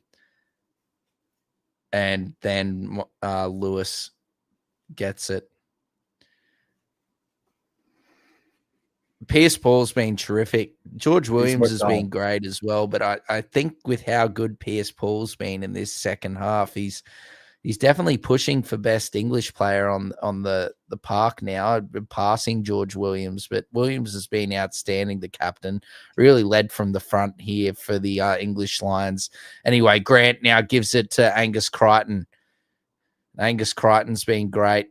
and then Lewis gets it. Pierce-Paul's been terrific. George Williams has been great as well, but I think with how good Pierce-Paul's been in this second half, he's definitely pushing for best English player on the park now, passing George Williams. But Williams has been outstanding, the captain, really led from the front here for the English Lions. Anyway, Grant now gives it to Angus Crichton. Angus Crichton's been great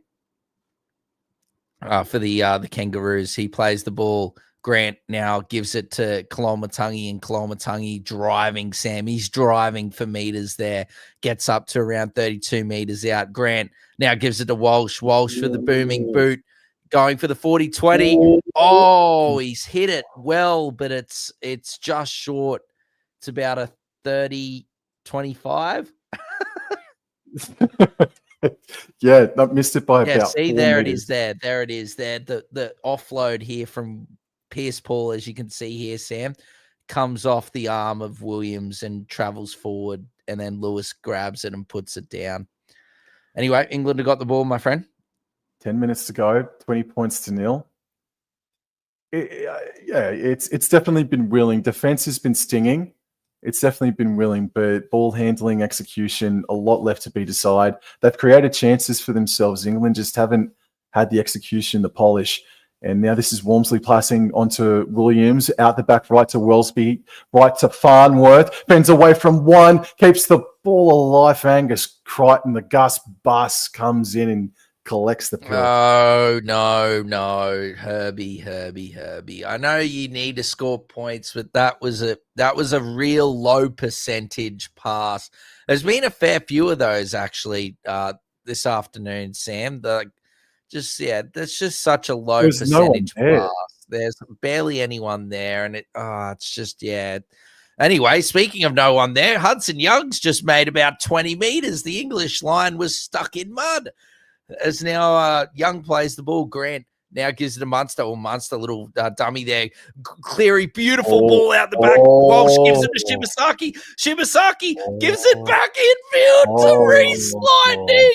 for the Kangaroos. He plays the ball. Grant now gives it to Kolomatangi, and Kolomatangi driving, Sam. He's driving for meters there. Gets up to around 32 meters out. Grant now gives it to Walsh. Walsh for the booming boot. Going for the 40-20. Oh, he's hit it well, but it's just short. It's about a 30-25. Yeah, I missed it by about. See, there meters. There it is. The offload here from Pierce-Paul, as you can see here, Sam, comes off the arm of Williams and travels forward, and then Lewis grabs it and puts it down. Anyway, England have got the ball, my friend. 10 minutes to go, 20 points to 0. It's definitely been willing. Defense has been stinging. It's definitely been willing, but ball handling, execution, a lot left to be decided. They've created chances for themselves. England just haven't had the execution, the polish. And now this is Walmsley passing onto Williams, out the back right to Wellsby, right to Farnworth, bends away from one, keeps the ball alive. Angus Crichton, the Gus bus comes in and collects the pill. No. Herbie. I know you need to score points, but that was a real low percentage pass. There's been a fair few of those actually this afternoon, Sam. That's just such a low percentage pass. There's barely anyone there, and it's just Anyway, speaking of no one there, Hudson Young's just made about 20 meters. The English line was stuck in mud. As now Young plays the ball, Grant now gives it to Munster. Munster, little dummy there. Cleary, beautiful ball out the back. Walsh gives it to Shibasaki. Shibasaki gives it back infield to Reece Lightning.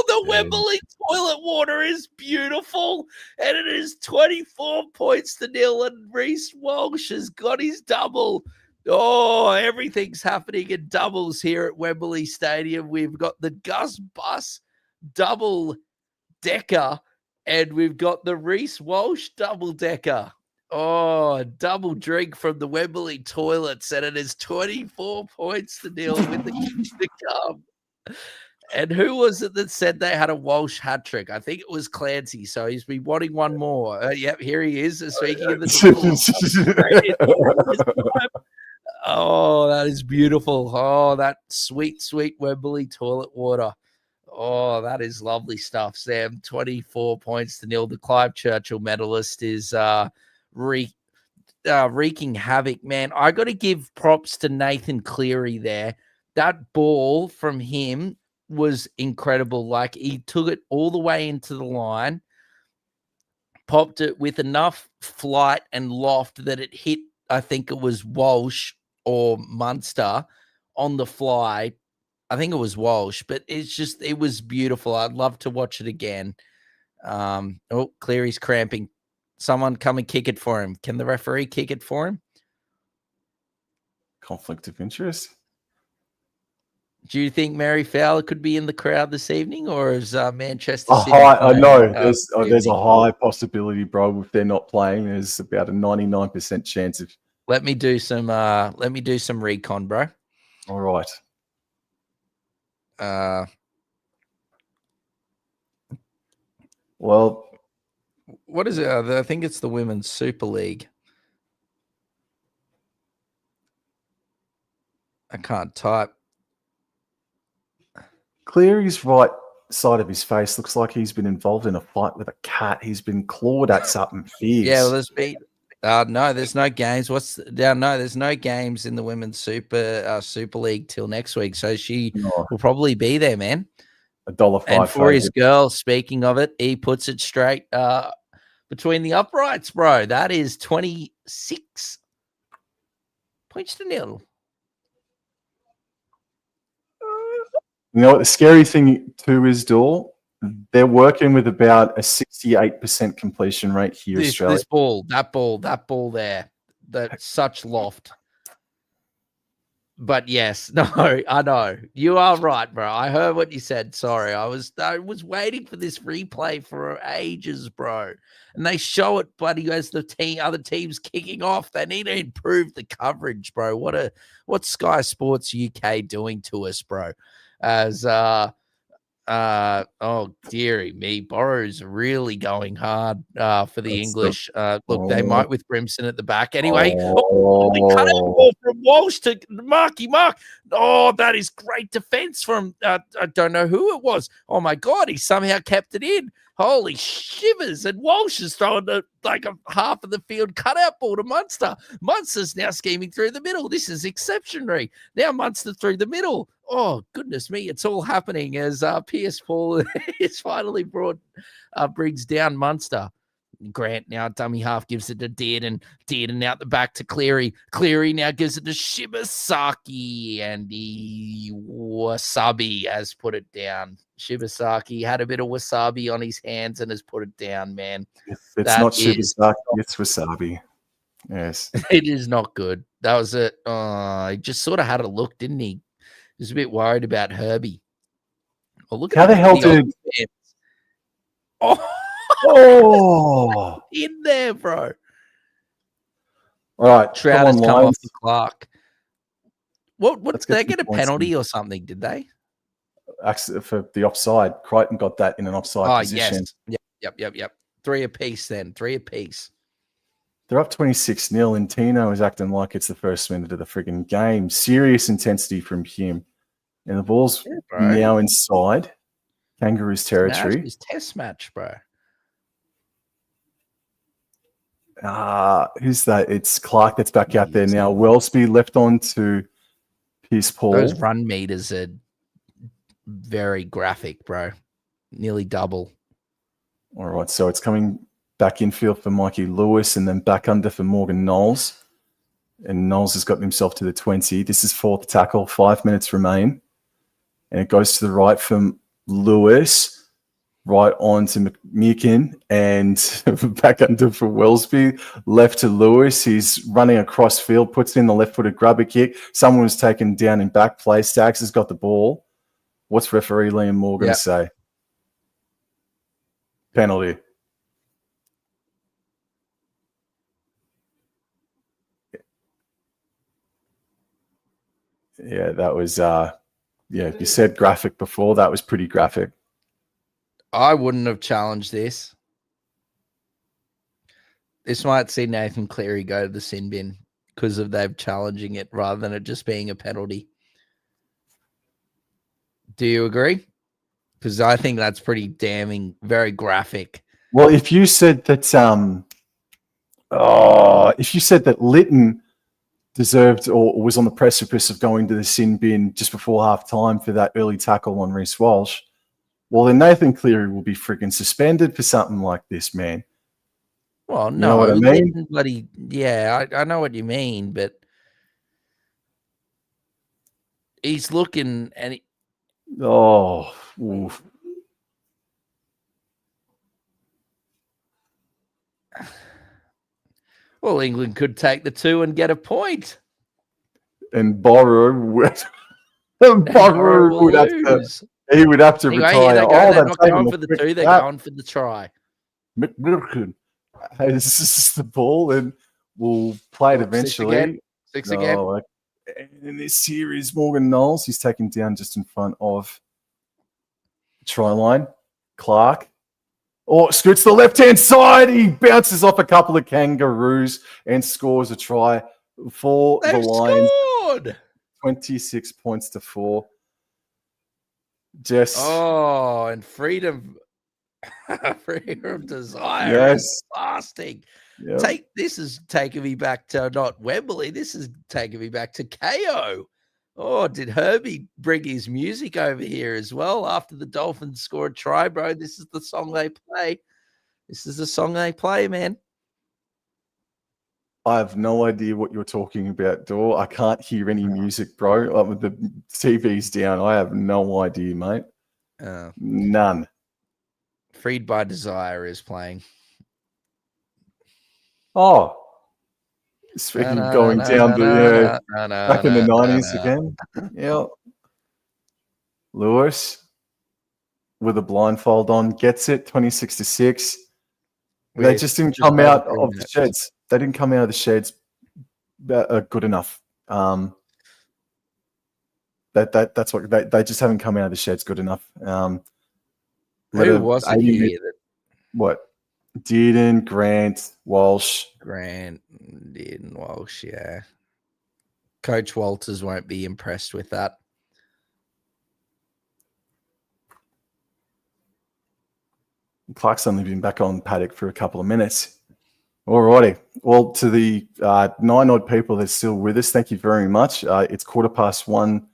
The Wembley toilet water is beautiful. And it is 24 points to 0. And Reece Walsh has got his double. Everything's happening in doubles here at Wembley Stadium. We've got the Gus Bus double decker, and we've got the Reece Walsh double decker. Double drink from the Wembley toilets, and it is 24 points to 0 with the kicks to come. And who was it that said they had a Walsh hat trick? I think it was Clancy. So he's been wanting one more. Yep, here he is. Speaking of the that is beautiful. That sweet, sweet Wembley toilet water. Oh, that is lovely stuff, Sam. 24 points to nil. The Clive Churchill medalist is wreaking havoc, man. I got to give props to Nathan Cleary there. That ball from him was incredible. Like, he took it all the way into the line, popped it with enough flight and loft that it hit, I think it was Walsh or Munster on the fly. I think it was Walsh, but it was beautiful. I'd love to watch it again. Cleary's cramping. Someone come and kick it for him. Can the referee kick it for him? Conflict of interest. Do you think Mary Fowler could be in the crowd this evening, or is Manchester City? I know there's a high possibility, bro. If they're not playing, there's about a 99% chance of. Let me do some recon, bro. All right. Well, what is it? I think it's the Women's Super League. I can't type. Cleary's right side of his face looks like he's been involved in a fight with a cat. He's been clawed at something fierce. Yeah, well, there's been. No, there's no games. No, there's no games in the Women's Super League till next week. So she will probably be there, man. $1.05. And for his girl, speaking of it, he puts it straight between the uprights, bro. That is 26 points to nil. You know what the scary thing too is, Dor? They're working with about a 68% completion rate here, Australia. That ball there, that's such loft. But yes, no, I know. You are right, bro. I heard what you said. Sorry. I was waiting for this replay for ages, bro. And they show it, buddy, as the other team's kicking off. They need to improve the coverage, bro. What's Sky Sports UK doing to us, bro? As oh dearie me, Borrow's really going hard for the English. Look, they might with Brimson at the back anyway. They cut out ball from Walsh to Marky Mark. Oh, that is great defense from I don't know who it was. Oh my god, he somehow kept it in. Holy shivers! And Walsh is throwing like a half of the field cutout ball to Munster. Munster's now scheming through the middle. This is exceptionary. Now Munster through the middle. Oh, goodness me. It's all happening as Pierce Paul is finally brings down Munster. Grant now dummy half gives it to Dearden. Dearden out the back to Cleary. Cleary now gives it to Shibasaki, and the Wasabi has put it down. Shibasaki had a bit of wasabi on his hands and has put it down, man. It's not Shibasaki, it's wasabi. Yes. It is not good. That was it. He just sort of had a look, didn't he? He was a bit worried about Herbie. Oh, look how the hell did... Oh, in there, bro. All right, Trout has come off the clock. What did they get a penalty or something? Did they? For the offside, Crichton got that in an offside position. Yes. Yep. 3 apiece then. 3 apiece. They're up 26-0, and Tino is acting like it's the first minute of the friggin' game. Serious intensity from him. And the ball's now inside Kangaroos territory. It's test match, bro. Who's that? It's Clark that's back out there now. Wellsby left on to Pierce Paul. Those run meters are very graphic, bro. Nearly double. All right, so it's coming back infield for Mikey Lewis and then back under for Morgan Knowles. And Knowles has got himself to the 20. This is 4th tackle. 5 minutes remain. And it goes to the right from Lewis. Right on to McMeekin and back under for Wellsby. Left to Lewis. He's running across field, puts in the left-footed grubber kick. Someone was taken down in back play. Staggs has got the ball. What's referee Liam Morgan say? Penalty. Yeah, that was, you said graphic before. That was pretty graphic. I wouldn't have challenged this. This might see Nathan Cleary go to the sin bin because of they've challenging it rather than it just being a penalty. Do you agree? because I think that's pretty damning, very graphic. Well, if you said that, if you said that Lytton deserved or was on the precipice of going to the sin bin just before half time for that early tackle on Reece Walsh, well, then Nathan Cleary will be freaking suspended for something like this, man. Well, no, you know what I mean? Lytton, bloody, I know what you mean, but he's looking and oof. Well, England could take the 2 and get a point. And Borrow would have to. He would have to retire. They're not going for the 2. They're going for the try. McMillican has the ball and will play it eventually. 6 again. And this here is Morgan Knowles. He's taken down just in front of try line. Clark. Scoots to the left-hand side. He bounces off a couple of kangaroos and scores a try for the Lions. Scored! 26 points to 4. Just and freedom of desire. Yes. Fasting. Yep. This is taking me back to not Wembley. This is taking me back to KO. Oh, did Herbie bring his music over here as well after the Dolphins scored a try, bro? This is the song they play. This is the song they play, man. I have no idea what you're talking about, Dor. I can't hear any music, bro. The TV's down. I have no idea, mate. None. Freed by Desire is playing. Speaking of going down to back in the 90s again. Yeah. Lewis with a blindfold on gets it 26-6. They just didn't come out of the sheds. They didn't come out of the sheds good enough. That's what they just haven't come out of the sheds good enough. Who was it here? What? Dearden, Grant, Walsh. Dearden, Walsh, yeah. Coach Walters won't be impressed with that. Clark's only been back on paddock for a couple of minutes. Alrighty. Well, to the 9-odd people that's still with us, thank you very much. It's 1:15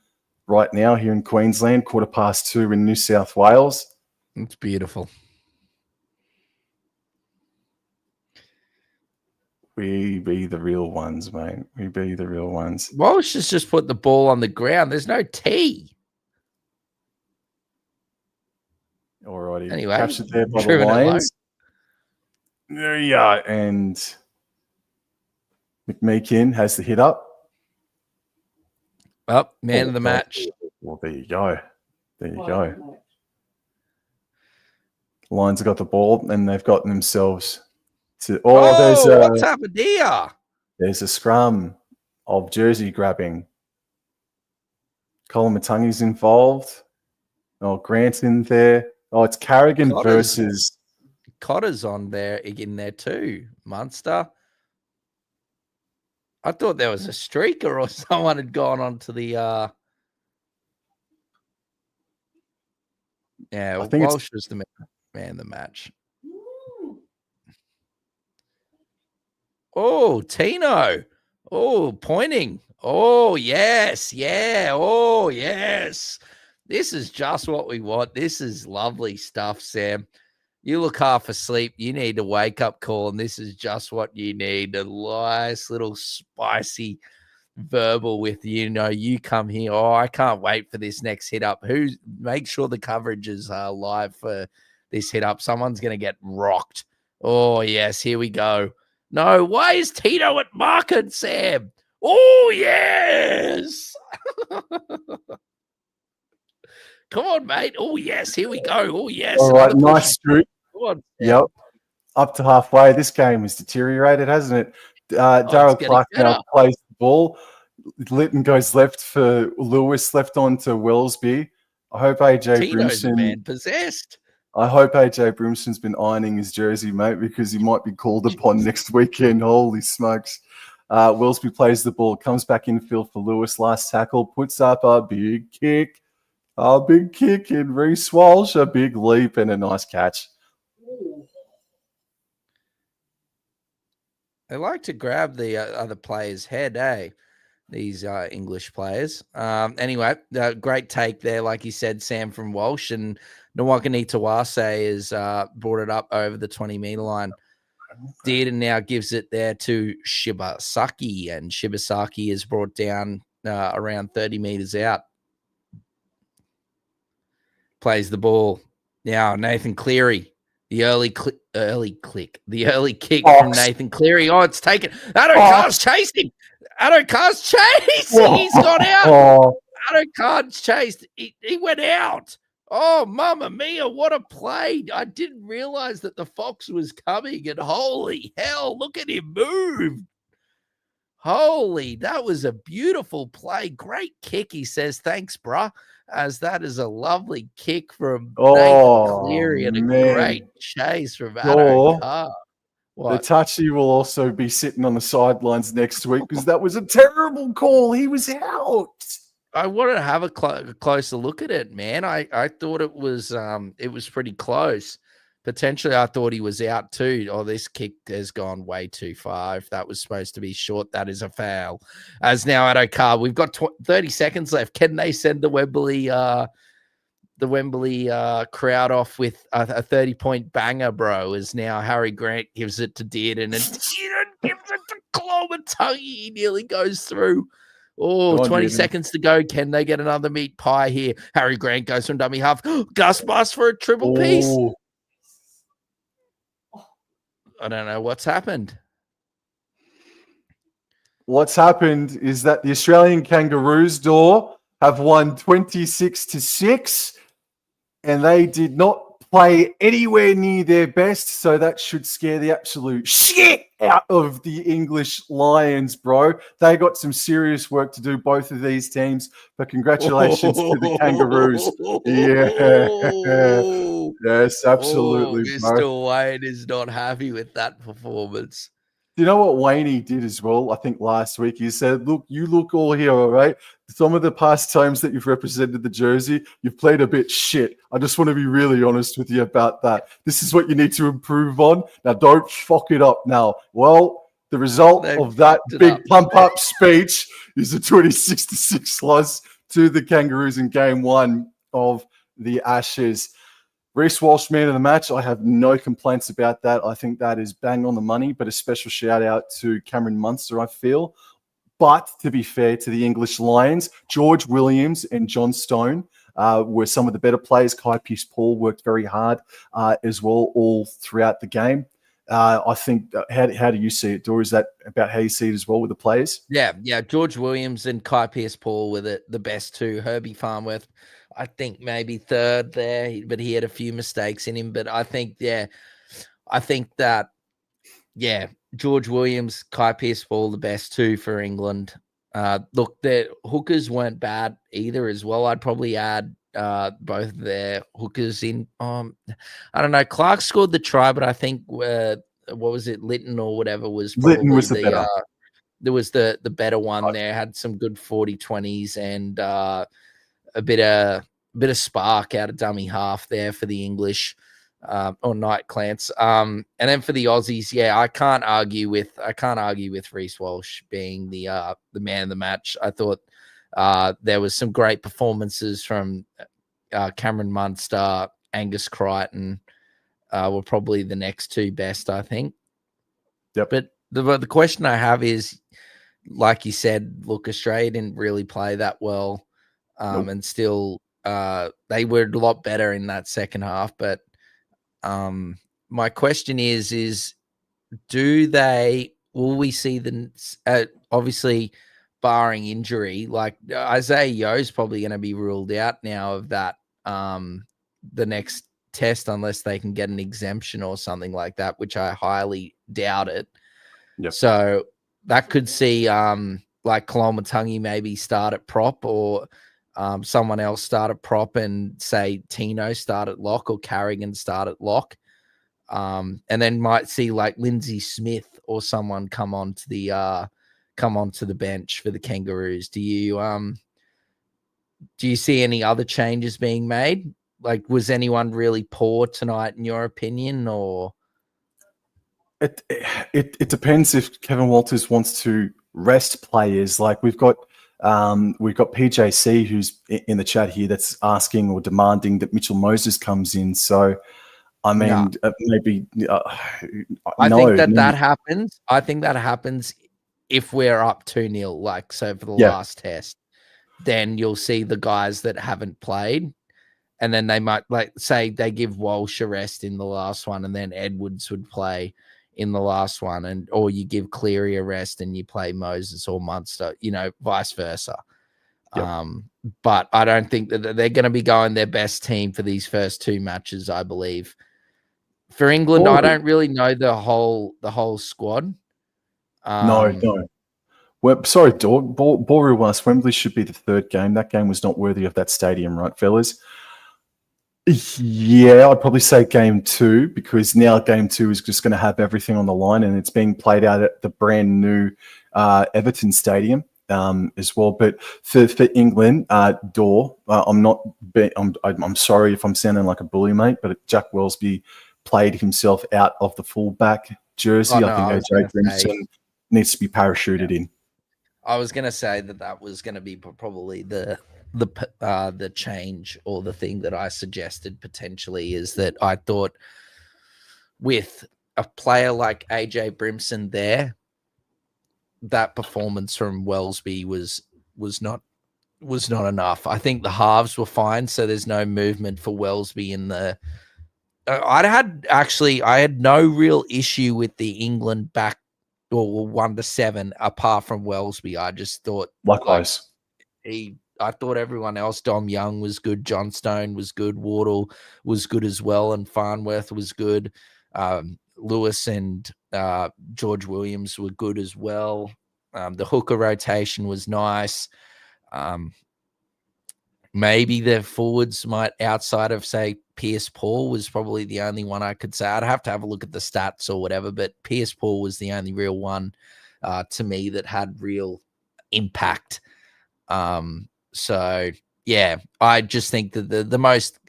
right now here in Queensland, 2:15 in New South Wales. It's beautiful. We be the real ones, mate. We be the real ones. Walsh has just put the ball on the ground. There's no tee. Alrighty. Anyway, captured there by the Lions. There you are. And McMeekin has the hit up. Man of the match. Well, there you go. There you go. Lions have got the ball and they've gotten themselves to. What's happened here? There's a scrum of jersey grabbing. Colin Matungi's involved. Grant's in there. It's Carrigan versus Cotter's in there too. Munster. I thought there was a streaker or someone had gone on to the I think Walsh was the man of the match. Tino. Pointing. Yes. Yeah. Yes. This is just what we want. This is lovely stuff, Sam. You look half asleep. You need a wake-up call, and this is just what you need. A nice little spicy verbal with, you come here. I can't wait for this next hit-up. Make sure the coverage is live for this hit-up. Someone's going to get rocked. Yes, here we go. No, why is Tito at market, Sam? Yes. Come on, mate. Yes, here we go. Yes. All right, nice scoop. Yep. Up to halfway. This game has deteriorated, hasn't it? Darryl Clark now plays the ball. Lytton goes left for Lewis, left on to Wellesby. I hope AJ Brimson. Man possessed. I hope AJ Brimson's been ironing his jersey, mate, because he might be called upon next weekend. Holy smokes. Wellesby plays the ball, comes back infield for Lewis. Last tackle, puts up a big kick. A big kick in Reece Walsh, a big leap, and a nice catch. They like to grab the other player's head, eh? These English players. Anyway, great take there, like you said, Sam, from Walsh. And Nwakanitawase has brought it up over the 20-meter line. Dearden now gives it there to Shibasaki, and Shibasaki is brought down around 30 meters out. Plays the ball. Now Nathan Cleary. The early kick from Nathan Cleary. Oh, it's taken. Addo-Carr's chased him. Addo-Carr's chased. He's gone out. Addo-Carr's chased. He went out. Oh, mamma mia, what a play. I didn't realize that the Fox was coming, and holy hell, look at him move. Holy, that was a beautiful play. Great kick, he says. Thanks, bruh. As that is a lovely kick from Nathan Cleary and a great chase from Addo-Carr. The touchy will also be sitting on the sidelines next week because that was a terrible call. He was out. I wanted to have a closer look at it, man. I thought it was pretty close. Potentially, I thought he was out too. Oh, this kick has gone way too far. If that was supposed to be short, that is a foul. As now Addo-Carr, we've got 30 seconds left. Can they send the Wembley crowd off with a 30-point banger, bro? As now Harry Grant gives it to Dearden, and Dearden gives it to Clomatungi. He nearly goes through. Oh, 20 seconds to go. Can they get another meat pie here? Harry Grant goes from dummy half. Gus Bus for a triple piece. I don't know what's happened. What's happened is that the Australian Kangaroos, Dor, have won 26-6, and they did not play anywhere near their best, so that should scare the absolute shit out of the English Lions, bro. They got some serious work to do, both of these teams, but congratulations to the Kangaroos. Yeah. Yes, absolutely, Mr. Wayne is not happy with that performance. You know what Wayne did as well? I think last week he said, look, you look all here, all right? Some of the past times that you've represented the jersey, you've played a bit shit. I just want to be really honest with you about that. This is what you need to improve on. Now, don't fuck it up now. Well, the result of that big pump-up speech is a 26-6 loss to the Kangaroos in game one of the Ashes. Reece Walsh, man of the match. I have no complaints about that. I think that is bang on the money, but a special shout out to Cameron Munster, I feel. But to be fair to the English Lions, George Williams and John Stone were some of the better players. Kai Pearce-Paul worked very hard as well all throughout the game. I think, how do you see it, Dor? Is that about how you see it as well with the players? Yeah. George Williams and Kai Pearce-Paul were the best two. Herbie Farnworth, I think maybe third there, but he had a few mistakes in him. But I think that George Williams, Kai Pearce-Paul, the best two for England. Look, their hookers weren't bad either as well. I'd probably add both their hookers in. I don't know. Clark scored the try, but I think what was it, Litton or whatever was probably Litton was the better. There was the better one there. Had some good 40-20s and a bit of spark out of dummy half there for the English or Knight Clans. And then for the Aussies, I can't argue with Reece Walsh being the man of the match. I thought there was some great performances from Cameron Munster, Angus Crichton were probably the next two best, I think. Yep. But the question I have is, like you said, look, Australia didn't really play that well. Nope. And still they were a lot better in that second half. But my question is will we see obviously barring injury, like Isaiah Yeo's probably going to be ruled out now of that the next test unless they can get an exemption or something like that, which I highly doubt it. Yep. So that could see like Colomatungi maybe start at prop, or someone else start at prop, and say Tino start at lock or Carrigan start at lock. And then might see like Lindsay Smith or someone come onto the bench for the Kangaroos. Do you do you see any other changes being made? Like, was anyone really poor tonight in your opinion, or? It depends if Kevin Walters wants to rest players. Like we've got PJC who's in the chat here that's asking or demanding that Mitchell Moses comes in. So I mean, maybe I no. think that happens. I think that happens if we're up 2-0, like so for the last test. Then you'll see the guys that haven't played, and then they might, like, say they give Walsh a rest in the last one, and then Edwards would play in the last one, and or you give Cleary a rest and you play Moses or Munster, vice versa. Yep. But I don't think that they're going to be going their best team for these first 2 matches, I believe. For England, I don't really know the whole squad. No. Well, sorry, Dor. Boru West Wembley should be the 3rd game. That game was not worthy of that stadium, right, fellas? Yeah, I'd probably say game 2, because now game 2 is just going to have everything on the line, and it's being played out at the brand new Everton Stadium as well. But for England, Dor, I'm sorry if I'm sounding like a bully, mate, but Jack Wellesby played himself out of the fullback jersey. I think AJ Brimson needs to be parachuted in. I was going to say that was going to be probably the change, or the thing that I suggested potentially, is that I thought with a player like AJ Brimson there, that performance from Wellesby was not enough. I think the halves were fine, so there's no movement for Wellesby in the. I had no real issue with the England back or 1-7 apart from Wellesby. I just thought likewise. I thought everyone else, Dom Young was good, John Stone was good, Wardle was good as well, and Farnworth was good. Lewis and George Williams were good as well. The hooker rotation was nice. Maybe the forwards might, outside of, say, Pierce Paul, was probably the only one I could say. I'd have to have a look at the stats or whatever, but Pierce Paul was the only real one to me that had real impact. So, yeah, I just think that the most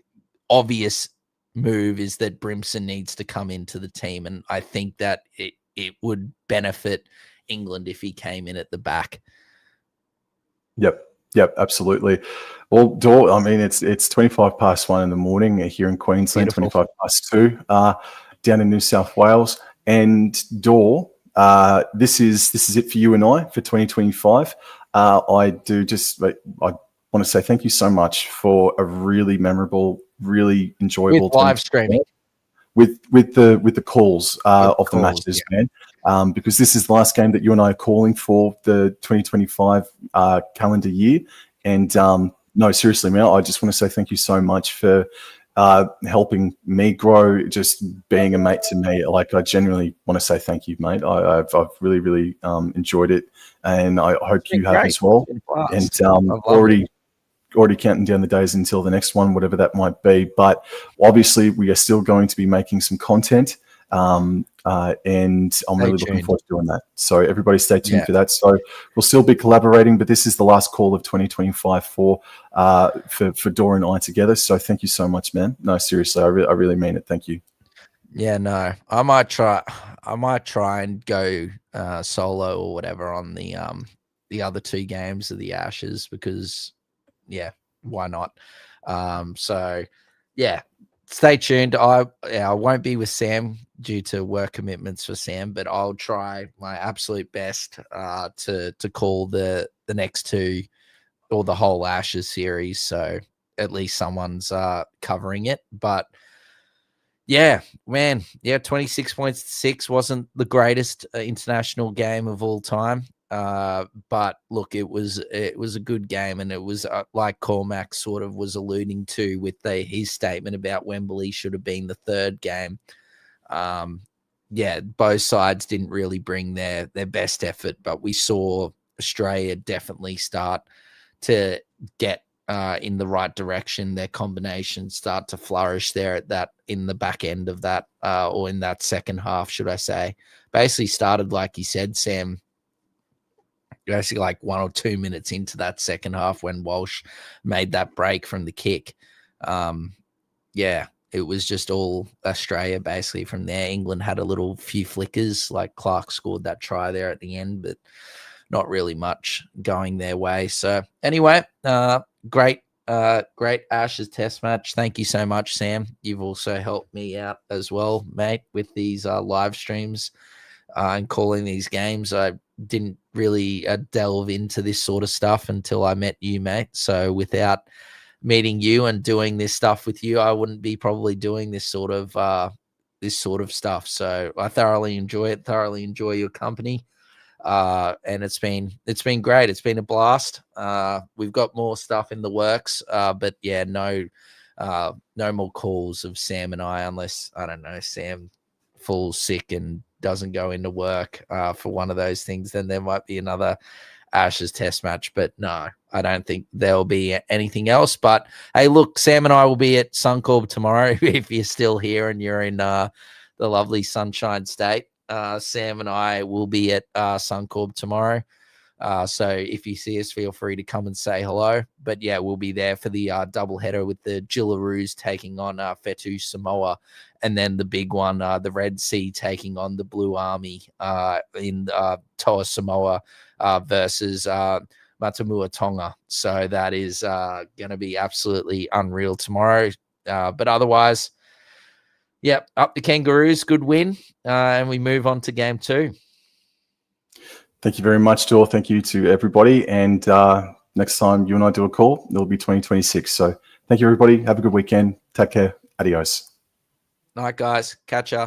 obvious move is that Brimson needs to come into the team, and I think that it would benefit England if he came in at the back. Yep, absolutely. Well, Dor, I mean, it's 1:25 in the morning here in Queensland, Beautiful. 2:25 down in New South Wales. And Dor, this is it for you and I for 2025. I want to say thank you so much for a really memorable, really enjoyable with live streaming. With the calls of the matches, man. Because this is the last game that you and I are calling for the 2025 calendar year. And no, seriously, man, I just want to say thank you so much for helping me grow, just being a mate to me. Like, I genuinely want to say thank you, mate. I've really, really enjoyed it, and I hope you have as well. And already counting down the days until the next one, whatever that might be. But obviously, we are still going to be making some content, and I'm really looking forward to doing that. So everybody stay tuned for that. So we'll still be collaborating, but this is the last call of 2025 for Dor and I together. So thank you so much, man. No, seriously, I really mean it. Thank you. Yeah, no, I might try and go solo or whatever on the other 2 games of the Ashes, because why not? So yeah, stay tuned. I won't be with Sam due to work commitments for Sam, but I'll try my absolute best to call the next 2 or the whole Ashes series, so at least someone's covering it. But yeah, man, 26.6 wasn't the greatest international game of all time. But look, it was a good game, and it was like Cormac sort of was alluding to with his statement about Wembley should have been the 3rd game. Both sides didn't really bring their best effort, but we saw Australia definitely start to get in the right direction. Their combinations start to flourish there in the back end of that, or in that second half, should I say. Basically started, like you said, Sam, basically like 1 or 2 minutes into that second half when Walsh made that break from the kick. Yeah, it was just all Australia basically from there. England had a little few flickers, like Clark scored that try there at the end, but not really much going their way. So anyway, great Ashes test match. Thank you so much, Sam. You've also helped me out as well, mate, with these live streams and calling these games. I didn't really delve into this sort of stuff until I met you, mate. So without meeting you and doing this stuff with you, I wouldn't be probably doing this sort of stuff. So I thoroughly enjoy it. Thoroughly enjoy your company. And it's been great. It's been a blast. We've got more stuff in the works, but yeah, no more calls of Sam and I, unless, I don't know, Sam falls sick and doesn't go into work for one of those things. Then there might be another Ashes test match, but no, I don't think there'll be anything else. But hey, look, Sam and I will be at Suncorp tomorrow. If you're still here and you're in the lovely Sunshine State, Sam and I will be at Suncorp tomorrow. So if you see us, feel free to come and say hello. But yeah, we'll be there for the doubleheader with the Jillaroos taking on Fetu Samoa, and then the big one, the Red Sea taking on the Blue Army in Toa Samoa versus Matamua Tonga. So that is going to be absolutely unreal tomorrow. But otherwise, yep, up the Kangaroos, good win, and we move on to game 2. Thank you very much, Dor. Thank you to everybody. And next time you and I do a call, it'll be 2026. So thank you, everybody. Have a good weekend. Take care. Adios. Night, guys. Catch ya.